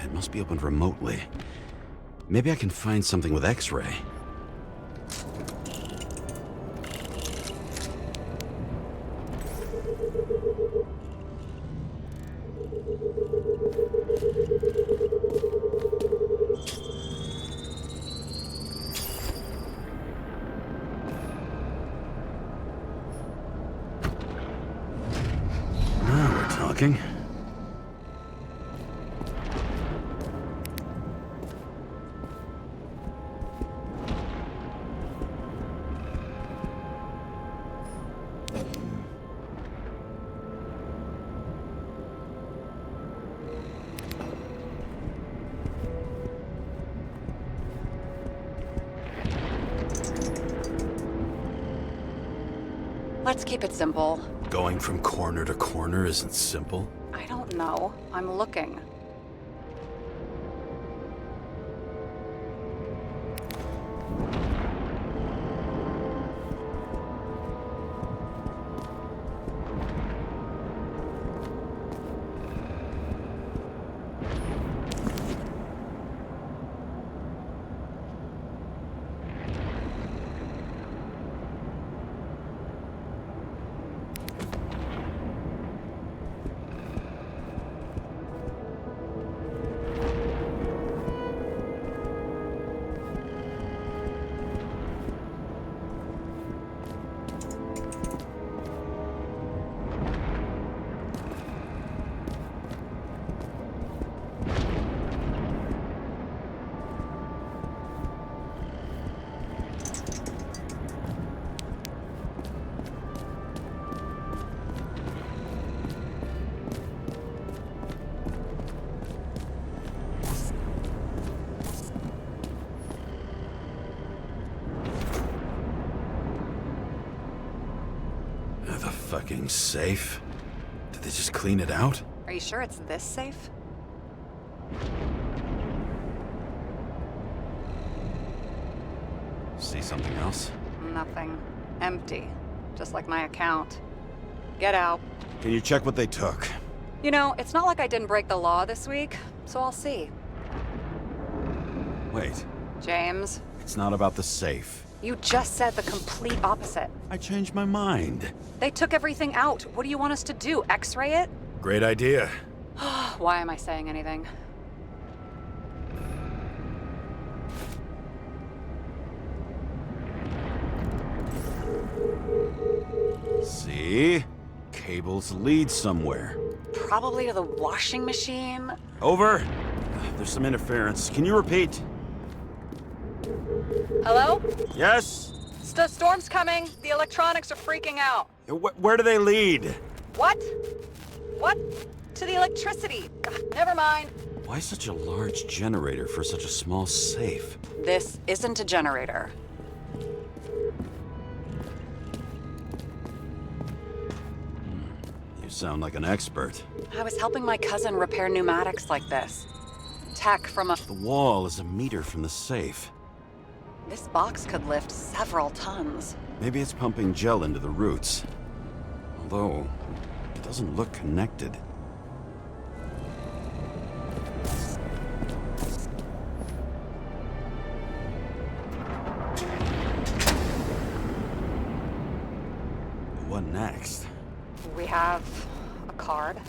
It must be opened remotely. Maybe I can find something with X-ray. Now we're talking. Let's keep it simple. Going from corner to corner isn't simple. I don't know. I'm looking. The fucking safe? Did they just clean it out? Are you sure it's this safe? See something else? Nothing. Empty. Just like my account. Get out. Can you check what they took? You know, it's not like I didn't break the law this week, so I'll see. Wait, James, it's not about the safe. you just said the complete opposite. I changed my mind. They took everything out. What do you want us to do? X-ray it? Great idea. Why am I saying anything? See? Cables lead somewhere. Probably to the washing machine. Over. There's some interference. Can you repeat? Hello? Yes? Storm's coming. The electronics are freaking out. Where do they lead? What? What? To the electricity. Ugh, never mind. Why such a large generator for such a small safe? This isn't a generator. You sound like an expert. I was helping my cousin repair pneumatics like this. Tech from a... The wall is a meter from the safe. This box could lift several tons. Maybe it's pumping gel into the roots. Although, it doesn't look connected. guard.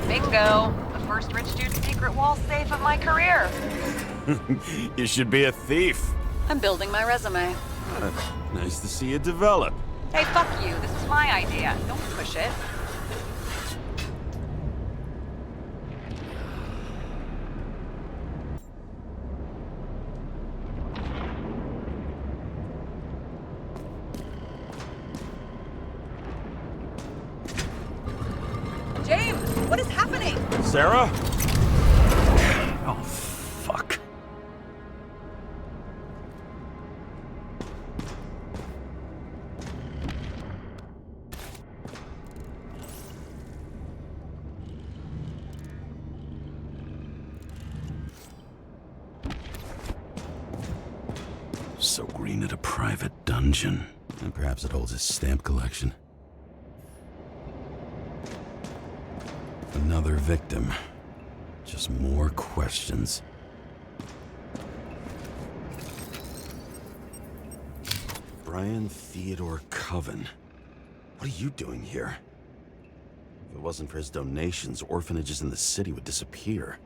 Bingo! The first rich dude's secret wall safe of my career. You should be a thief. I'm building my resume. Nice to see you develop. Hey, fuck you. This is my idea. Don't push it. James, what is happening? Sarah? Oh, fuck. So Green at a private dungeon. And perhaps it holds his stamp collection. Another victim. Just more questions. Brian Theodore Coven. What are you doing here? If it wasn't for his donations, orphanages in the city would disappear.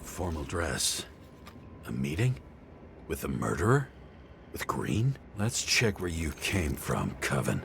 Formal dress. A meeting? With the murderer? With Green? Let's check where you came from, Coven.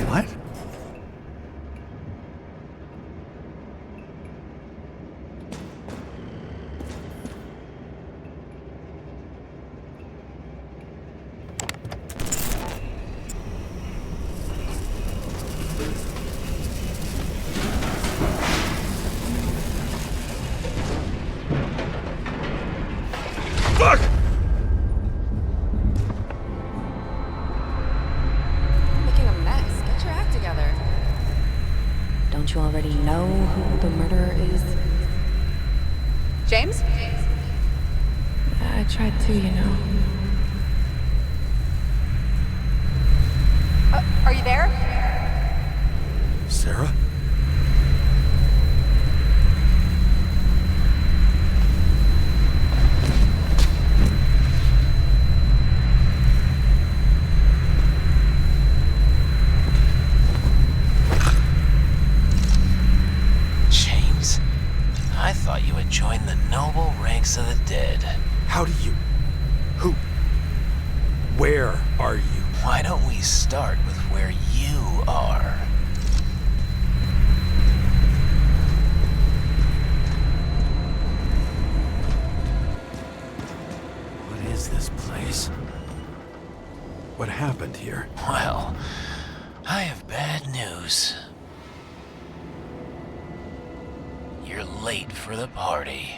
What? Fuck! Making a mess. Get your act together. Don't you already know who the murderer is? James? I tried to, you know. Are you there? Sarah? James, I thought you had joined the noble ranks of the dead. How do you... Who... Where are you? Why don't we start with where you are? What is this place? What happened here? Well, I have bad news. You're late for the party.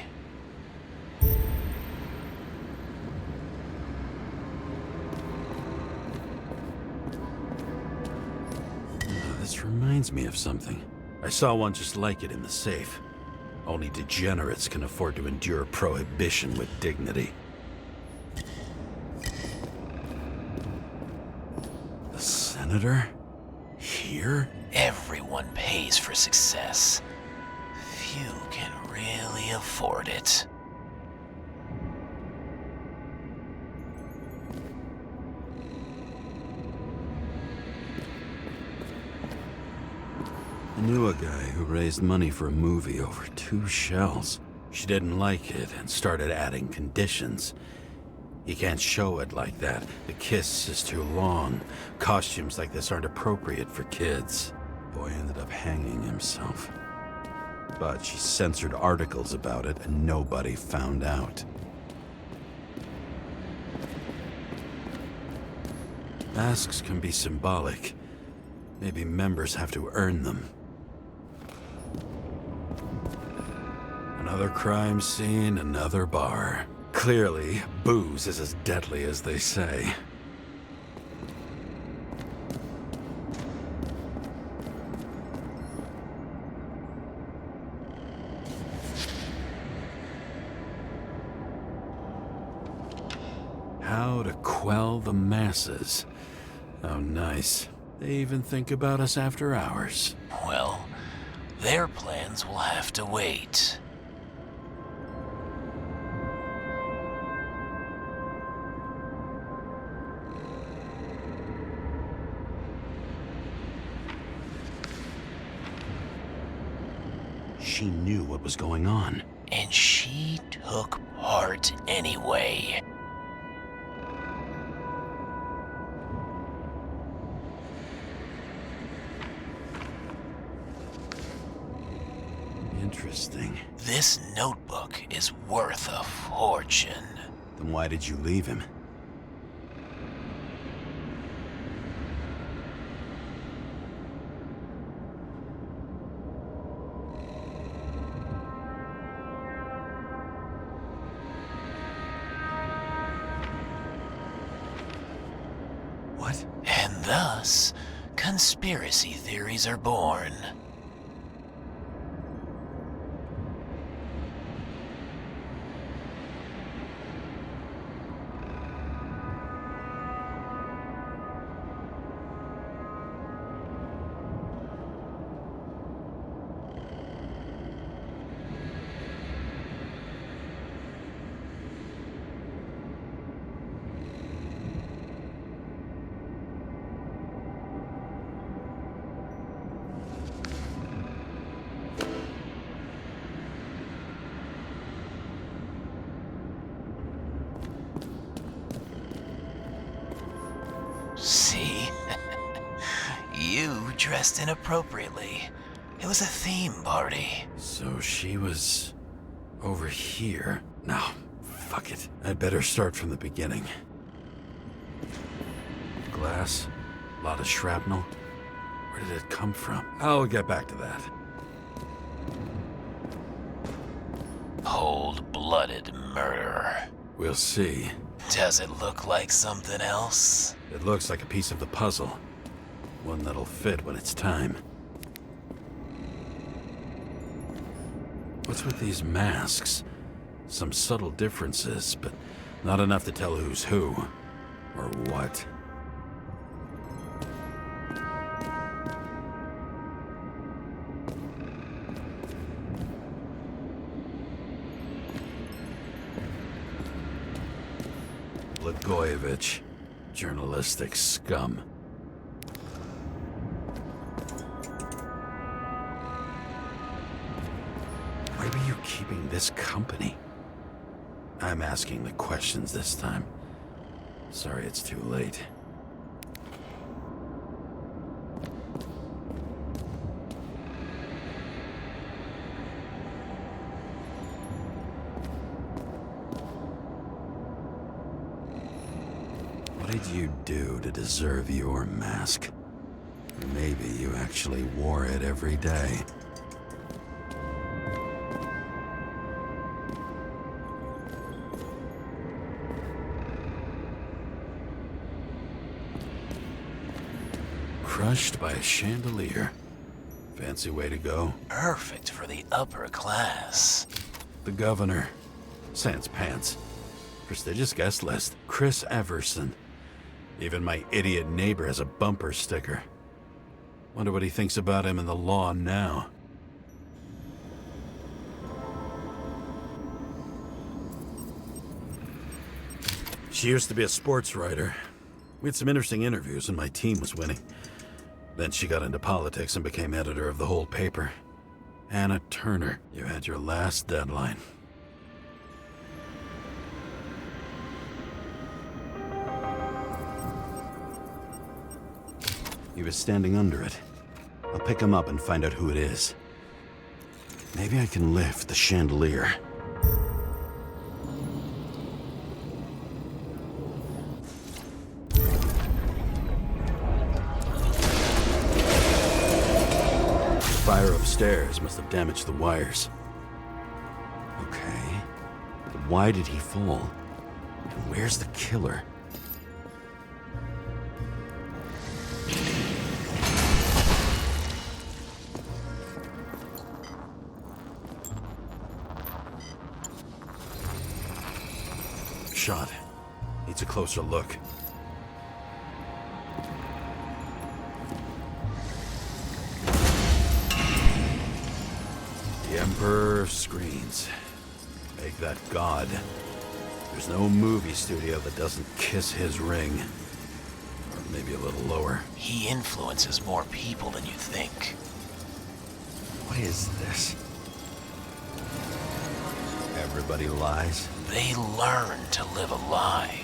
This reminds me of something. I saw one just like it in the safe. Only degenerates can afford to endure prohibition with dignity. The senator? Here? Everyone pays for success. Few can really afford it. I knew a guy who raised money for a movie over 2 shells. She didn't like it and started adding conditions. You can't show it like that. The kiss is too long. Costumes like this aren't appropriate for kids. Boy ended up hanging himself. But she censored articles about it and nobody found out. Masks can be symbolic. Maybe members have to earn them. Another crime scene, another bar. Clearly, booze is as deadly as they say. How to quell the masses. Oh, nice. They even think about us after hours. Well, their plans will have to wait. She knew what was going on. And she took part anyway. Interesting. This notebook is worth a fortune. Then why did you leave him? What? And thus, conspiracy theories are born. See? You dressed inappropriately. It was a theme party. So she was over here. No, fuck it. I'd better start from the beginning. Glass, a lot of shrapnel. Where did it come from? I'll get back to that. Cold-blooded murder. We'll see. Does it look like something else? It looks like a piece of the puzzle. One that'll fit when it's time. What's with these masks? Some subtle differences, but not enough to tell who's who. Or what. Blagojevich. Journalistic scum. Why were you keeping this company? I'm asking the questions this time. Sorry it's too late. What did you do to deserve your mask? Or maybe you actually wore it every day. Crushed by a chandelier. Fancy way to go. Perfect for the upper class. The governor. Sans pants. Prestigious guest list. Chris Everson. Even my idiot neighbor has a bumper sticker. Wonder what he thinks about him and the law now. She used to be a sports writer. We had some interesting interviews and my team was winning. Then she got into politics and became editor of the whole paper. Anna Turner, you had your last deadline. He was standing under it. I'll pick him up and find out who it is. Maybe I can lift the chandelier. Fire upstairs must have damaged the wires. Okay. The why did he fall? And where's the killer? Shot. Needs a closer look. The Emperor of Screens. Make that god. There's no movie studio that doesn't kiss his ring. Or maybe a little lower. He influences more people than you think. What is this? Everybody lies? They learn to live a lie.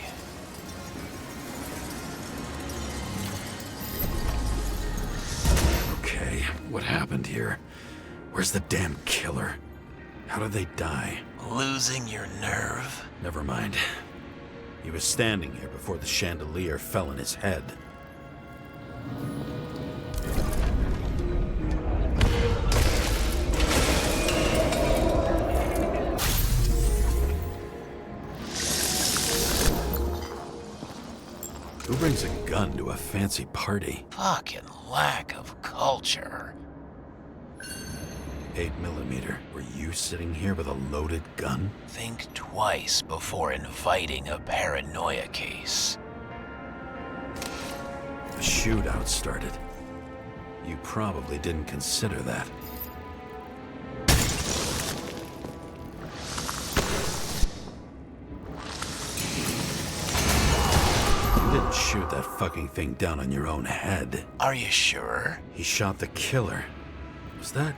Okay, what happened here? Where's the damn killer? How did they die? Losing your nerve? Never mind. He was standing here before the chandelier fell on his head. Who brings a gun to a fancy party? Fucking lack of culture. 8mm. Were you sitting here with a loaded gun? Think twice before inviting a paranoia case. A shootout started. You probably didn't consider that. You didn't shoot that fucking thing down on your own head. Are you sure? He shot the killer. Was that...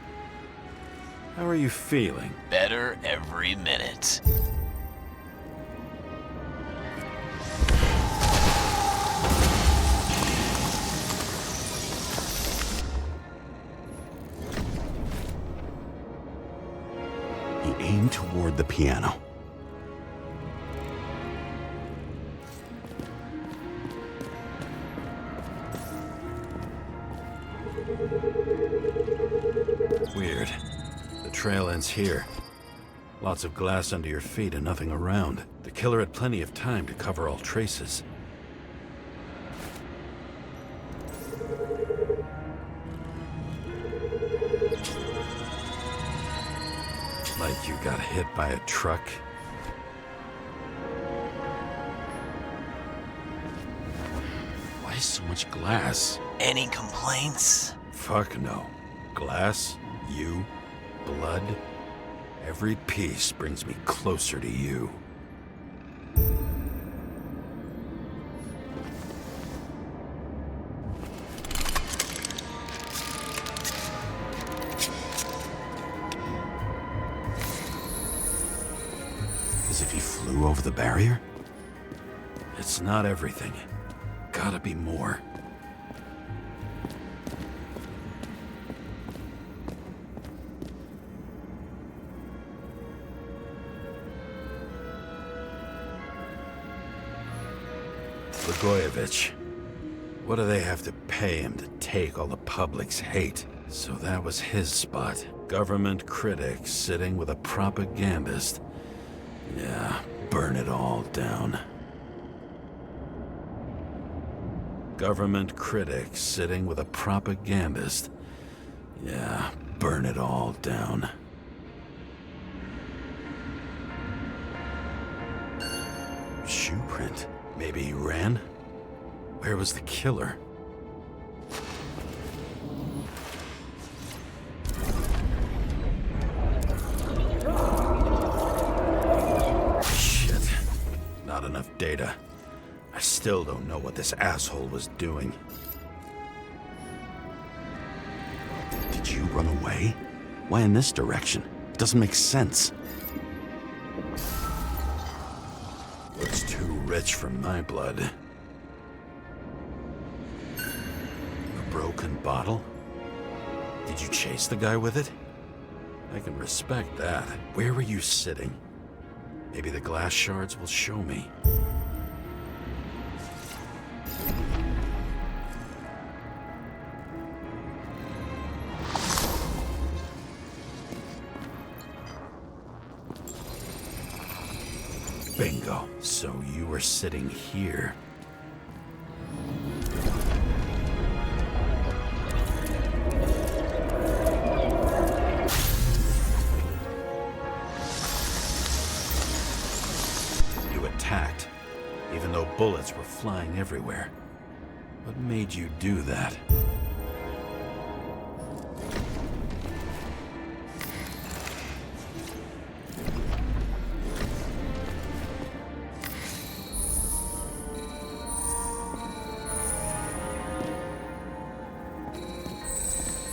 How are you feeling? Better every minute. He aimed toward the piano. Weird. The trail ends here. Lots of glass under your feet and nothing around. The killer had plenty of time to cover all traces. Like you got hit by a truck. Why so much glass? Any complaints? Fuck no. Glass, you, blood. Every piece brings me closer to you. As if he flew over the barrier? It's not everything. Gotta be more. Blagojevich. What do they have to pay him to take all the public's hate? So that was his spot. Government critic sitting with a propagandist. Yeah, burn it all down. Government critic sitting with a propagandist. Yeah, burn it all down. Shoe print. Maybe he ran? Where was the killer? Shit. Not enough data. I still don't know what this asshole was doing. Did you run away? Why in this direction? It doesn't make sense. Looks too rich for my blood. A broken bottle? Did you chase the guy with it? I can respect that. Where were you sitting? Maybe the glass shards will show me. Bingo. So you were sitting here. You attacked, even though bullets were flying everywhere. What made you do that?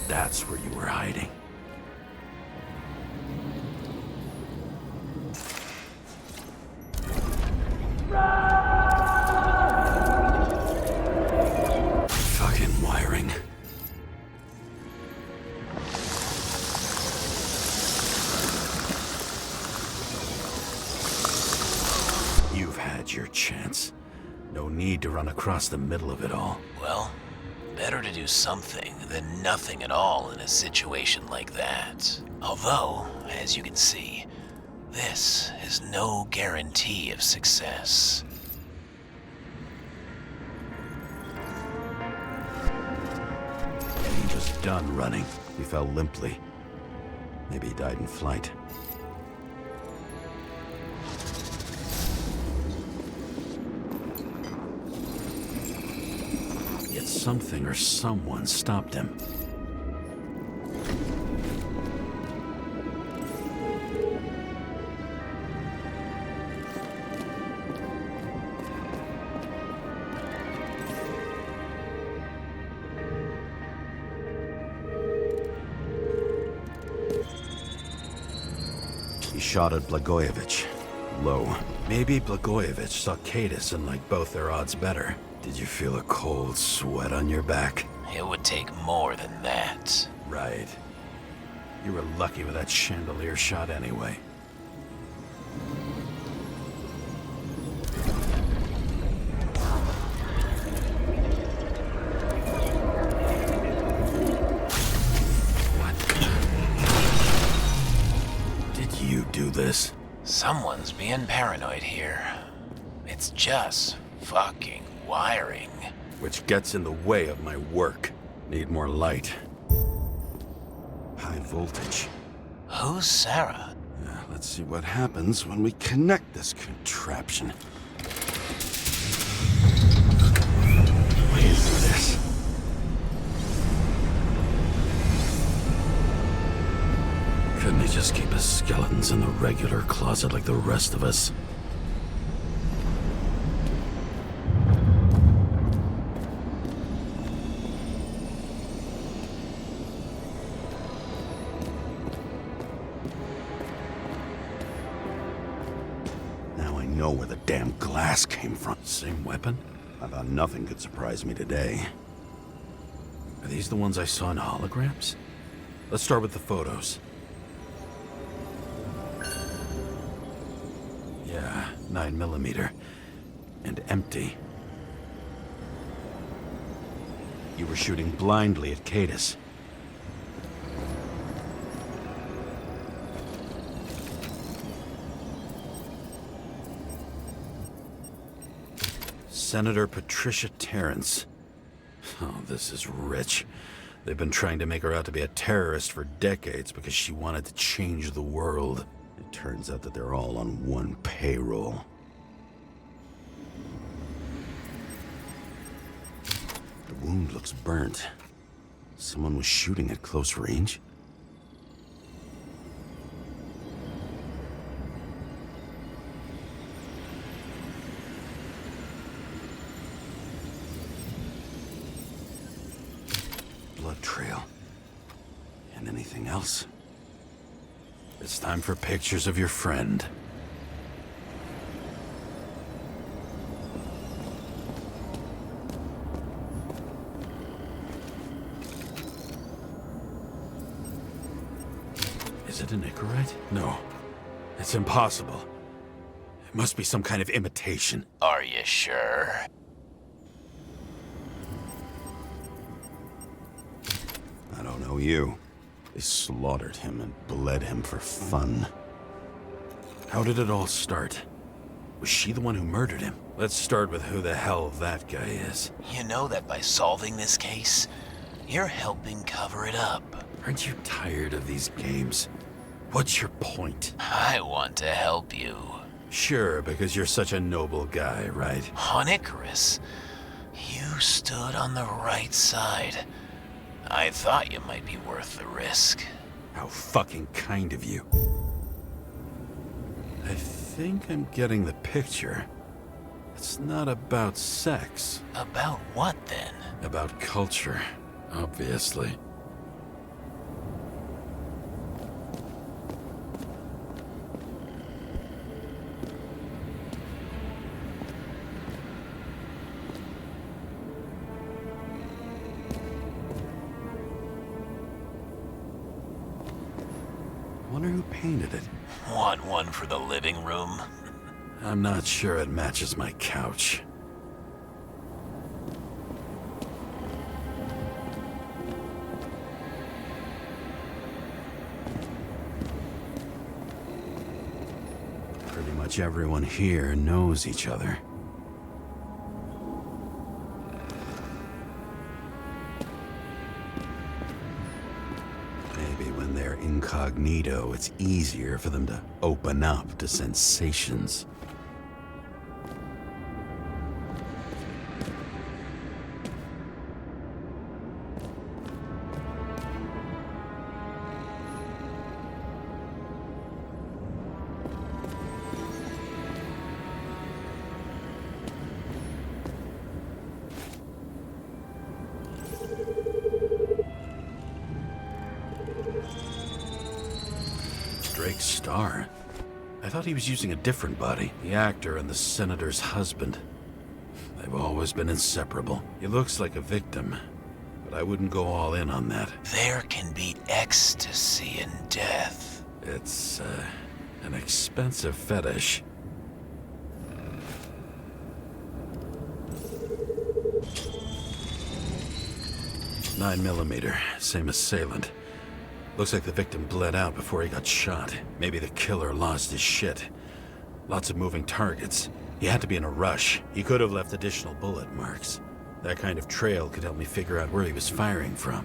That's where you were hiding. Fucking wiring. You've had your chance. No need to run across the middle of it all. Well, better to do something than nothing at all in a situation like that. Although, as you can see, this is no guarantee of success. He was done running. He fell limply. Maybe he died in flight. Yet something or someone stopped him. He shot at Blagojevich. Low. Maybe Blagojevich saw Cadis and liked both their odds better. Did you feel a cold sweat on your back? It would take more than that. Right. You were lucky with that chandelier shot anyway. You do this? Someone's being paranoid here. It's just fucking wiring. Which gets in the way of my work. Need more light. High voltage. Who's Sarah? Let's see what happens when we connect this contraption. What is this? Couldn't he just keep his skeletons in the regular closet like the rest of us? Now I know where the damn glass came from. Same weapon? I thought nothing could surprise me today. Are these the ones I saw in holograms? Let's start with the photos. Yeah, 9mm. And empty. You were shooting blindly at Cadis. Senator Patricia Terrence. Oh, this is rich. They've been trying to make her out to be a terrorist for decades because she wanted to change the world. It turns out that they're all on one payroll. The wound looks burnt. Someone was shooting at close range? Blood trail. And anything else? It's time for pictures of your friend. Is it an Icarite? No. It's impossible. It must be some kind of imitation. Are you sure? I don't know you. They slaughtered him and bled him for fun. How did it all start? Was she the one who murdered him? Let's start with who the hell that guy is. You know that by solving this case, you're helping cover it up. Aren't you tired of these games? What's your point? I want to help you. Sure, because you're such a noble guy, right? On Icarus, you stood on the right side. I thought you might be worth the risk. How fucking kind of you. I think I'm getting the picture. It's not about sex. About what, then? About culture, obviously. Wonder who painted it. Want one for the living room? I'm not sure it matches my couch. Pretty much everyone here knows each other. Maybe when they're incognito, it's easier for them to open up to sensations. Drake's star? I thought he was using a different body. The actor and the senator's husband. They've always been inseparable. He looks like a victim, but I wouldn't go all in on that. There can be ecstasy in death. It's, an expensive fetish. .9mm, same assailant. Looks like the victim bled out before he got shot. Maybe the killer lost his shit. Lots of moving targets. He had to be in a rush. He could have left additional bullet marks. That kind of trail could help me figure out where he was firing from.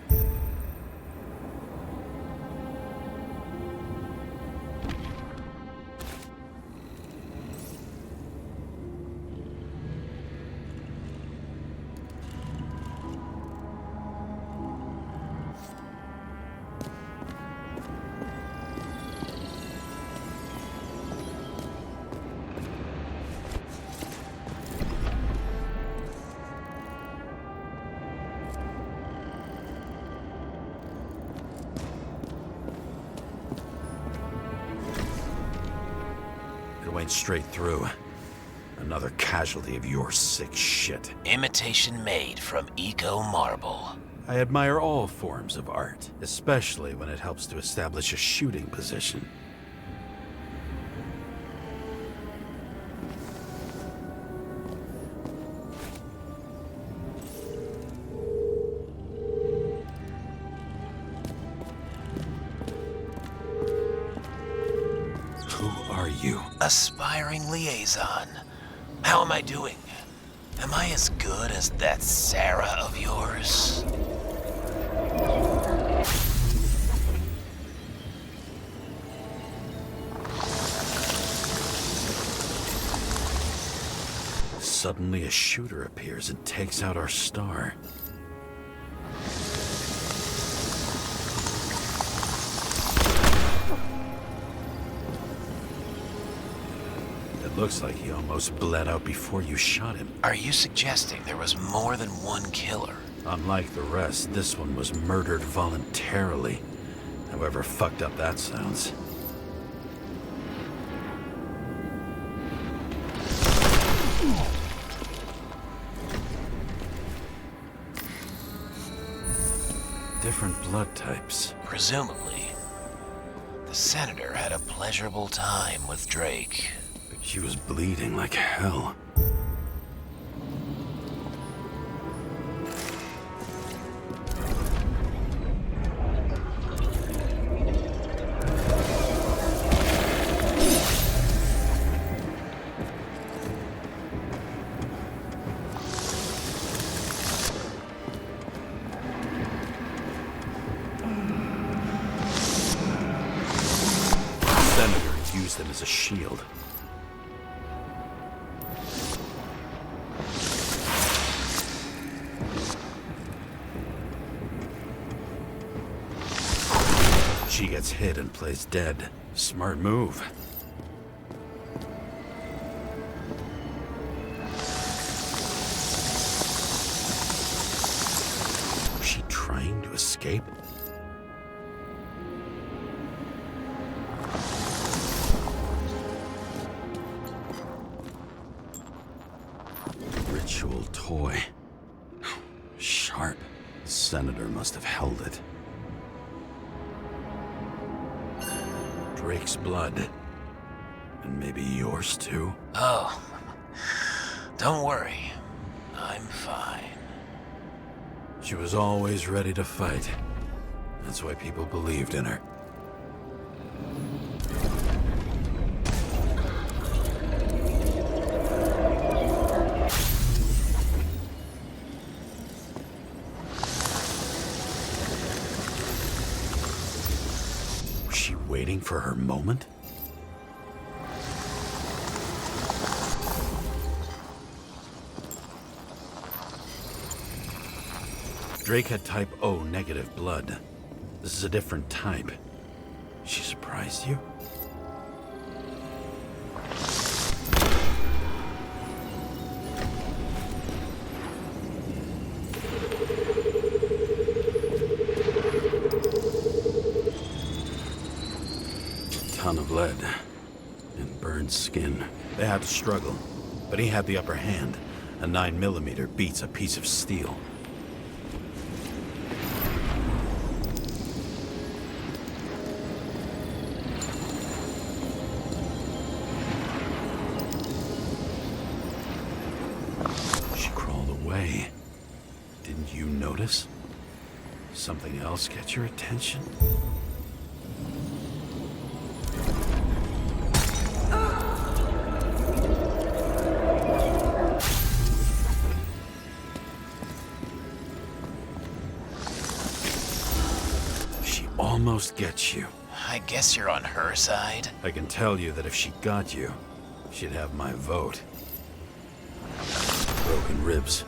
Went straight through. Another casualty of your sick shit. Imitation made from eco marble. I admire all forms of art, especially when it helps to establish a shooting position. You? Aspiring liaison. How am I doing? Am I as good as that Sarah of yours? Suddenly a shooter appears and takes out our star. Looks like he almost bled out before you shot him. Are you suggesting there was more than one killer? Unlike the rest, this one was murdered voluntarily. However fucked up that sounds. Different blood types. Presumably, the senator had a pleasurable time with Drake. She was bleeding like hell. used him as a shield. She gets hit and plays dead. Smart move. Was she trying to escape? Ritual toy. Sharp. The senator must have held it. Drake's blood. And maybe yours too? Oh, don't worry. I'm fine. She was always ready to fight. That's why people believed in her. Was she waiting for her moment? Drake had type O negative blood. This is a different type. She surprised you? A ton of lead and burned skin. They had to struggle, but he had the upper hand. A 9mm beats a piece of steel. Didn't you notice? Something else get your attention? She almost gets you. I guess you're on her side. I can tell you that if she got you, she'd have my vote. Broken ribs.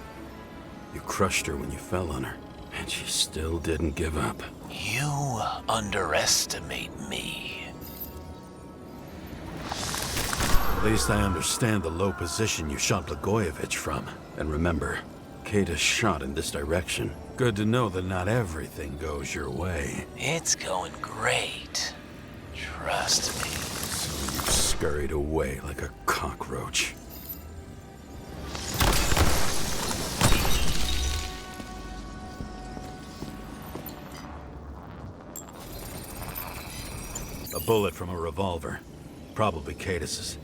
You crushed her when you fell on her, and she still didn't give up. You underestimate me. At least I understand the low position you shot Blagojevich from. And remember, Kata's shot in this direction. Good to know that not everything goes your way. It's going great. Trust me. So you scurried away like a cockroach. A bullet from a revolver. Probably Cadis's.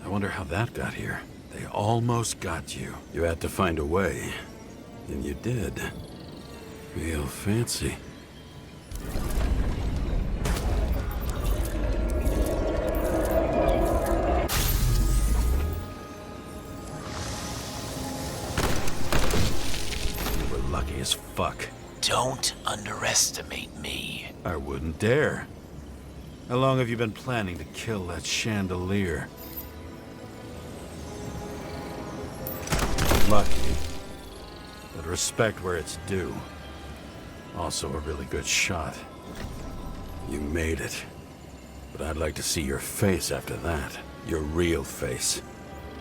I wonder how that got here. They almost got you. You had to find a way. And you did. Real fancy. You were lucky as fuck. Don't underestimate me. I wouldn't dare. How long have you been planning to kill that chandelier? Lucky. But respect where it's due. Also a really good shot. You made it. But I'd like to see your face after that. Your real face.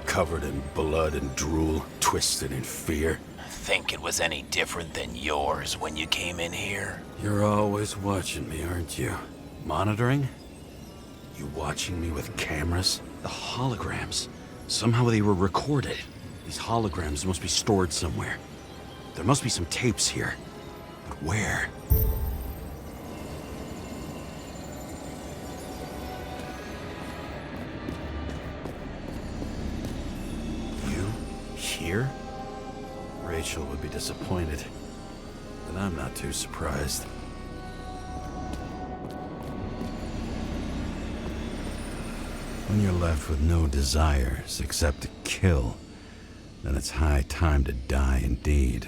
Covered in blood and drool, twisted in fear. Think it was any different than yours when you came in here? You're always watching me, aren't you? Monitoring? You watching me with cameras? The holograms. Somehow they were recorded. These holograms must be stored somewhere. There must be some tapes here. But where? You? Here? Rachel would be disappointed. But I'm not too surprised. When you're left with no desires except to kill, then it's high time to die indeed.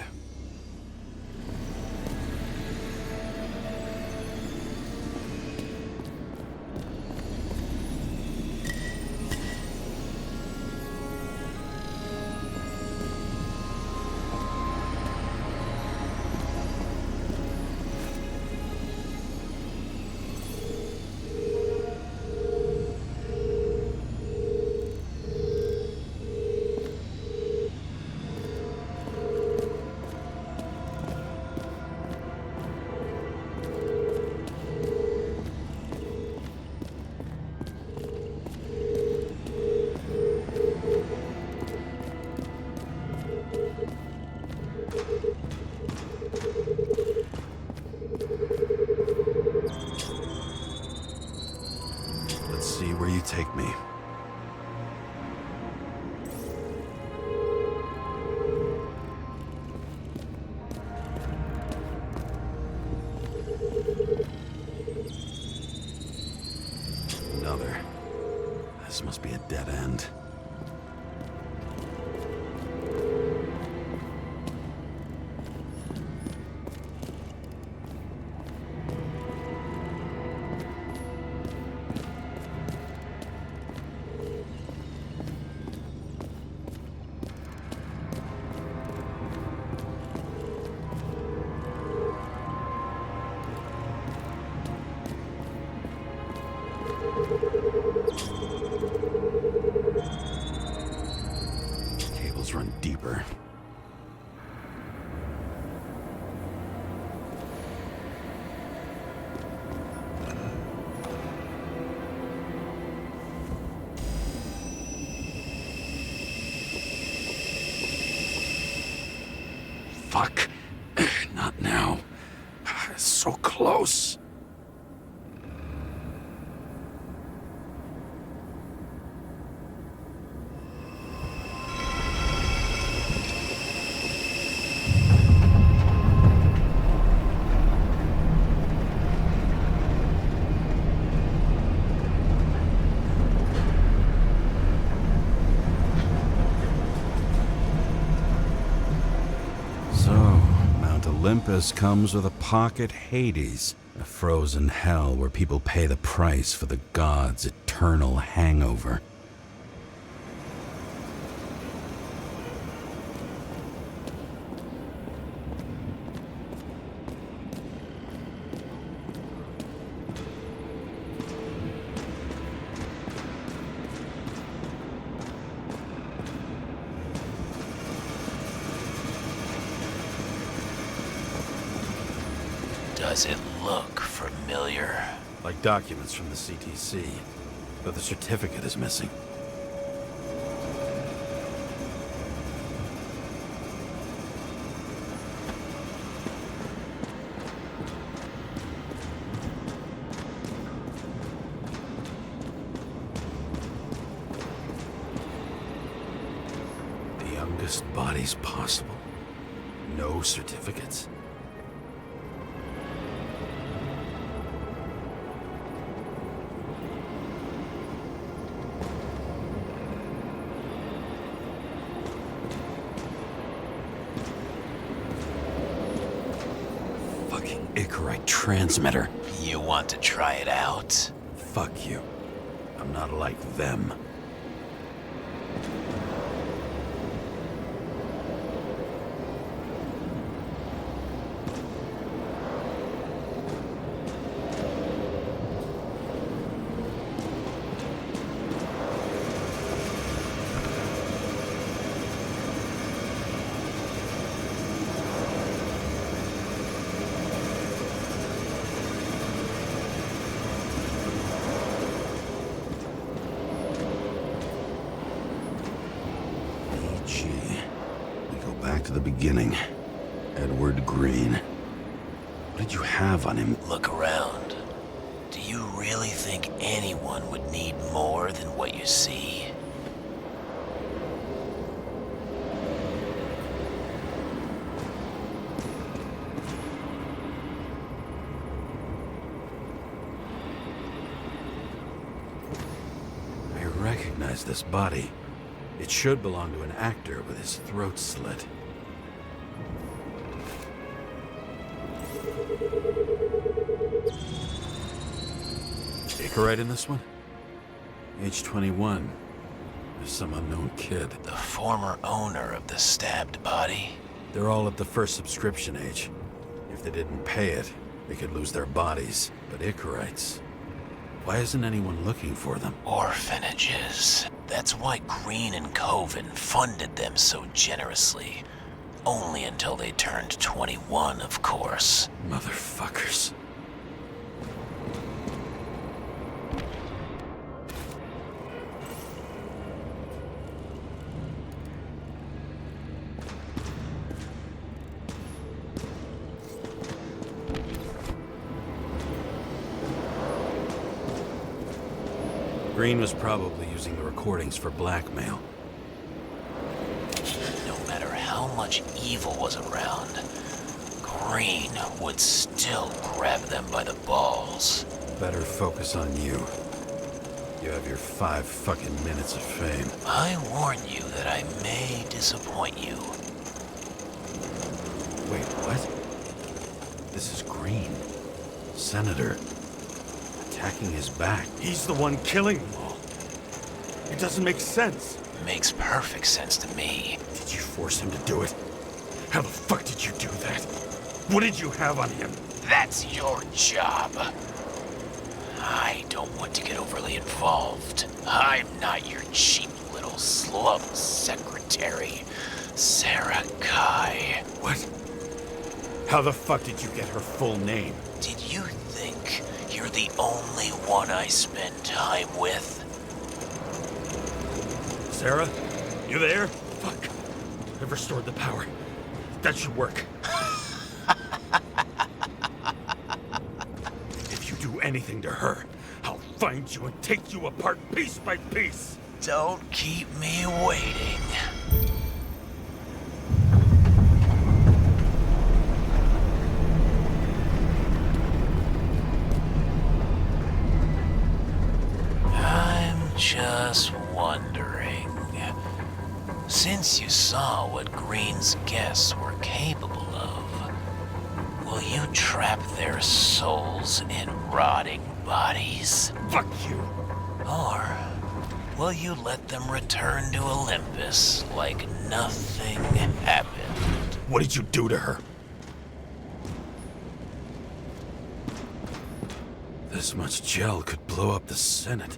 take me. Another. This must be a dead end. Cables run deeper. Fuck. Not now. So close. Olympus comes with a pocket Hades, a frozen hell where people pay the price for the gods' eternal hangover. Does it look familiar? Like documents from the CTC, but the certificate is missing. The youngest bodies possible. No certificates. Icarite transmitter. You want to try it out? Fuck you. I'm not like them. Back to the beginning. Edward Green. What did you have on him? Look around. Do you really think anyone would need more than what you see? I recognize this body. It should belong to an actor with his throat slit. Icarite in this one? Age 21. There's some unknown kid. The former owner of the stabbed body? They're all at the first subscription age. If they didn't pay it, they could lose their bodies. But Icarites... why isn't anyone looking for them? Orphanages. That's why Green and Coven funded them so generously. Only until they turned 21, of course. Motherfuckers. Green was probably using the recordings for blackmail. No matter how much evil was around, Green would still grab them by the balls. Better focus on you. You have your 5 fucking minutes of fame. I warn you that I may disappoint you. Wait, what? This is Green. Senator. Attacking his back. He's the one killing them all. It doesn't make sense. Makes perfect sense to me. Did you force him to do it? How the fuck did you do that? What did you have on him? That's your job. I don't want to get overly involved. I'm not your cheap little slum secretary, Sarah Kai. What? How the fuck did you get her full name? Did you think you're the only one I spend time with? Sarah? You there? Fuck. I've restored the power. That should work. If you do anything to her, I'll find you and take you apart piece by piece. Don't keep me waiting. I'm just wondering, since you saw what Green's guests were capable of, will you trap their souls in rotting bodies? Fuck you! Or will you let them return to Olympus like nothing happened? What did you do to her? This much gel could blow up the Senate.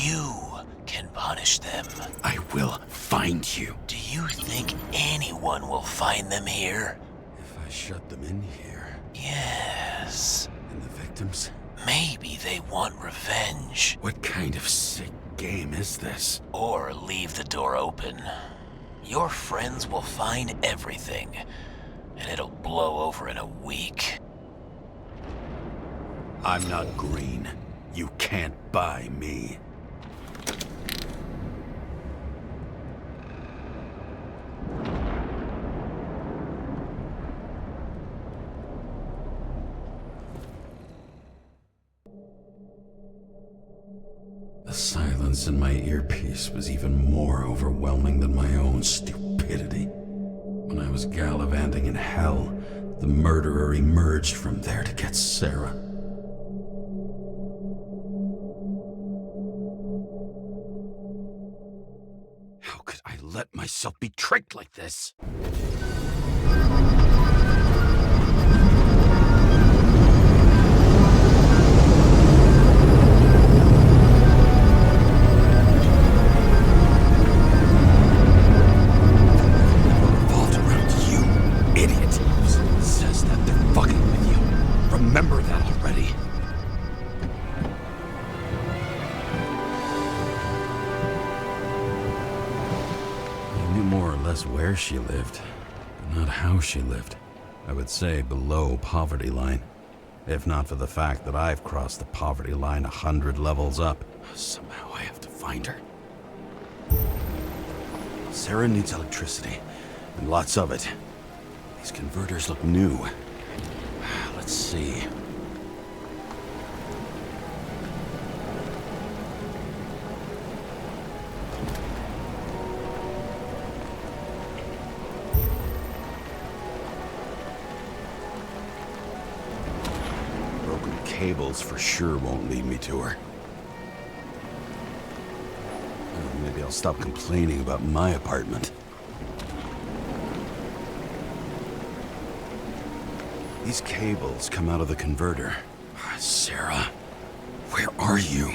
You can punish them. I will find you. Do you think anyone will find them here? If I shut them in here... Yes. And the victims? Maybe they want revenge. What kind of sick game is this? Or leave the door open. Your friends will find everything, and it'll blow over in a week. I'm not Green. You can't buy me. The silence in my earpiece was even more overwhelming than my own stupidity. When I was gallivanting in hell, the murderer emerged from there to get Sarah. How could I let myself be tricked like this? Remember that already. I knew more or less where she lived, but not how she lived. I would say below poverty line. If not for the fact that I've crossed the poverty line 100 levels up. Somehow I have to find her. Sarah needs electricity, and lots of it. These converters look new. Let's see. Broken cables for sure won't lead me to her. Maybe I'll stop complaining about my apartment. These cables come out of the converter. Sarah, where are you?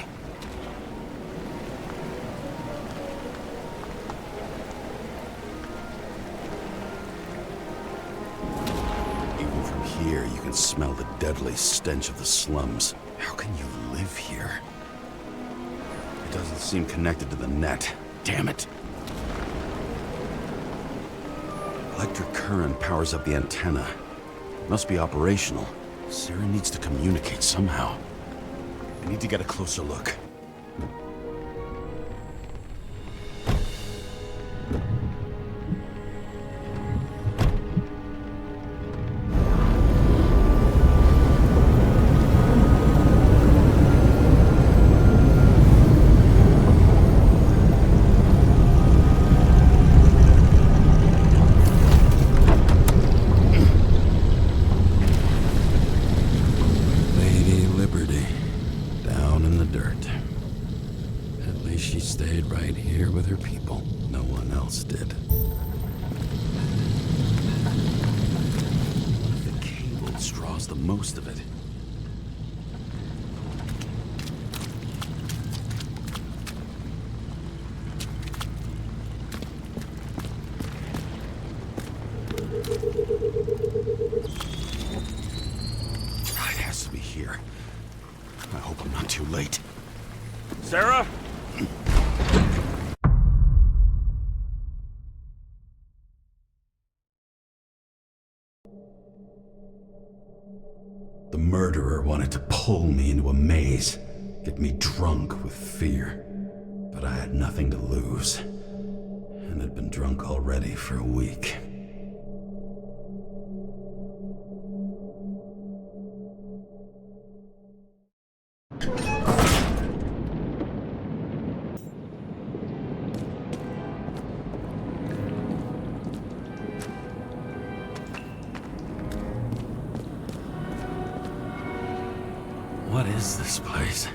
Even from here, you can smell the deadly stench of the slums. How can you live here? It doesn't seem connected to the net. Damn it. Electric current powers up the antenna. Must be operational. Sarah needs to communicate somehow. I need to get a closer look. Most of it. It has to be here. I hope I'm not too late. Sarah? The murderer wanted to pull me into a maze, get me drunk with fear. But I had nothing to lose, and had been drunk already for a week. What is this place?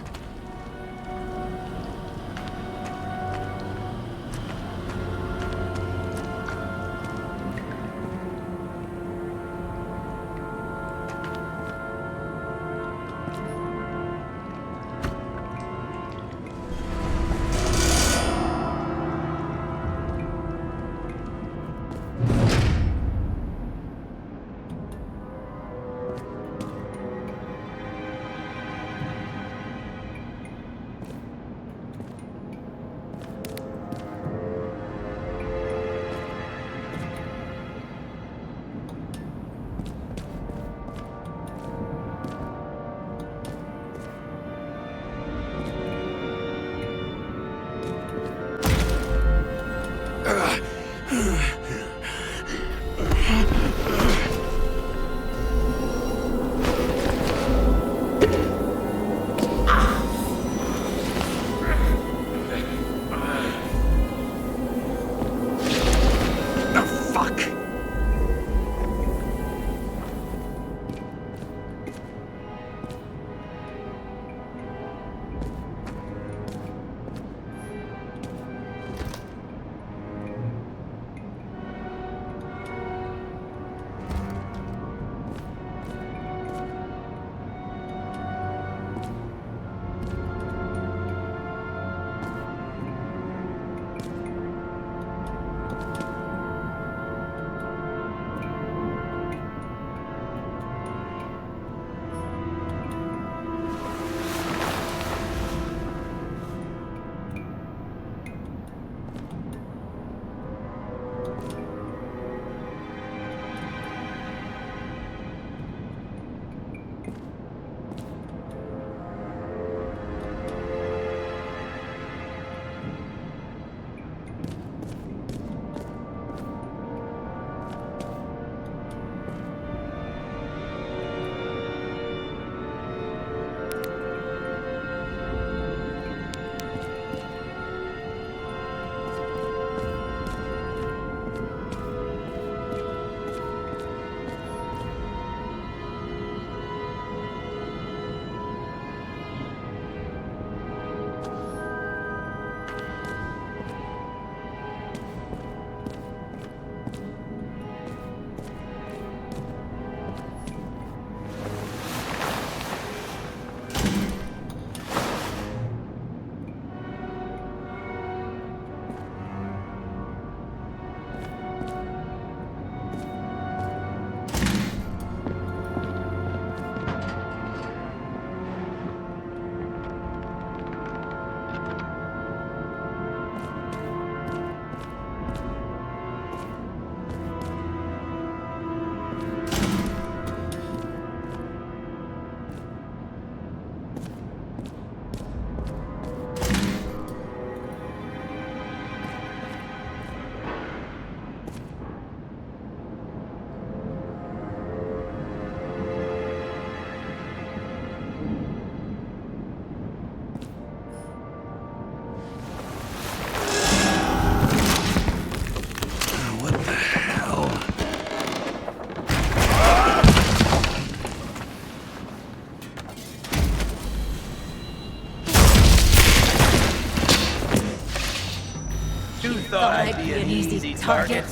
thought I'd be an easy target.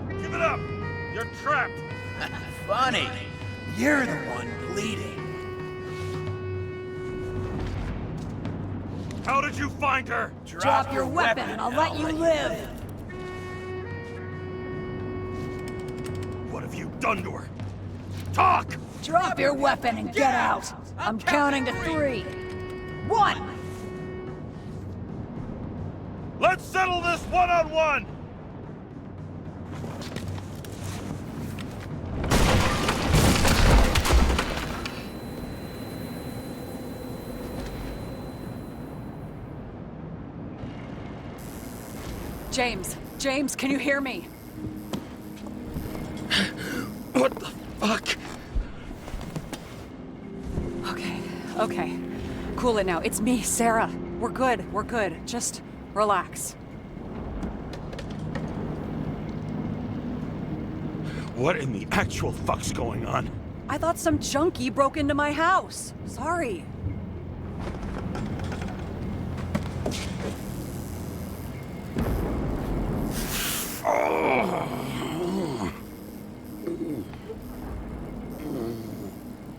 Give it up! You're trapped! Funny. You're the one bleeding. How did you find her? Drop your weapon and I'll let you live. What have you done to her? Talk! Drop your weapon and get out. I'm counting to 3. 1. Let's settle this one-on-one! James, can you hear me? What the fuck? Okay. Cool it now. It's me, Sarah. We're good. Just relax. What in the actual fuck's going on? I thought some junkie broke into my house. Sorry.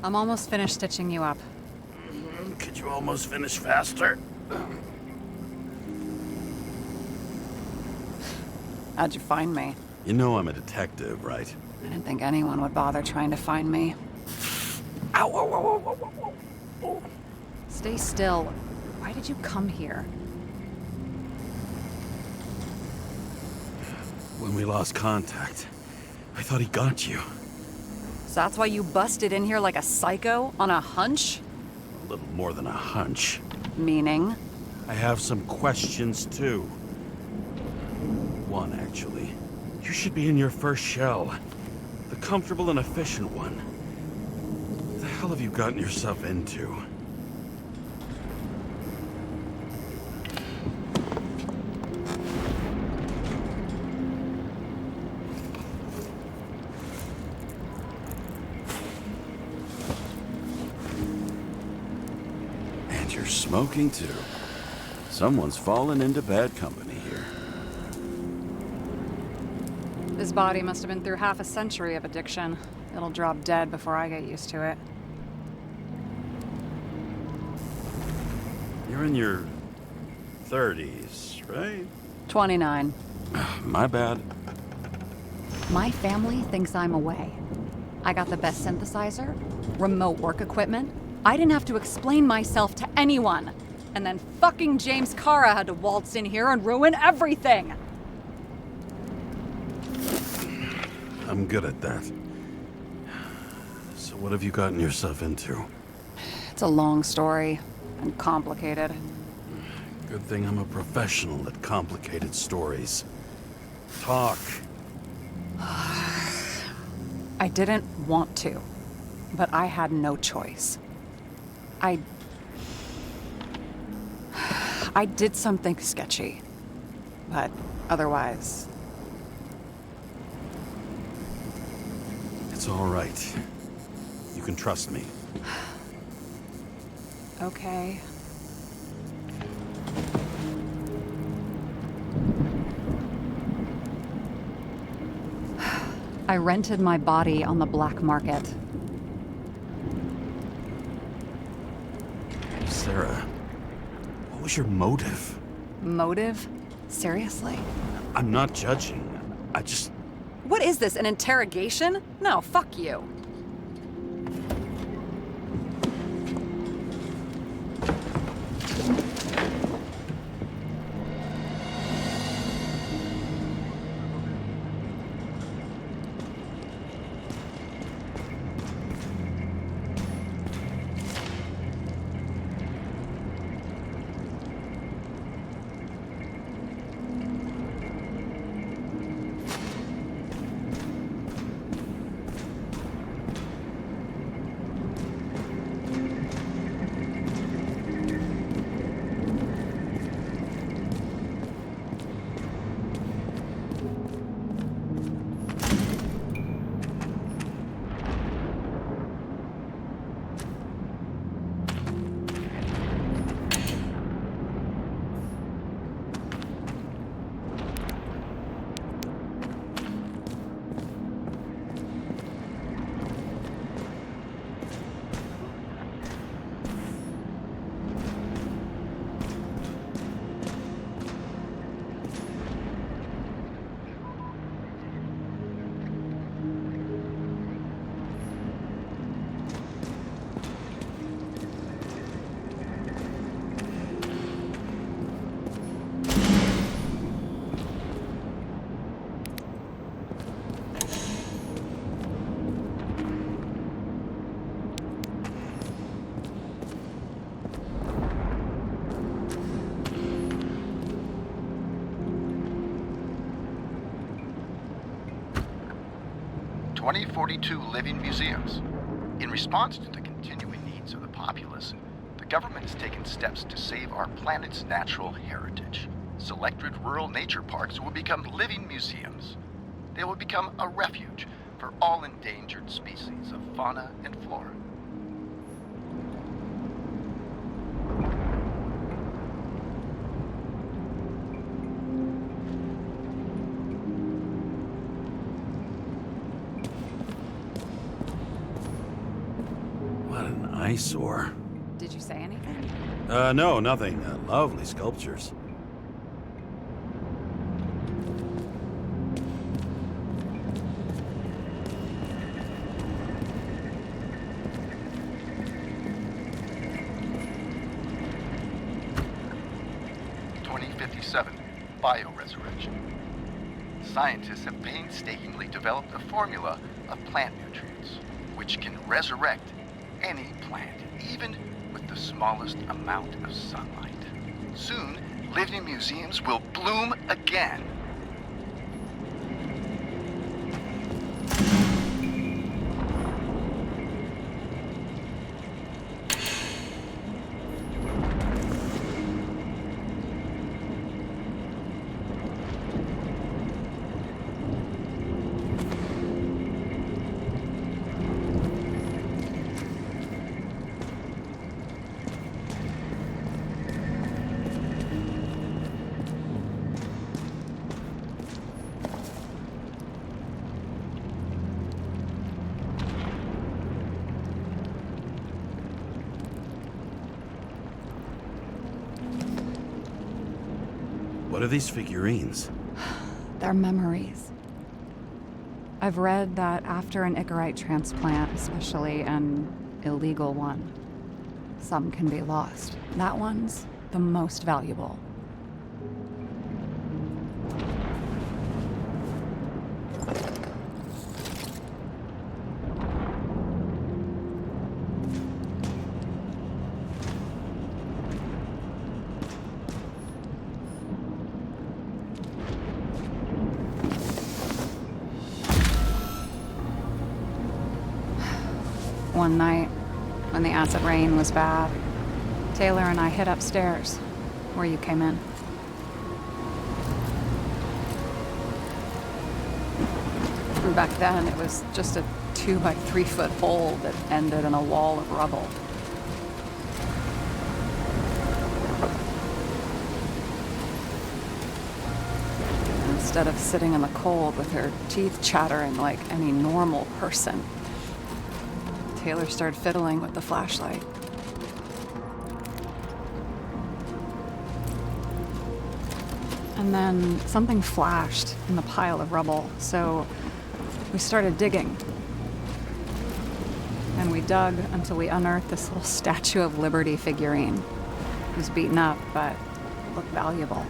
I'm almost finished stitching you up. Could you almost finish faster? How'd you find me? You know I'm a detective, right? I didn't think anyone would bother trying to find me. Ow, ow, ow, ow, ow, ow, ow. Stay still. Why did you come here? When we lost contact, I thought he got you. So that's why you busted in here like a psycho on a hunch? A little more than a hunch. Meaning? I have some questions, too. One, actually. You should be in your first shell. The comfortable and efficient one. What the hell have you gotten yourself into? And you're smoking too. Someone's fallen into bad company here. His body must have been through half a century of addiction. It'll drop dead before I get used to it. You're in your 30s, right? 29. My bad. My family thinks I'm away. I got the best synthesizer, remote work equipment. I didn't have to explain myself to anyone. And then fucking James Kara had to waltz in here and ruin everything. I'm good at that. So what have you gotten yourself into? It's a long story and complicated. Good thing I'm a professional at complicated stories. Talk. I didn't want to, but I had no choice. I did something sketchy, but otherwise... It's all right. You can trust me. Okay. I rented my body on the black market. Sarah, what was your motive? Motive? Seriously? I'm not judging. I just... What is this, an interrogation? No, fuck you. 2042 living museums. In response to the continuing needs of the populace, the government has taken steps to save our planet's natural heritage. Selected rural nature parks will become living museums. They will become a refuge for all endangered species of fauna and flora. What an eyesore. Did you say anything? No, nothing. Lovely sculptures. Bioresurrection. Scientists have painstakingly developed a formula of plant nutrients, which can resurrect any plant, even with the smallest amount of sunlight. Soon, living museums will bloom again. What are these figurines? They're memories. I've read that after an Icarite transplant, especially an illegal one, some can be lost. That one's the most valuable. One night, when the acid rain was bad, Taylor and I hid upstairs, where you came in. And back then, it was just a 2 by 3 foot hole that ended in a wall of rubble. Instead of sitting in the cold with her teeth chattering like any normal person, Taylor started fiddling with the flashlight. And then something flashed in the pile of rubble, so we started digging. And we dug until we unearthed this little Statue of Liberty figurine. It was beaten up, but it looked valuable.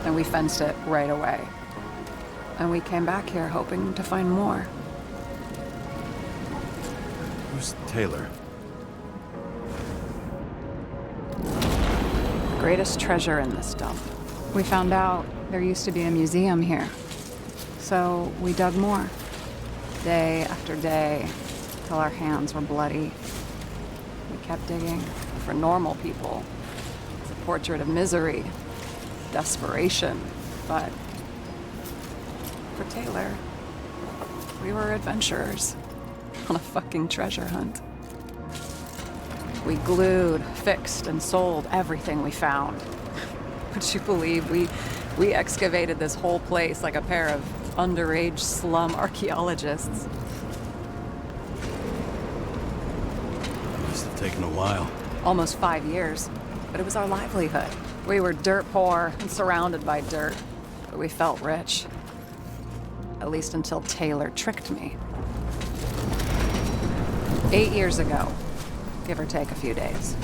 And we fenced it right away. And we came back here hoping to find more. Who's Taylor? The greatest treasure in this dump. We found out there used to be a museum here. So we dug more. Day after day, till our hands were bloody. We kept digging. For normal people, it's a portrait of misery, desperation. But for Taylor, we were adventurers on a fucking treasure hunt. We glued, fixed, and sold everything we found. Would you believe we excavated this whole place like a pair of underage slum archaeologists? Must have taken a while. Almost 5 years, but it was our livelihood. We were dirt poor and surrounded by dirt, but we felt rich. At least until Taylor tricked me. 8 years ago, give or take a few days.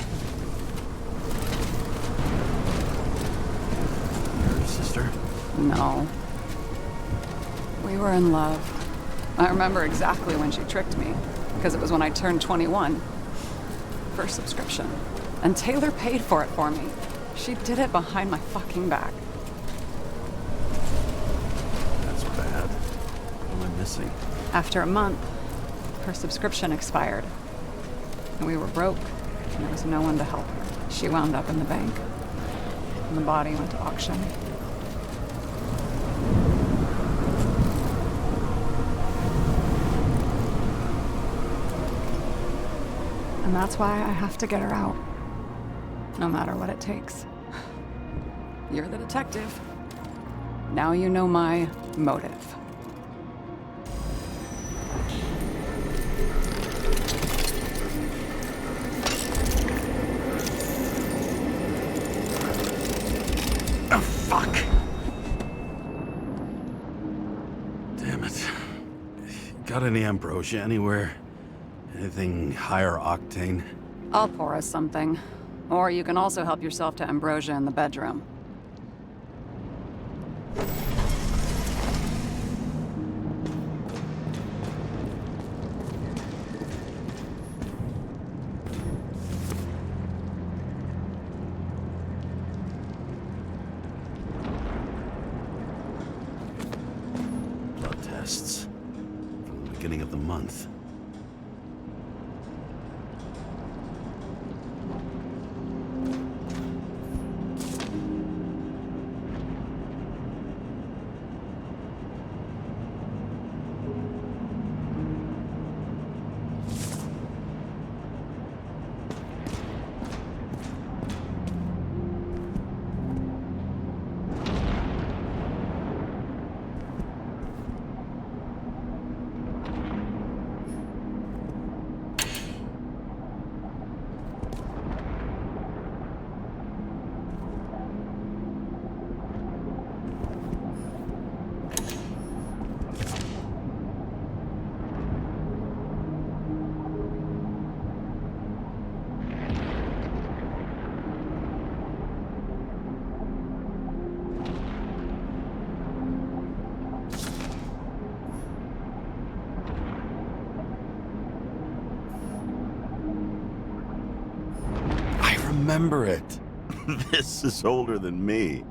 Your sister? No. We were in love. I remember exactly when she tricked me, because it was when I turned 21. First subscription. And Taylor paid for it for me. She did it behind my fucking back. That's bad. missing? After a month, her subscription expired. And we were broke, and there was no one to help her. She wound up in the bank, and the body went to auction. And that's why I have to get her out. No matter what it takes. You're the detective. Now you know my motive. Oh, fuck! Damn it. Got any ambrosia anywhere? Anything higher octane? I'll pour us something. Or you can also help yourself to ambrosia in the bedroom. Blood tests. From the beginning of the month. Remember it. This is older than me.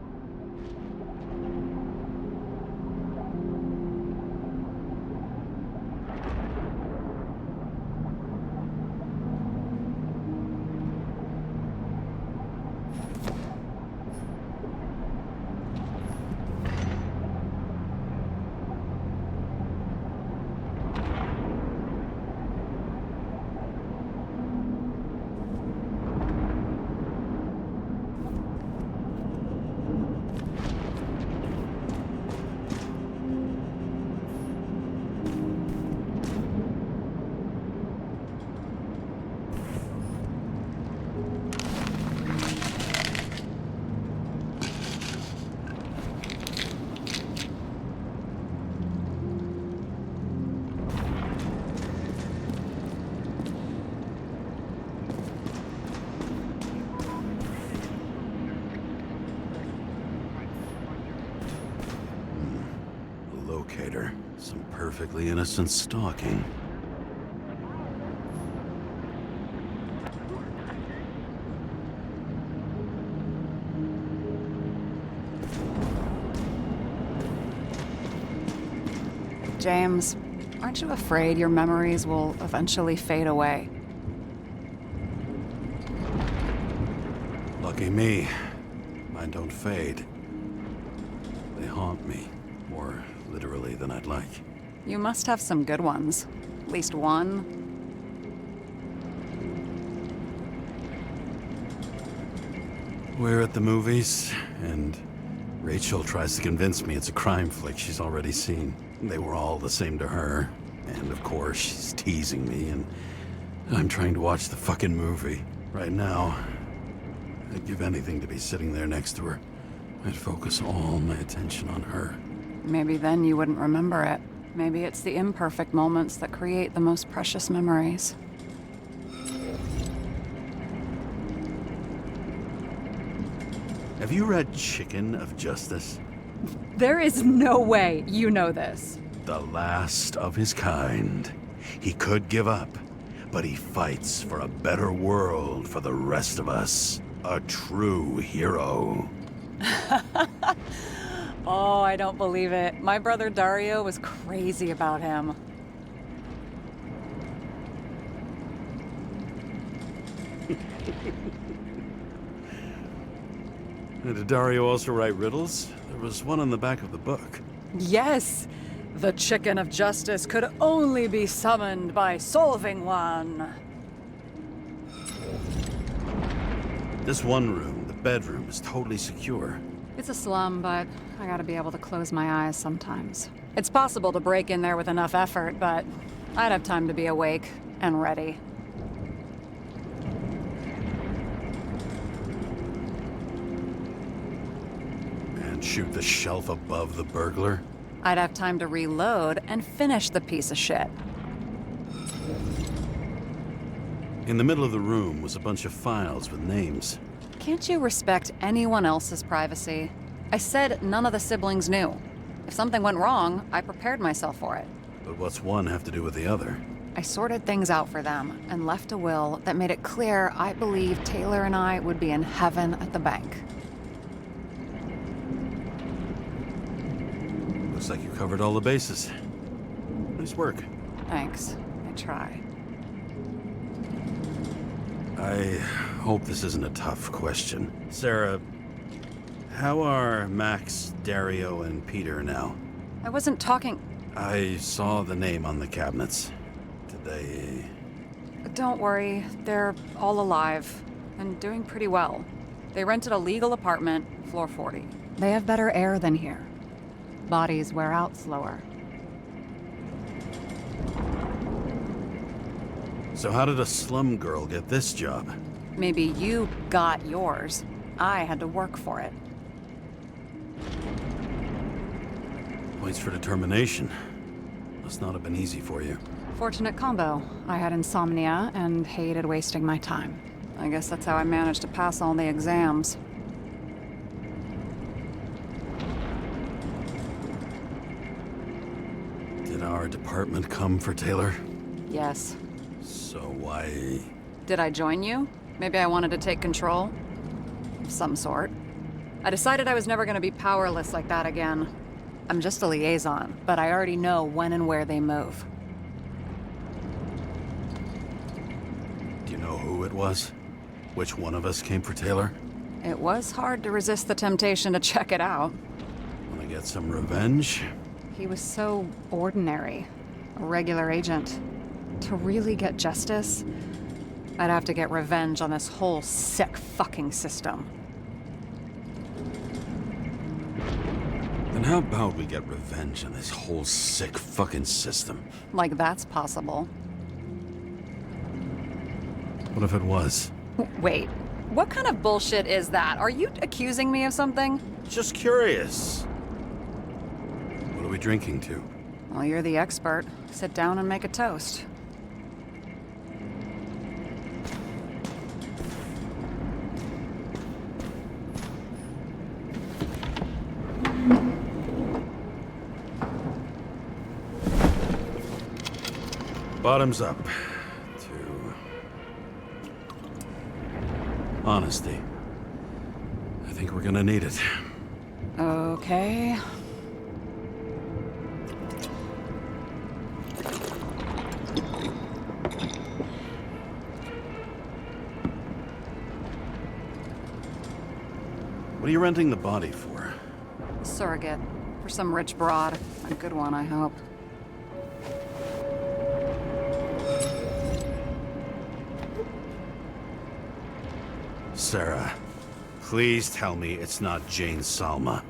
Locator. Some perfectly innocent stalking. James, aren't you afraid your memories will eventually fade away? Lucky me. Mine don't fade. They haunt me. More literally than I'd like. You must have some good ones. At least one. We're at the movies, and Rachel tries to convince me it's a crime flick she's already seen. They were all the same to her. And of course, she's teasing me, and I'm trying to watch the fucking movie. Right now, I'd give anything to be sitting there next to her. I'd focus all my attention on her. Maybe then you wouldn't remember it. Maybe it's the imperfect moments that create the most precious memories. Have you read Chicken of Justice? There is no way you know this. The last of his kind. He could give up, but he fights for a better world for the rest of us. A true hero. Oh, I don't believe it. My brother Dario was crazy about him. Did Dario also write riddles? There was one on the back of the book. Yes! The chicken of justice could only be summoned by solving one. This one room, the bedroom, is totally secure. It's a slum, but I gotta be able to close my eyes sometimes. It's possible to break in there with enough effort, but I'd have time to be awake and ready. And shoot the shelf above the burglar? I'd have time to reload and finish the piece of shit. In the middle of the room was a bunch of files with names. Can't you respect anyone else's privacy? I said none of the siblings knew. If something went wrong, I prepared myself for it. But what's one have to do with the other? I sorted things out for them and left a will that made it clear I believed Taylor and I would be in heaven at the bank. Looks like you covered all the bases. Nice work. Thanks. I try. I hope this isn't a tough question. Sarah, how are Max, Dario, and Peter now? I wasn't talking... I saw the name on the cabinets. Did they... Don't worry. They're all alive and doing pretty well. They rented a legal apartment, floor 40. They have better air than here. Bodies wear out slower. So how did a slum girl get this job? Maybe you got yours. I had to work for it. Points for determination. Must not have been easy for you. Fortunate combo. I had insomnia and hated wasting my time. I guess that's how I managed to pass all the exams. Did our department come for Taylor? Yes. So why... Did I join you? Maybe I wanted to take control? Of some sort. I decided I was never gonna be powerless like that again. I'm just a liaison, but I already know when and where they move. Do you know who it was? Which one of us came for Taylor? It was hard to resist the temptation to check it out. Wanna get some revenge? He was so ordinary. A regular agent. To really get justice, I'd have to get revenge on this whole sick fucking system. Then how about we get revenge on this whole sick fucking system? Like that's possible. What if it was? Wait, what kind of bullshit is that? Are you accusing me of something? Just curious. What are we drinking to? Well, you're the expert. Sit down and make a toast. Bottoms up to honesty. I think we're gonna need it. Okay. What are you renting the body for? Surrogate. For some rich broad. A good one, I hope. Sarah, please tell me it's not Jane Salma.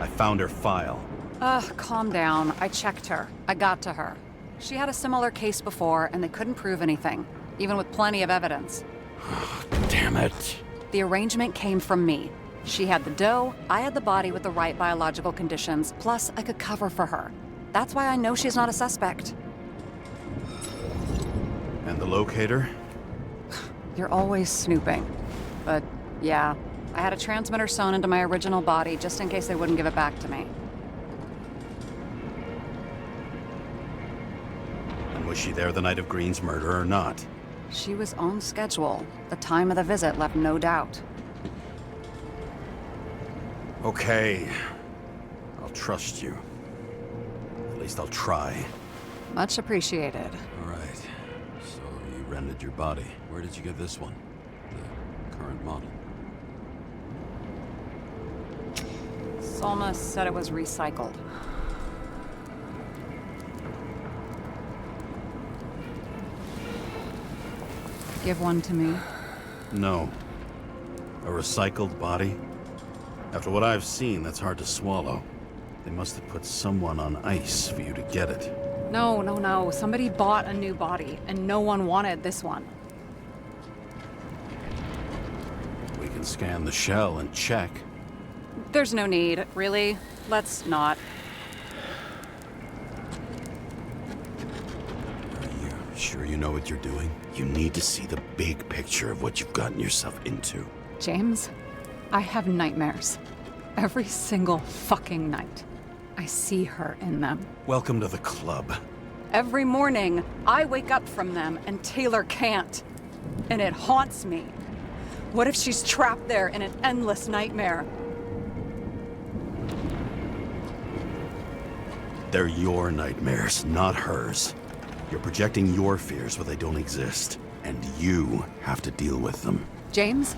I found her file. Calm down. I checked her. I got to her. She had a similar case before, and they couldn't prove anything, even with plenty of evidence. Damn it. The arrangement came from me. She had the dough, I had the body with the right biological conditions, plus I could cover for her. That's why I know she's not a suspect. And the locator? You're always snooping. But, yeah, I had a transmitter sewn into my original body just in case they wouldn't give it back to me. And was she there the night of Green's murder or not? She was on schedule. The time of the visit left no doubt. Okay. trust you. At least I'll try. Much appreciated. All right. So you rented your body. Where did you get this one? The current model. Salma said it was recycled. Give one to me. No. A recycled body? After what I've seen, that's hard to swallow. They must have put someone on ice for you to get it. No. Somebody bought a new body, and no one wanted this one. We can scan the shell and check. There's no need, really. Let's not. Are you sure you know what you're doing? You need to see the big picture of what you've gotten yourself into. James, I have nightmares. Every single fucking night. I see her in them. Welcome to the club. Every morning, I wake up from them and Taylor can't. And it haunts me. What if she's trapped there in an endless nightmare? They're your nightmares, not hers. You're projecting your fears where they don't exist, and you have to deal with them. James,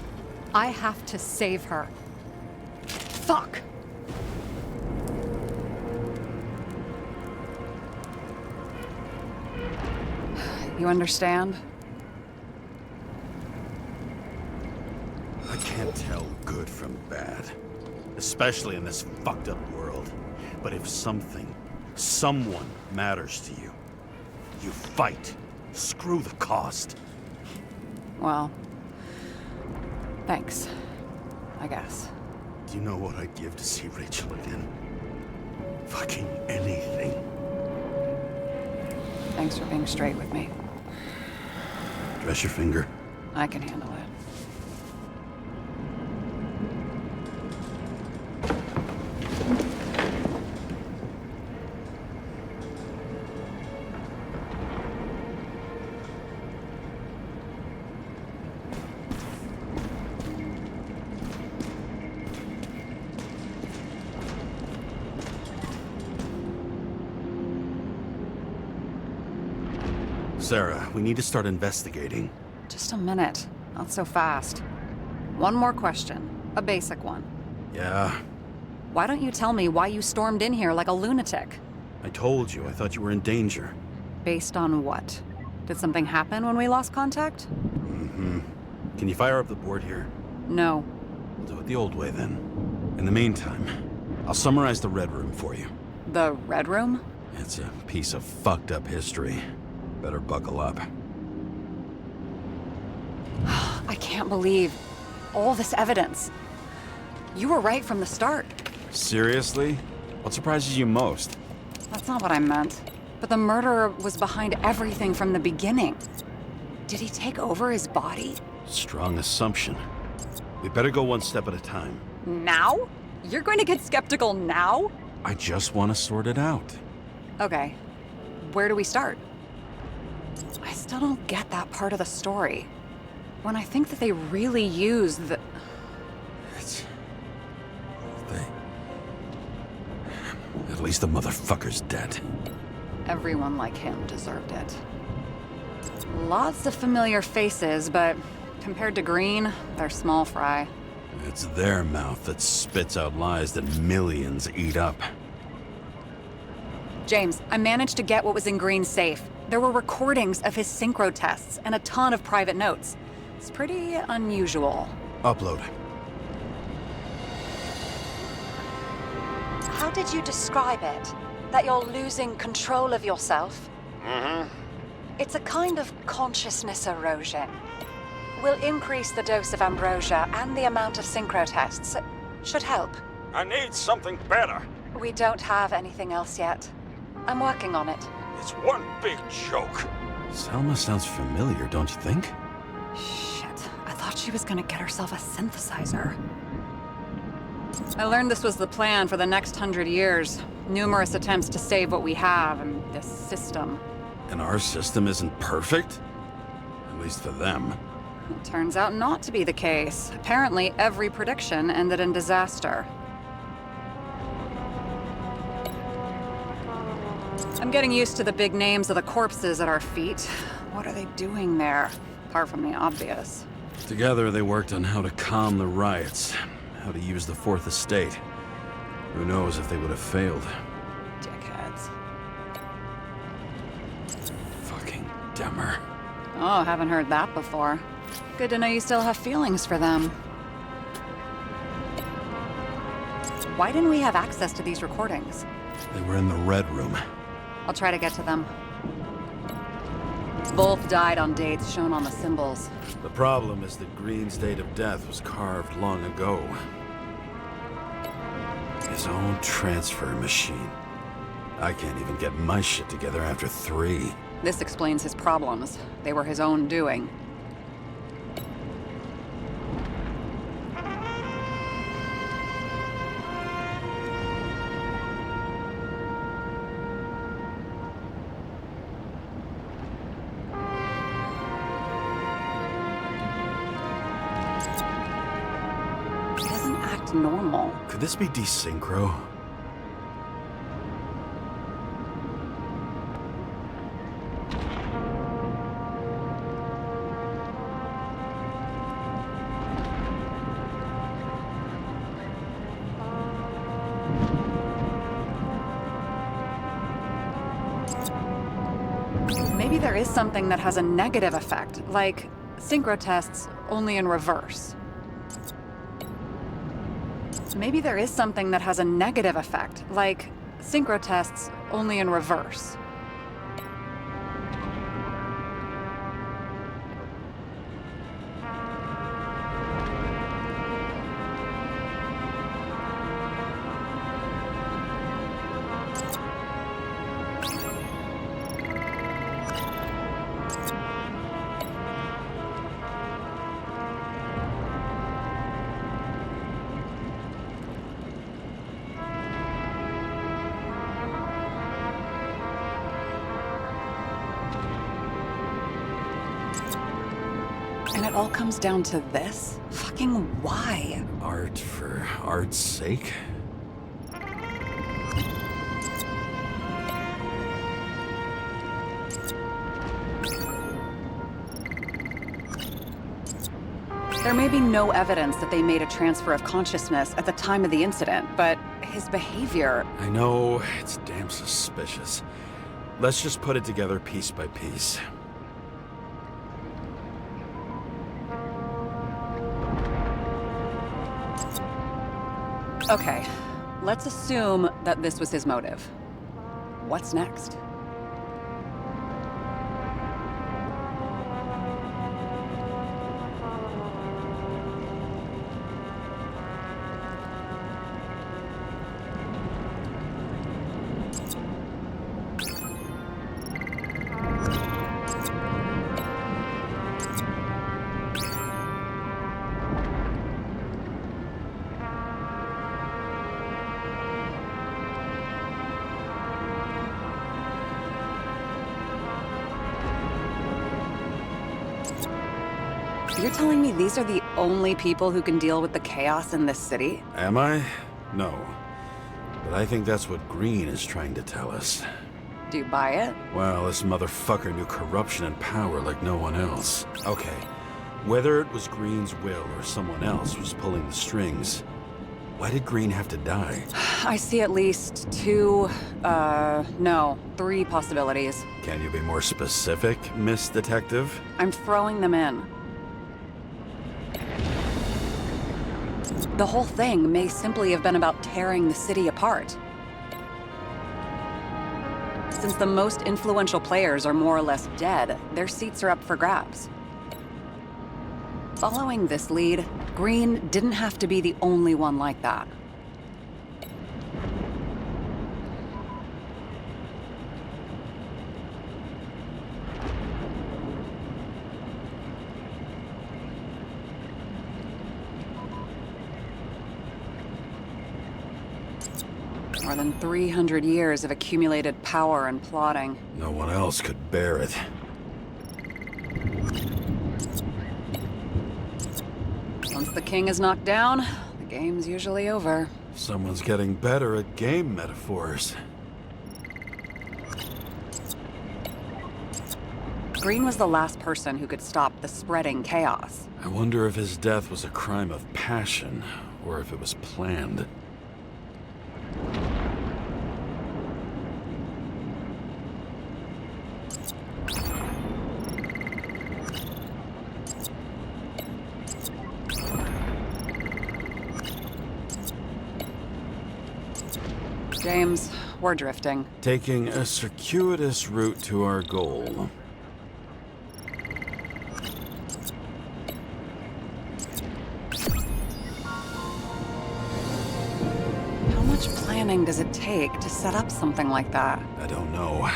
I have to save her. Fuck! You understand? I can't tell good from bad, especially in this fucked up world. But if someone matters to you, you fight. Screw the cost. Well, thanks, I guess. Do you know what I'd give to see Rachel again? Fucking anything. Thanks for being straight with me. Dress your finger. I can handle it. Sarah, we need to start investigating. Just a minute. Not so fast. One more question. A basic one. Yeah? Why don't you tell me why you stormed in here like a lunatic? I told you, I thought you were in danger. Based on what? Did something happen when we lost contact? Mm-hmm. Can you fire up the board here? No. We'll do it the old way then. In the meantime, I'll summarize the Red Room for you. The Red Room? It's a piece of fucked up history. Better buckle up. I can't believe all this evidence. You were right from the start. Seriously? What surprises you most? That's not what I meant. But the murderer was behind everything from the beginning. Did he take over his body? Strong assumption. We better go one step at a time. Now? You're going to get skeptical now? I just want to sort it out. Okay. Where do we start? I still don't get that part of the story. When I think that they really used the... At least the motherfucker's dead. Everyone like him deserved it. Lots of familiar faces, but compared to Green, they're small fry. It's their mouth that spits out lies that millions eat up. James, I managed to get what was in Green's safe. There were recordings of his synchro tests and a ton of private notes. It's pretty unusual. Upload. How did you describe it? That you're losing control of yourself? Mm-hmm. It's a kind of consciousness erosion. We'll increase the dose of ambrosia and the amount of synchro tests. Should help. I need something better. We don't have anything else yet. I'm working on it. It's one big joke. Selma sounds familiar, don't you think? Shit, I thought she was gonna get herself a synthesizer. I learned this was the plan for the next 100 years. Numerous attempts to save what we have in this system. And our system isn't perfect? At least for them. It turns out not to be the case. Apparently, every prediction ended in disaster. I'm getting used to the big names of the corpses at our feet. What are they doing there? Apart from the obvious. Together, they worked on how to calm the riots, how to use the Fourth Estate. Who knows if they would have failed. Dickheads. Fucking Demmer. Oh, haven't heard that before. Good to know you still have feelings for them. Why didn't we have access to these recordings? They were in the Red Room. I'll try to get to them. Both died on dates shown on the symbols. The problem is that Green's date of death was carved long ago. His own transfer machine. I can't even get my shit together after 3. This explains his problems. They were his own doing. He doesn't act normal. Could this be desynchro? Maybe there is something that has a negative effect, like synchro tests, only in reverse. Maybe there is something that has a negative effect, like synchro tests, only in reverse. And it all comes down to this? Fucking why? Art for art's sake? There may be no evidence that they made a transfer of consciousness at the time of the incident, but his behavior... I know, it's damn suspicious. Let's just put it together piece by piece. Okay, let's assume that this was his motive. What's next? You're telling me these are the only people who can deal with the chaos in this city? Am I? No. But I think that's what Green is trying to tell us. Do you buy it? Well, this motherfucker knew corruption and power like no one else. Okay, whether it was Green's will or someone else was pulling the strings, why did Green have to die? I see at least 3 possibilities. Can you be more specific, Miss Detective? I'm throwing them in. The whole thing may simply have been about tearing the city apart. Since the most influential players are more or less dead, their seats are up for grabs. Following this lead, Green didn't have to be the only one like that. More than 300 years of accumulated power and plotting. No one else could bear it. Once the king is knocked down, the game's usually over. Someone's getting better at game metaphors. Green was the last person who could stop the spreading chaos. I wonder if his death was a crime of passion, or if it was planned. James, we're drifting. Taking a circuitous route to our goal. How much planning does it take to set up something like that? I don't know,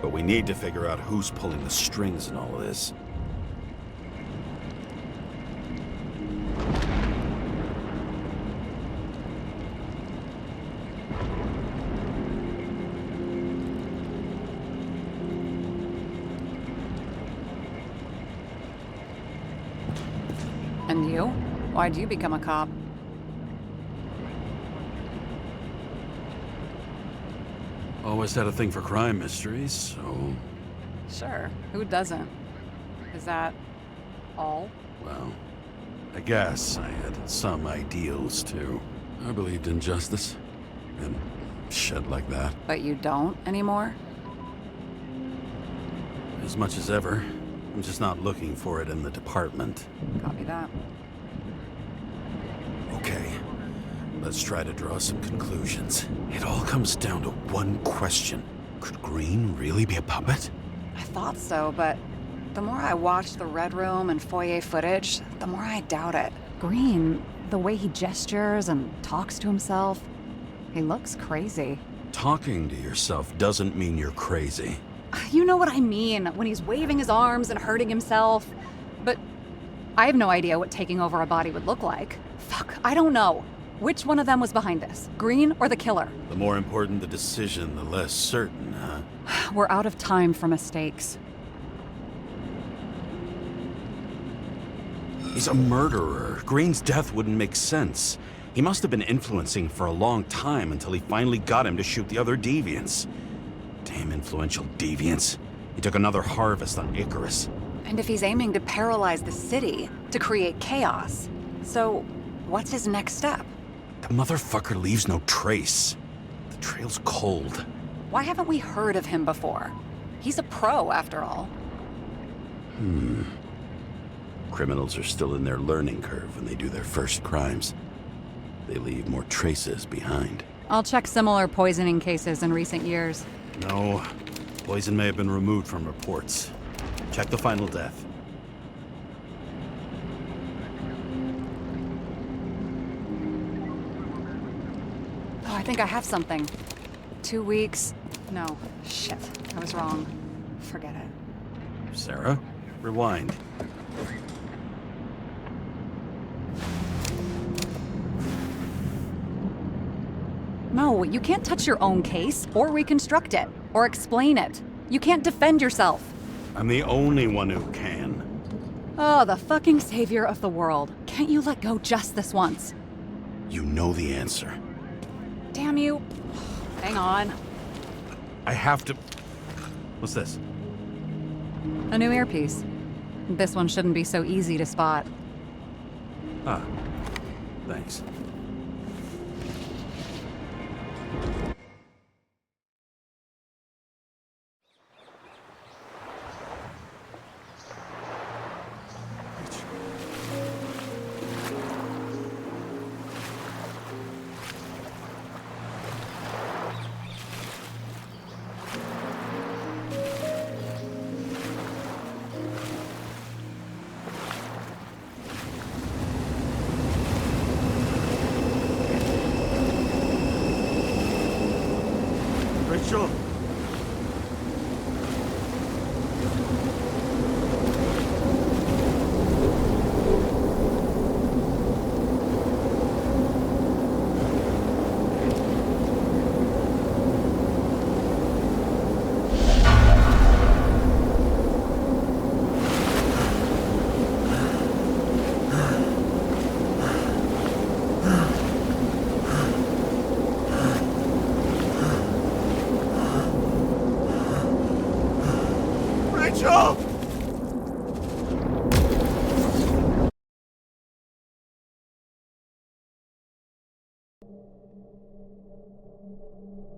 but we need to figure out who's pulling the strings in all of this. And you? Why'd you become a cop? Always had a thing for crime mysteries, so... Sure, who doesn't? Is that all? Well, I guess I had some ideals, too. I believed in justice, and shit like that. But you don't anymore? As much as ever. I'm just not looking for it in the department. Copy that. Okay, let's try to draw some conclusions. It all comes down to one question. Could Green really be a puppet? I thought so, but the more I watch the Red Room and foyer footage, the more I doubt it. Green, the way he gestures and talks to himself, he looks crazy. Talking to yourself doesn't mean you're crazy. You know what I mean, when he's waving his arms and hurting himself. But I have no idea what taking over a body would look like. Fuck, I don't know. Which one of them was behind this? Green or the killer? The more important the decision, the less certain, huh? We're out of time for mistakes. He's a murderer. Green's death wouldn't make sense. He must have been influencing for a long time until he finally got him to shoot the other deviants. Damn influential deviants. He took another harvest on Icarus. And if he's aiming to paralyze the city, to create chaos, so what's his next step? The motherfucker leaves no trace. The trail's cold. Why haven't we heard of him before? He's a pro, after all. Criminals are still in their learning curve when they do their first crimes. They leave more traces behind. I'll check similar poisoning cases in recent years. No, poison may have been removed from reports. Check the final death. Oh, I think I have something. 2 weeks. No, shit. I was wrong. Forget it. Sarah, rewind. No, you can't touch your own case, or reconstruct it, or explain it. You can't defend yourself. I'm the only one who can. Oh, the fucking savior of the world. Can't you let go just this once? You know the answer. Damn you. Hang on. I have to... What's this? A new earpiece. This one shouldn't be so easy to spot. Ah, thanks. Rachel!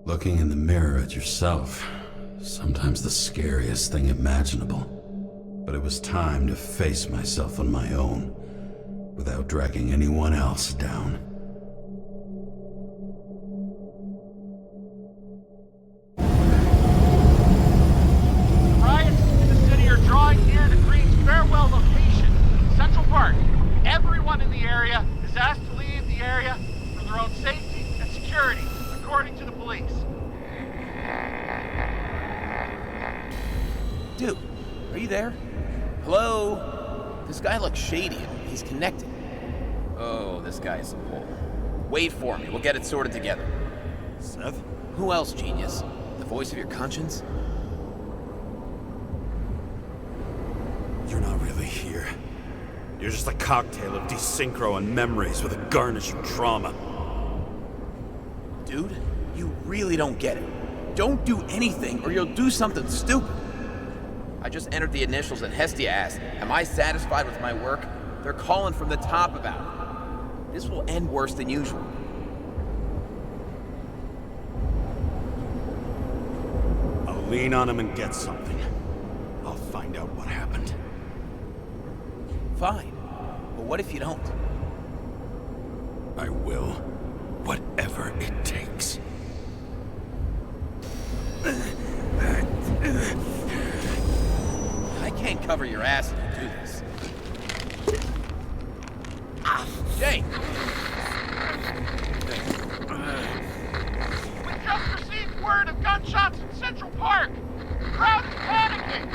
Looking in the mirror at yourself, sometimes the scariest thing imaginable. But it was time to face myself on my own, without dragging anyone else down. Riots in the city are drawing near the Green's farewell location, Central Park. Everyone in the area is asked to leave the area for their own safety and security, according to the police. Dude, are you there? Hello? This guy looks shady. He's connected. Oh, this guy's a bull. Wait for me. We'll get it sorted together. Seth? Who else, genius? The voice of your conscience? You're not really here. You're just a cocktail of desynchro and memories with a garnish of trauma. Dude, you really don't get it. Don't do anything or you'll do something stupid. I just entered the initials and Hestia asked, am I satisfied with my work? They're calling from the top about it. This will end worse than usual. I'll lean on him and get something. I'll find out what happened. Fine. But what if you don't? I will. Whatever it takes. I can't cover your ass if you do this. Jake! We just received word of gunshots in Central Park. The crowd is panicking.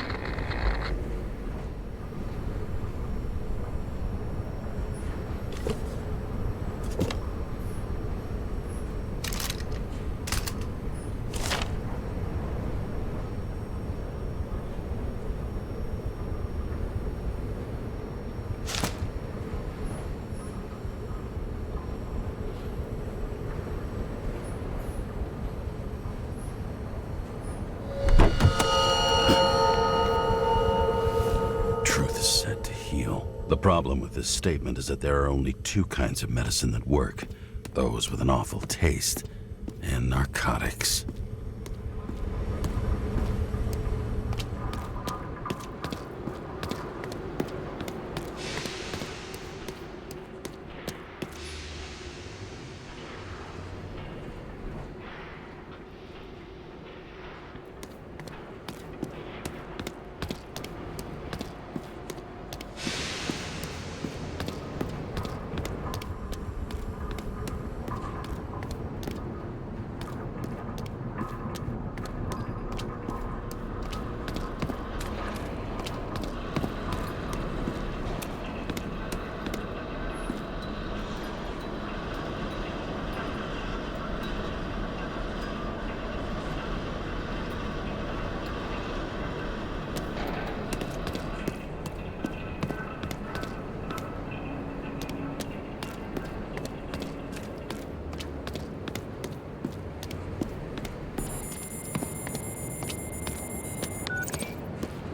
The problem with this statement is that there are only two kinds of medicine that work. Those with an awful taste, and narcotics.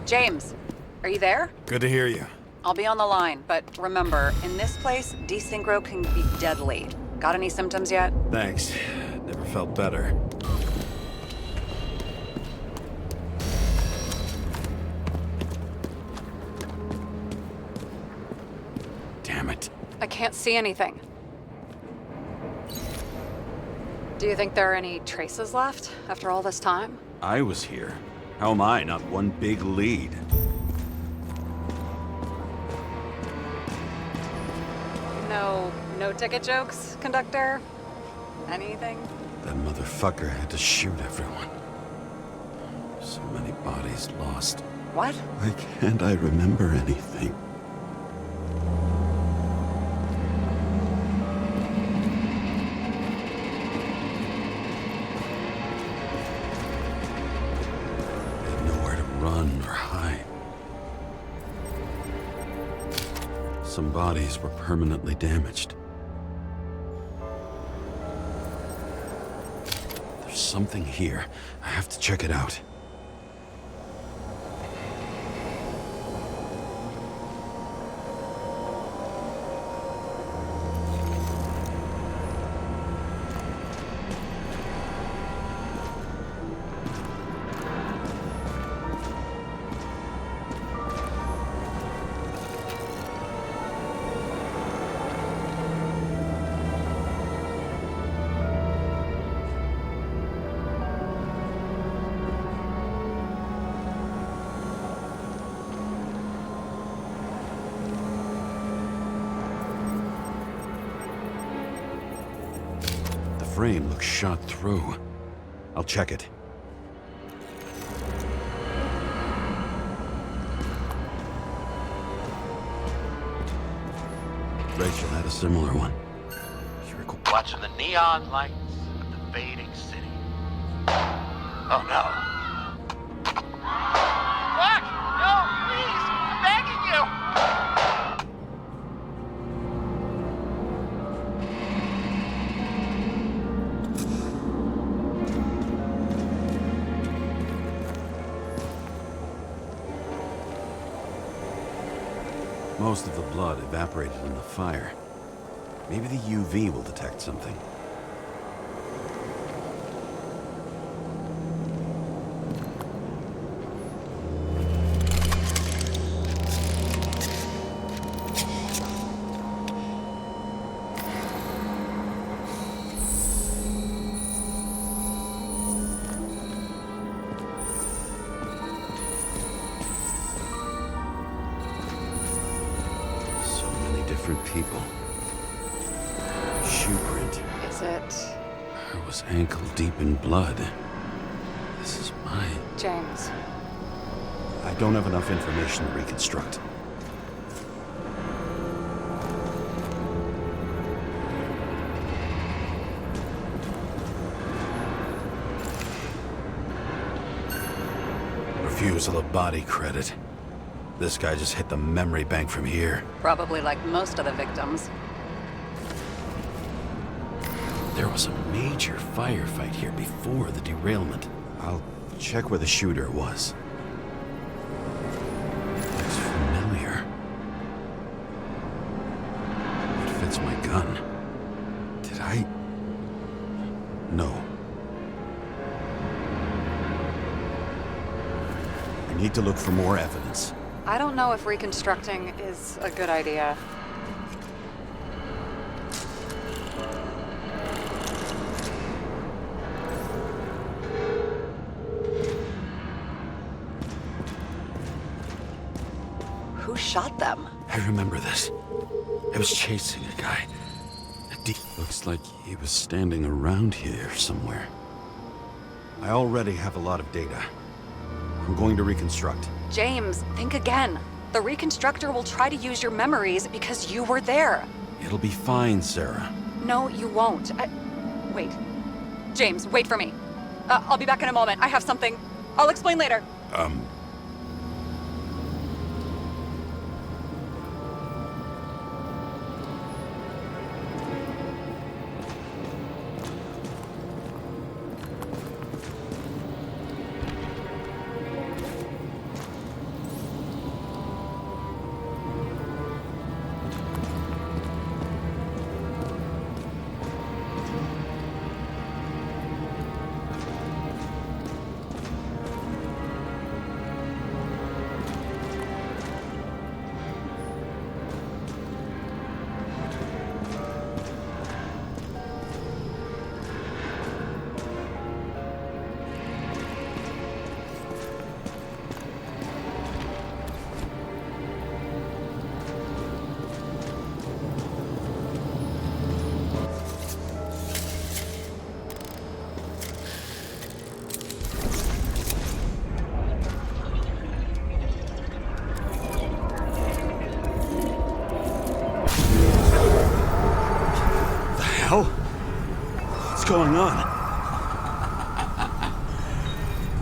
James, are you there? Good to hear you. I'll be on the line, but remember, in this place, desynchro can be deadly. Got any symptoms yet? Thanks. Never felt better. Damn it. I can't see anything. Do you think there are any traces left after all this time? I was here. How am I not one big lead? No ticket jokes, conductor? Anything? That motherfucker had to shoot everyone. So many bodies lost. What? Why can't I remember anything? I had nowhere to run or hide. Some bodies were permanently damaged. There's something here. I have to check it out. frame looks shot through. I'll check it. Rachel had a similar one. Watching the neon lights of the fading city. Oh no. Fuck! No, please! I'm begging you! Most of the blood evaporated in the fire. Maybe the UV will detect something. So many different people. Shoe print. Is it I was ankle deep in blood. This is mine. James? I don't have enough information to reconstruct. Refusal of body credit. This guy just hit the memory bank from here. Probably like most of the victims. There was a major firefight here before the derailment. I'll check where the shooter was. Looks familiar. It fits my gun. Did I? No. I need to look for more evidence. I don't know if reconstructing is a good idea. Who shot them? I remember this. I was chasing a guy. Looks like he was standing around here somewhere. I already have a lot of data. I'm going to reconstruct. James, think again. The reconstructor will try to use your memories because you were there. It'll be fine, Sarah. No, you won't. Wait. James, wait for me. I'll be back in a moment. I have something. I'll explain later. Hell? What's going on?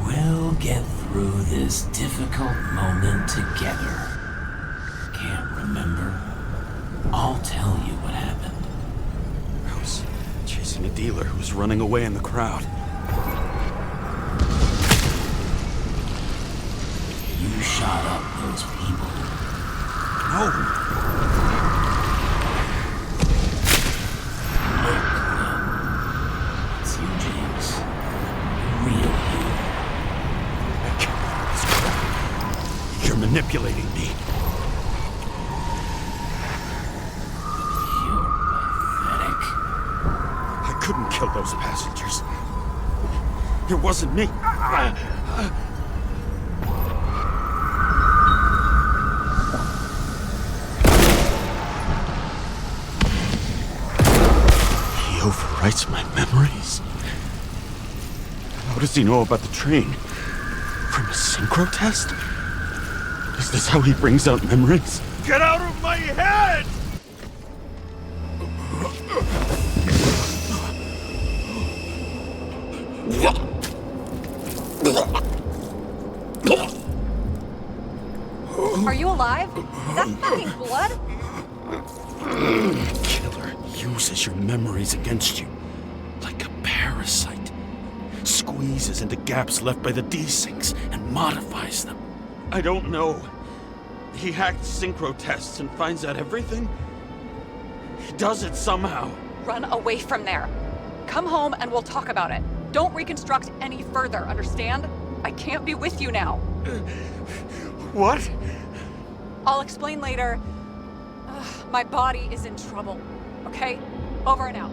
We'll get through this difficult moment together. Can't remember? I'll tell you what happened. I was chasing a dealer who was running away in the crowd. You shot up those people. No! It's you, James. The real you. You're manipulating me. You're pathetic. I couldn't kill those passengers. It wasn't me. overwrites my memories? How does he know about the train? From a synchro test? Is this how he brings out memories? Get out of my head! Are you alive? Is that fucking blood? Killer uses your memories against you like a parasite. Squeezes into gaps left by the desyncs and modifies them. I don't know. He hacked synchro tests and finds out everything? He does it somehow. Run away from there. Come home and we'll talk about it. Don't reconstruct any further, understand? I can't be with you now. What? I'll explain later. Ugh, my body is in trouble. Okay? Over and out.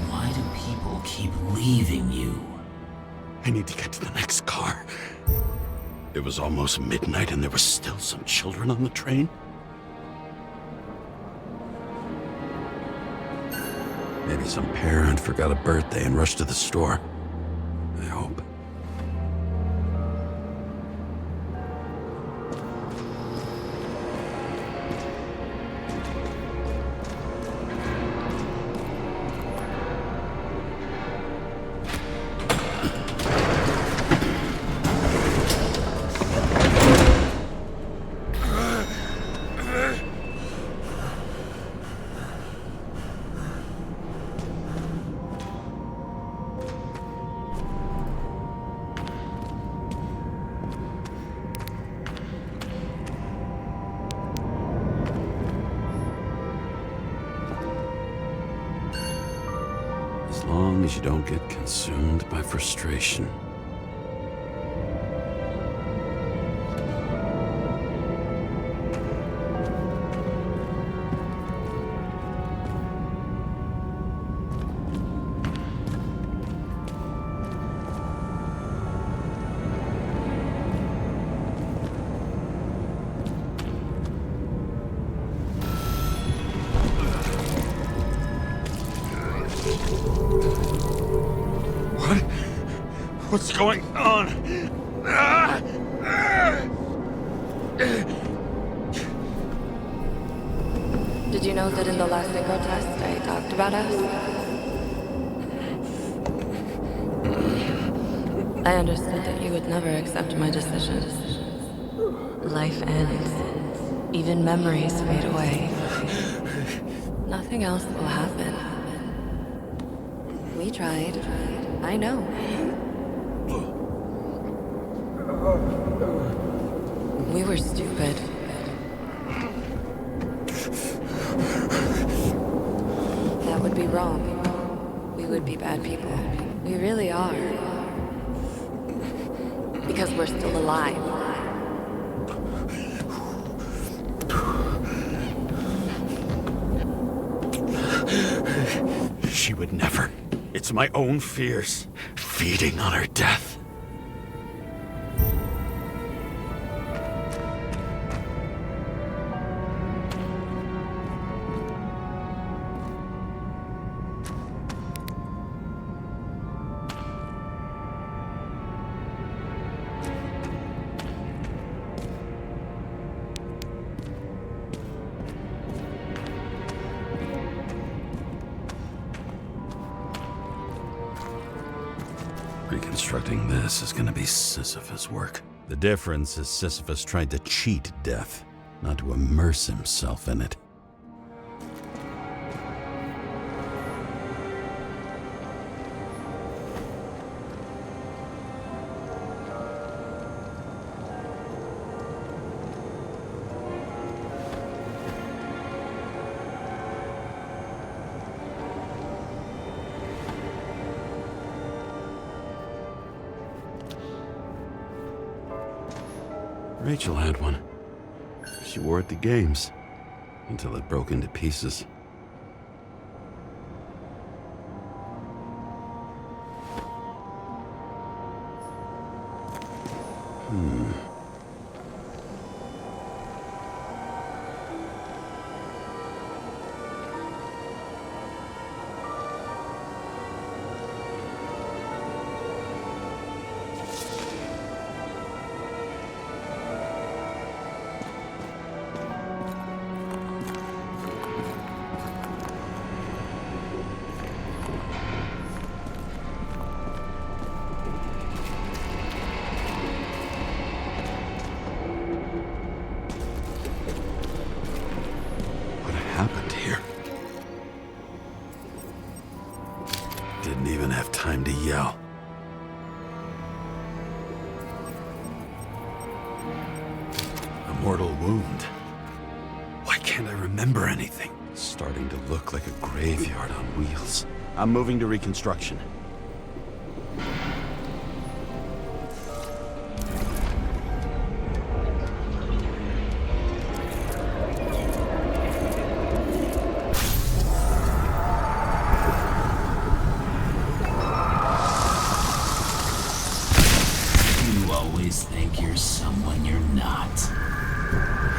Why do people keep leaving you? I need to get to the next car. It was almost midnight and there were still some children on the train. Maybe some parent forgot a birthday and rushed to the store. I hope. As long as you don't get consumed by frustration. What's going on? Did you know that in the last synchro test I talked about us? I understood that you would never accept my decisions. Life ends. Even memories fade away. Nothing else will happen. We tried. I know. We were stupid. That would be wrong. We would be bad people. We really are. Because we're still alive. She would never. It's my own fears, feeding on her death. Reconstructing this is gonna be Sisyphus work. The difference is Sisyphus tried to cheat death, not to immerse himself in it. Rachel had one. She wore it to games, until it broke into pieces. mortal wound. Why can't I remember anything? It's starting to look like a graveyard on wheels. I'm moving to reconstruction. You always think you're someone you're not.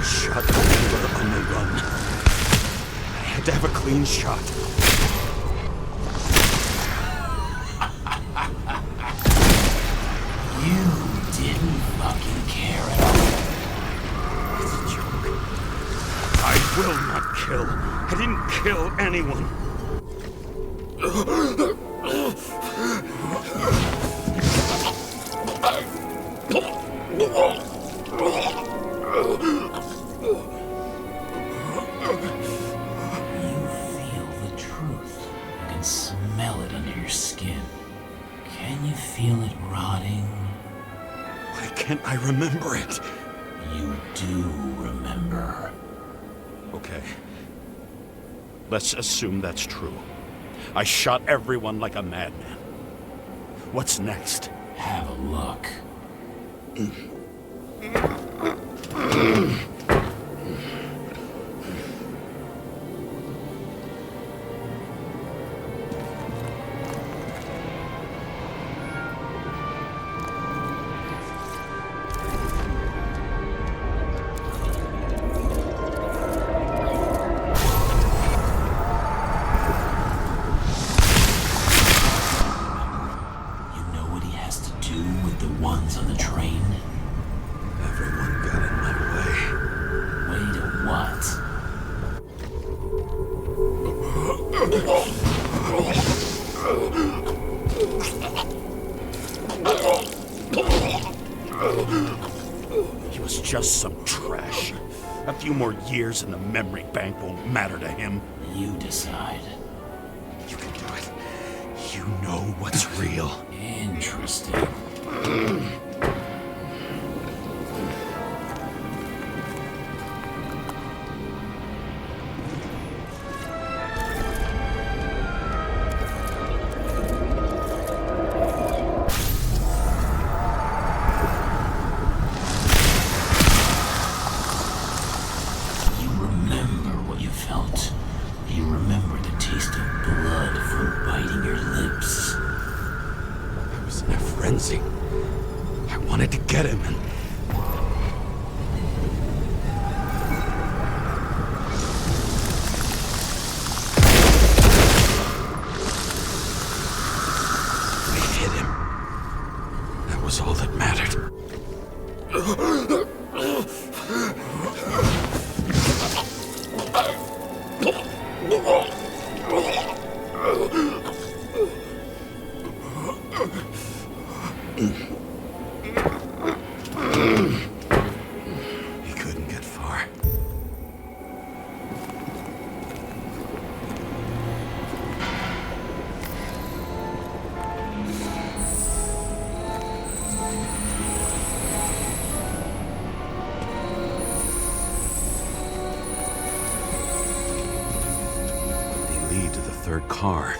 Shot the killer on the run. I had to have a clean shot. You didn't fucking care at all. It's a joke. I will not kill. I didn't kill anyone. You feel the truth. You can smell it under your skin. Can you feel it rotting? Why can't I remember it? You do remember. Okay. Let's assume that's true. I shot everyone like a madman. What's next? Have a look. You know what he has to do with the ones on the train? Everyone got in my way. Way to what? He was just some trash. A few more years in the memory bank won't matter to him. You decide. You can do it. You know what's real. Interesting. You remember what you felt. You remember the taste of blood from biting your lips. I was in a frenzy. I wanted to get him and... I hit him. That was all that mattered. He couldn't get far. They lead to the third car.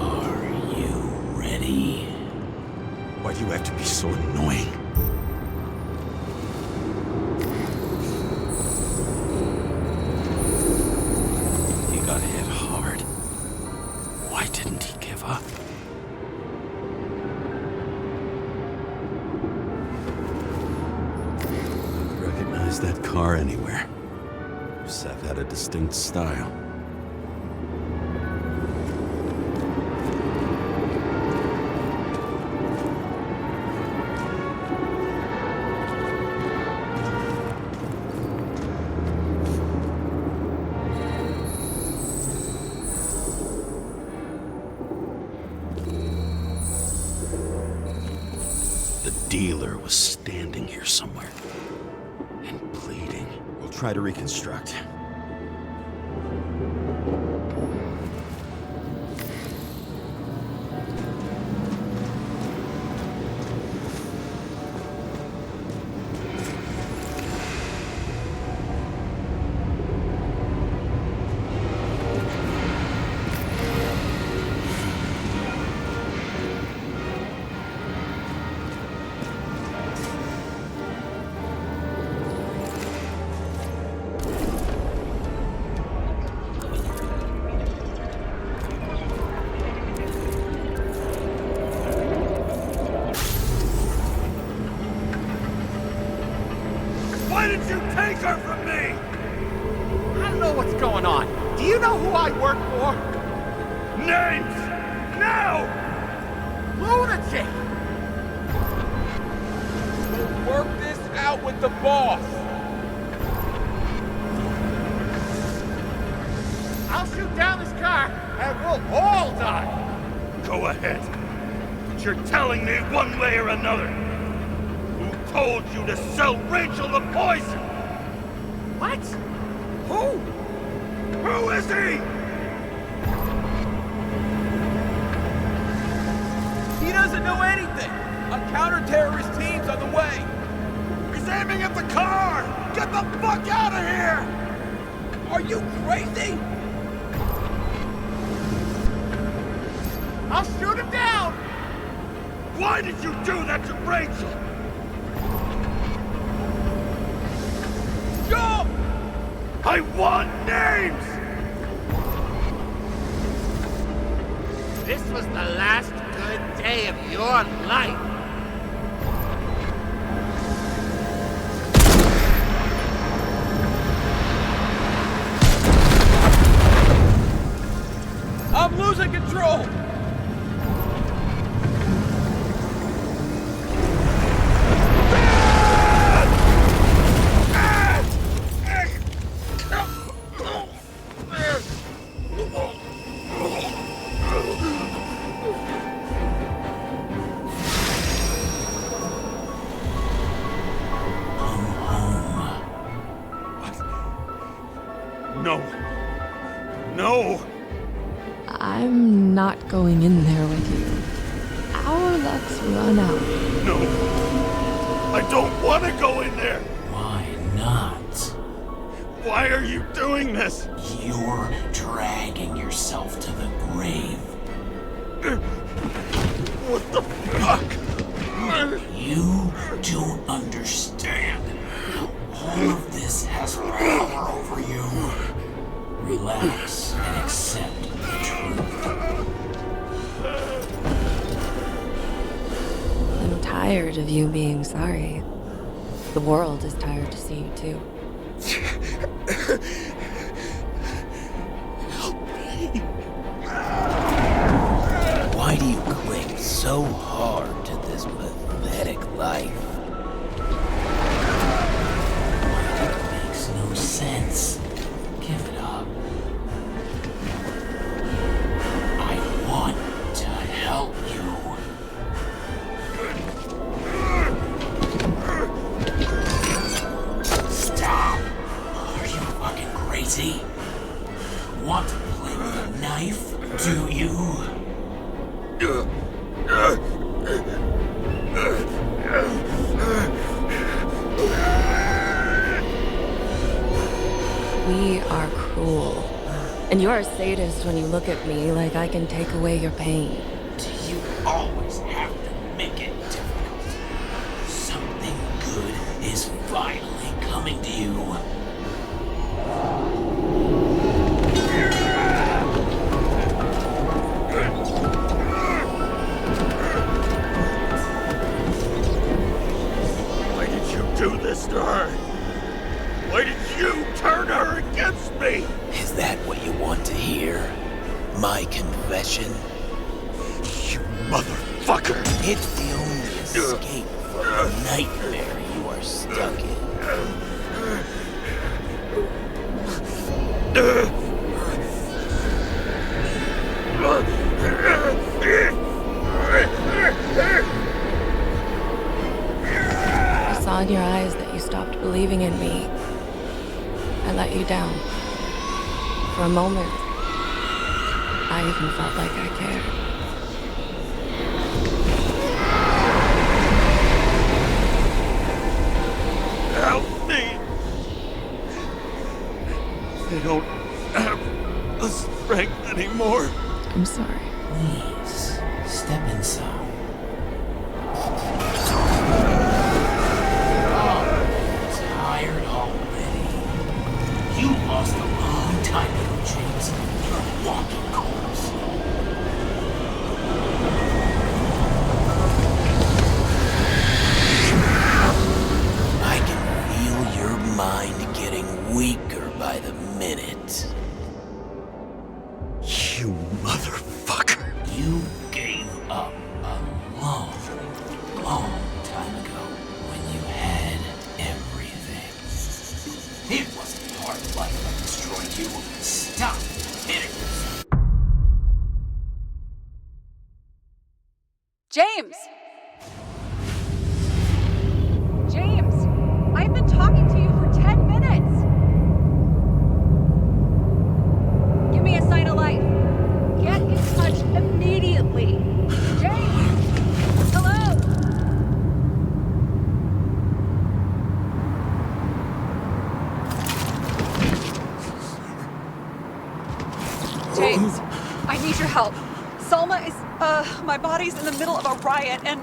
Are you ready? Why do you have to be so annoying? He got hit hard. Why didn't he give up? I'd recognize that car anywhere. Seth had a distinct style. Sparrow was standing here somewhere. And bleeding. We'll try to reconstruct. Why did you take her from me? I don't know what's going on. Do you know who I work for? Names! Now! Lunatic! We'll work this out with the boss. I'll shoot down this car and we'll all die. Go ahead. But you're telling me one way or another. Who told you to sell Rachel the poison? What? Who? Who is he? He doesn't know anything. A counter-terrorist team's on the way. He's aiming at the car! Get the fuck out of here! Are you crazy? I'll shoot him down! Why did you do that to Rachel? Jump! I want names! This was the last good day of your life. I'm losing control! No. No! I'm not going in there with you. Our luck's run out. No! I don't want to go in there! Why not? Why are you doing this? You're dragging yourself to the grave. What the fuck? You don't understand. All of this has power over you. Relax and accept the truth. I'm tired of you being sorry. The world is tired to see you too. Why do you cling so hard to this pathetic life? It makes no sense. Give it up. I want to help you. Stop! Are you fucking crazy? Want to play with a knife, do you? We are cruel. And you're a sadist when you look at me like I can take away your pain. Do you always have to make it difficult? Something good is finally coming to you. Why did you do this to her? Why did you turn her against me? Is that what you want to hear? My confession? You motherfucker! It's the only escape from the nightmare you are stuck in. down. For a moment, I even felt like I cared. Help me! They don't have the strength anymore. I'm sorry. Please, step inside. Tired already. You lost a long time ago, James. You're a walking corpse. I can feel your mind getting weaker by the minute. You motherfucker. You gave up a long, long time ago when you had everything. It wasn't hard life that destroyed you. Stop hitting yourself. James! James! I've been talking to you for 10 minutes! Give me a sign of life. Get in touch immediately. James! Hello? James, I need your help. Salma is, my body's in the middle of a riot and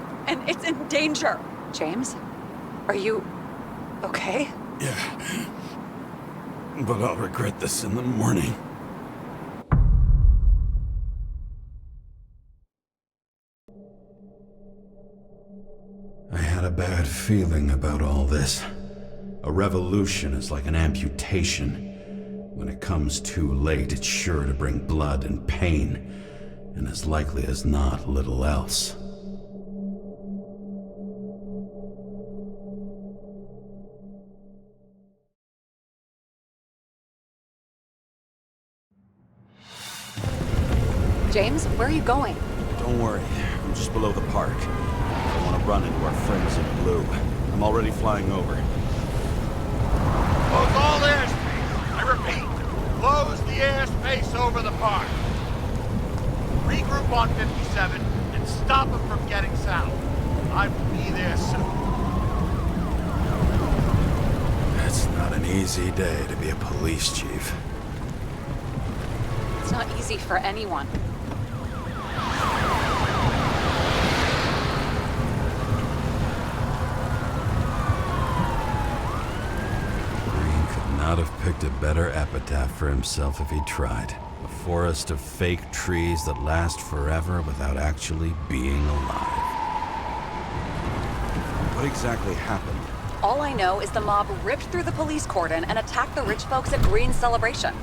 it's in danger. James, are you okay? Yeah. But I'll regret this in the morning. I had a bad feeling about all this. A revolution is like an amputation. When it comes too late, it's sure to bring blood and pain, and as likely as not, little else. James, where are you going? Don't worry, I'm just below the park. I want to run into our friends in blue. I'm already flying over. Close all airspace. I repeat, close the airspace over the park. Regroup on 57 and stop them from getting south. I will be there soon. It's not an easy day to be a police chief. It's not easy for anyone. Green could not have picked a better epitaph for himself if he tried. A forest of fake trees that last forever without actually being alive. What exactly happened? All I know is the mob ripped through the police cordon and attacked the rich folks at Green's celebration.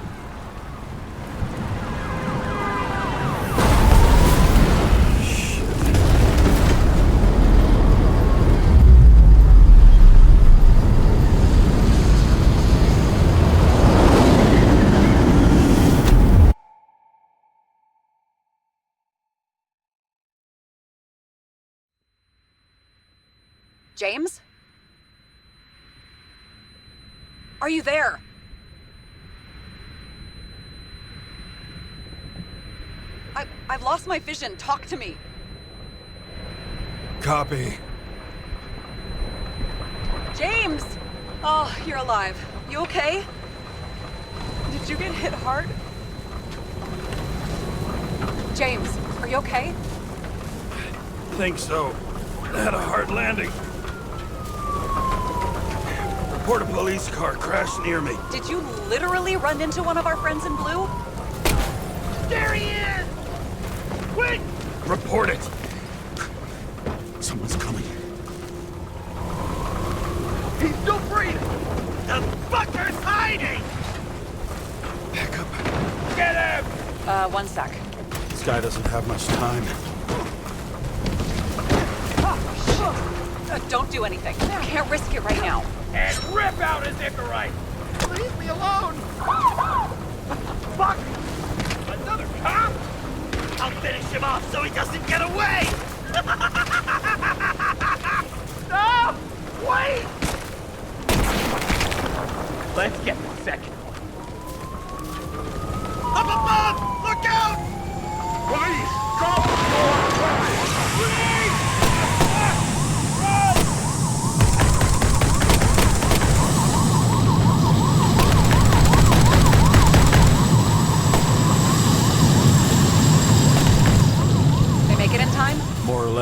James? Are you there? I've lost my vision. Talk to me. Copy. James! Oh, you're alive. You okay? Did you get hit hard? James, are you okay? Think so. I had a hard landing. Report a police car crashed near me. Did you literally run into one of our friends in blue? There he is! Quick! Report it. Someone's coming. He's still breathing! The fucker's hiding! Back up. Get him! One sec. This guy doesn't have much time. Don't do anything. Can't risk it right now. And rip out his Icarite! Leave me alone! Fuck! Another cop? I'll finish him off so he doesn't get away! No! Wait! Let's get the second one.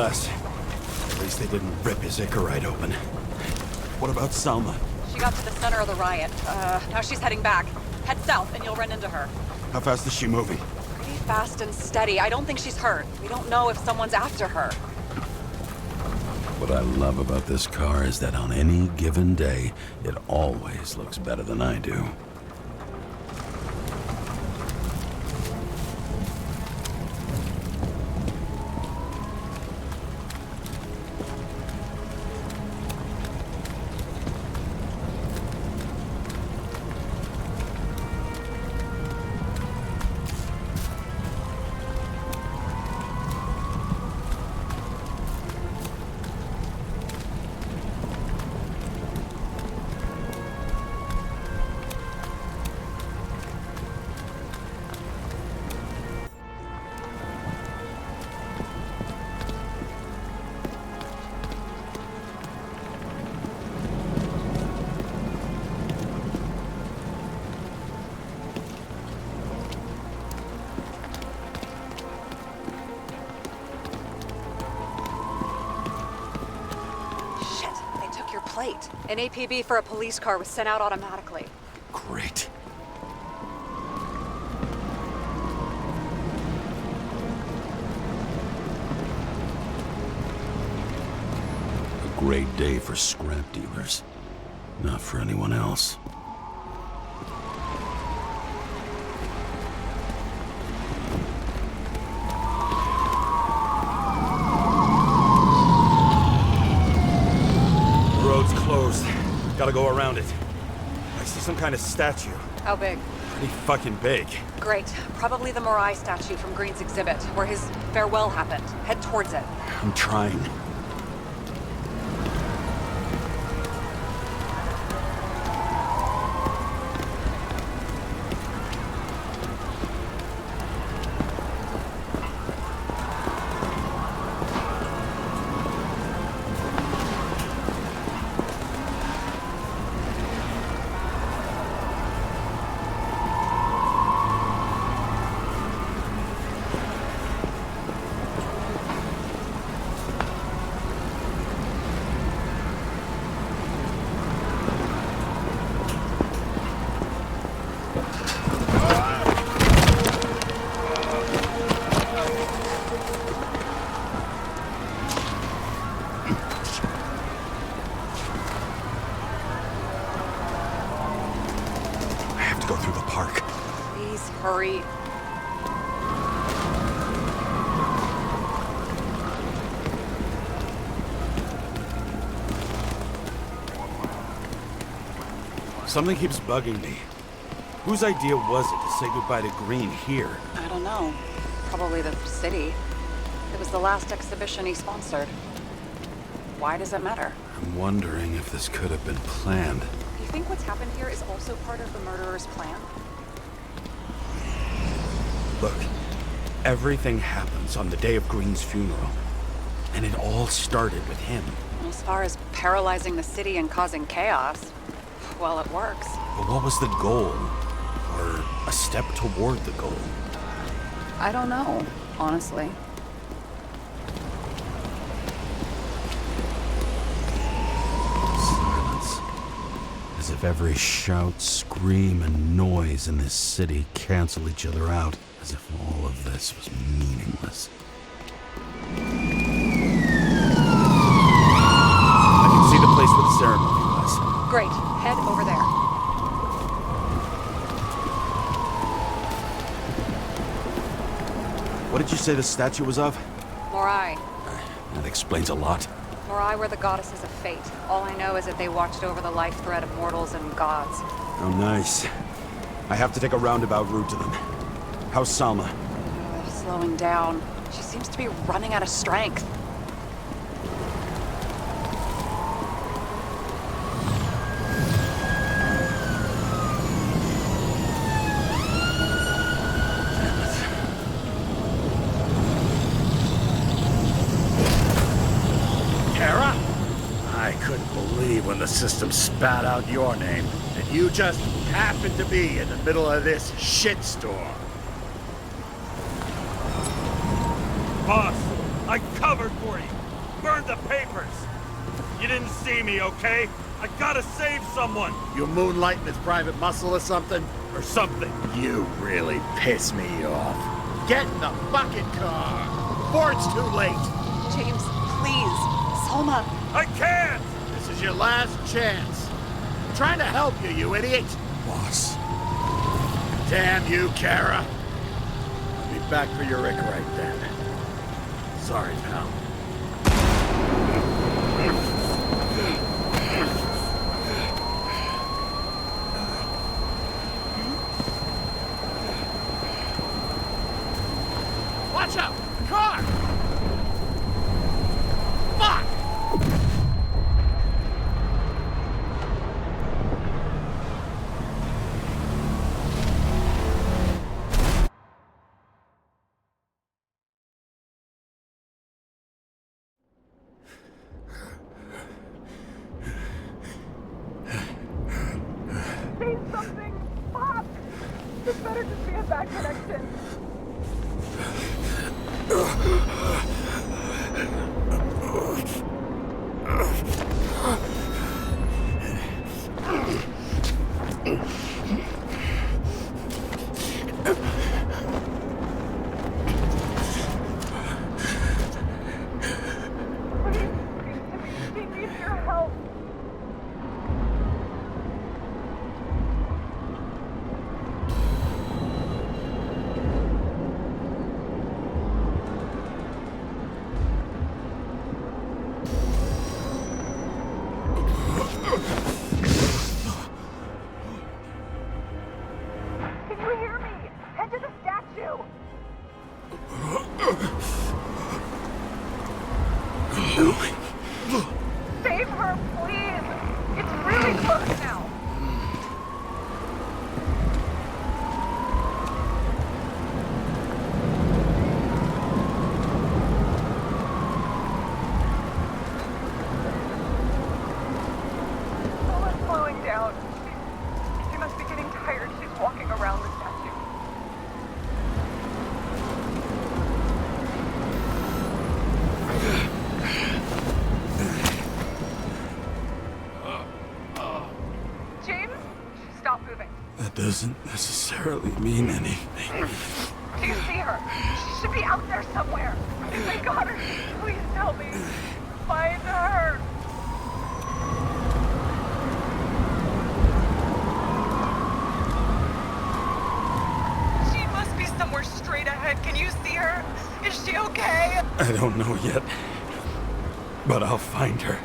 less. At least they didn't rip his Icarite open. What about Salma? She got to the center of the riot. Now she's heading back. Head south and you'll run into her. How fast is she moving? Pretty fast and steady. I don't think she's hurt. We don't know if someone's after her. What I love about this car is that on any given day, it always looks better than I do. Plate. An APB for a police car was sent out automatically. Great. A great day for scrap dealers. Not for anyone else. Gotta go around it. I see some kind of statue. How big? Pretty fucking big. Great. Probably the Morai statue from Green's exhibit, where his farewell happened. Head towards it. I'm trying. Hurry. Something keeps bugging me. Whose idea was it to say goodbye to Green here? I don't know. Probably the city. It was the last exhibition he sponsored. Why does it matter? I'm wondering if this could have been planned. You think what's happened here is also part of the murderer's plan? Look, everything happens on the day of Green's funeral. And it all started with him. As far as paralyzing the city and causing chaos, well, it works. But what was the goal? Or a step toward the goal? I don't know, honestly. Silence. As if every shout, scream, and noise in this city cancel each other out. As if all of this was meaningless. I can see the place where the ceremony was. Great. Head over there. What did you say the statue was of? Morai. That explains a lot. Morai were the goddesses of fate. All I know is that they watched over the life thread of mortals and gods. Oh, nice. I have to take a roundabout route to them. How's Salma? Slowing down. She seems to be running out of strength. Kara? I couldn't believe when the system spat out your name, and you just happened to be in the middle of this shitstorm. Boss, I covered for you. Burned the papers. You didn't see me, okay? I gotta save someone. You moonlighting as private muscle or something? Or something. You really piss me off. Get in the bucket car before it's too late. James, please. Selma. I can't! This is your last chance. I'm trying to help you, you idiot. Boss. Damn you, Kara. I'll be back for your Icarite then. Sorry, pal. Watch out! Car! Fuck! Say something! Pop! This better just be a bad connection. He needs your help. Can you hear me? Head to the statue. Save her, please. It's really close now. Someone's slowing down. She must be getting tired. She's walking around the statue. James, stop moving. That doesn't necessarily mean anything. Do you see her? She should be out there somewhere. If they got her, please tell me. Find her. She must be somewhere straight ahead. Can you see her? Is she okay? I don't know yet, but I'll find her.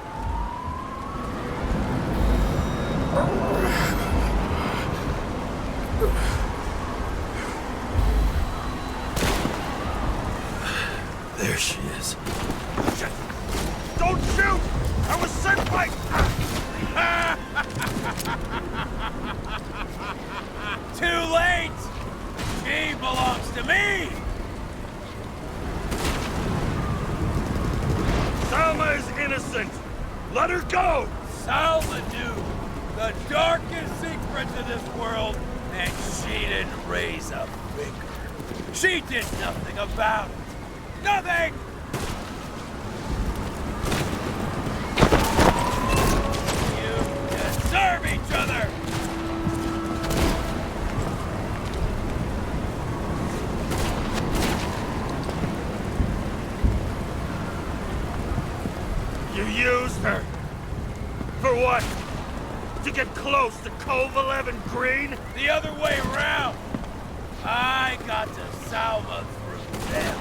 There she is. Don't shoot! I was sent by... Too late! She belongs to me! Salma is innocent! Let her go! Salma knew the darkest secrets of this world, and she didn't raise a finger. She did nothing about it. Nothing! You deserve each other! You used her. For what? To get close to Cove 11 Green? The other way around. I got to Salma through them.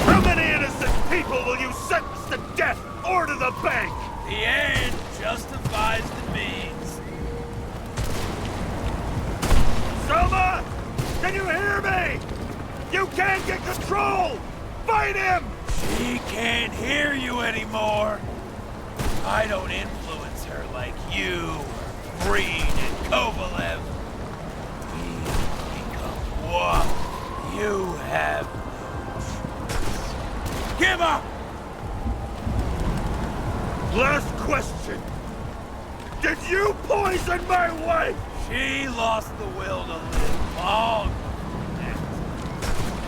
How many innocent people will you sentence to death or to the bank? The end justifies the means. Selma! Can you hear me? You can't get control! Fight him! She can't hear you anymore. I don't influence her like you, or Green and Kovalev. We become one. You have give up! Last question. Did you poison my wife? She lost the will to live long before that.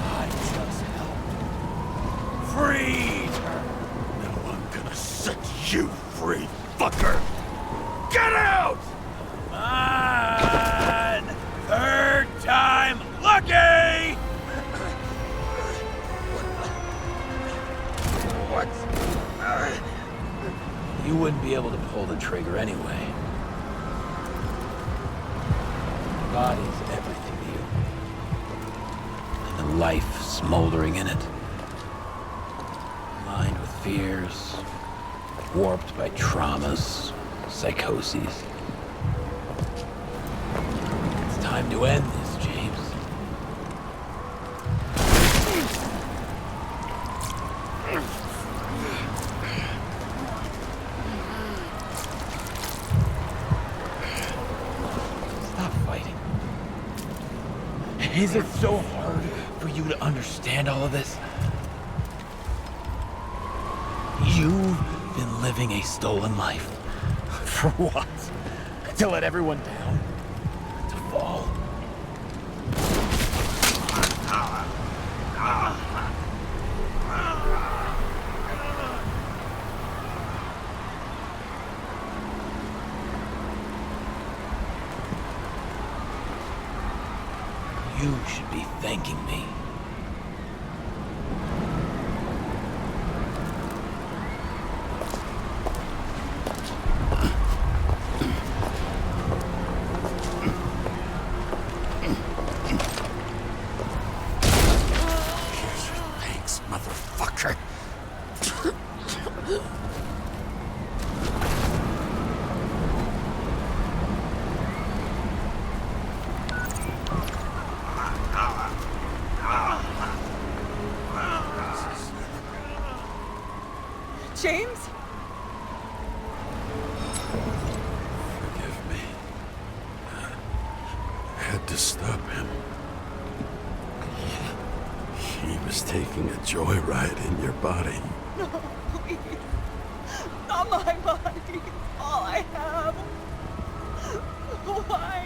I just helped. Freed her. Now I'm gonna set you free, fucker! Get out! Come on! Third time lucky! What? You wouldn't be able to pull the trigger anyway. The body's everything to you. And the life smoldering in it. Lined with fears, warped by traumas, psychoses. It's time to end this, James. Stop fighting. Is it so hard for you to understand all of this? You've been living a stolen life. For what? To let everyone down? To fall? You should be thanking me. Thanks, motherfucker. James? Forgive me. I had to stop him. He was taking a joyride in your body. No, please. Not my body. It's all I have. Why?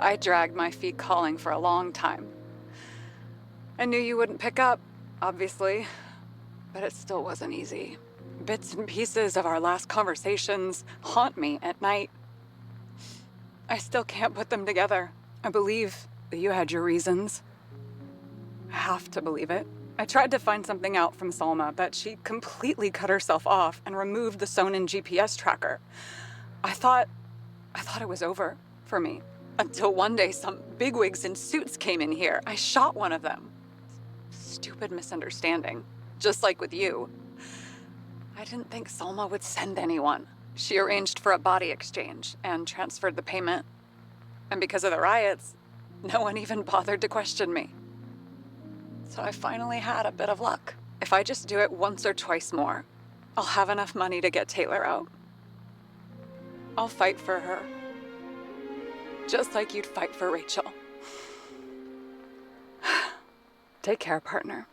I dragged my feet calling for a long time. I knew you wouldn't pick up, obviously, but it still wasn't easy. Bits and pieces of our last conversations haunt me at night. I still can't put them together. I believe that you had your reasons. I have to believe it. I tried to find something out from Salma, but she completely cut herself off and removed the Sonin GPS tracker. I thought it was over for me. Until one day some bigwigs in suits came in here. I shot one of them. Stupid misunderstanding. Just like with you. I didn't think Salma would send anyone. She arranged for a body exchange and transferred the payment. And because of the riots, no one even bothered to question me. So I finally had a bit of luck. If I just do it once or twice more, I'll have enough money to get Taylor out. I'll fight for her. Just like you'd fight for Rachel. Take care, partner.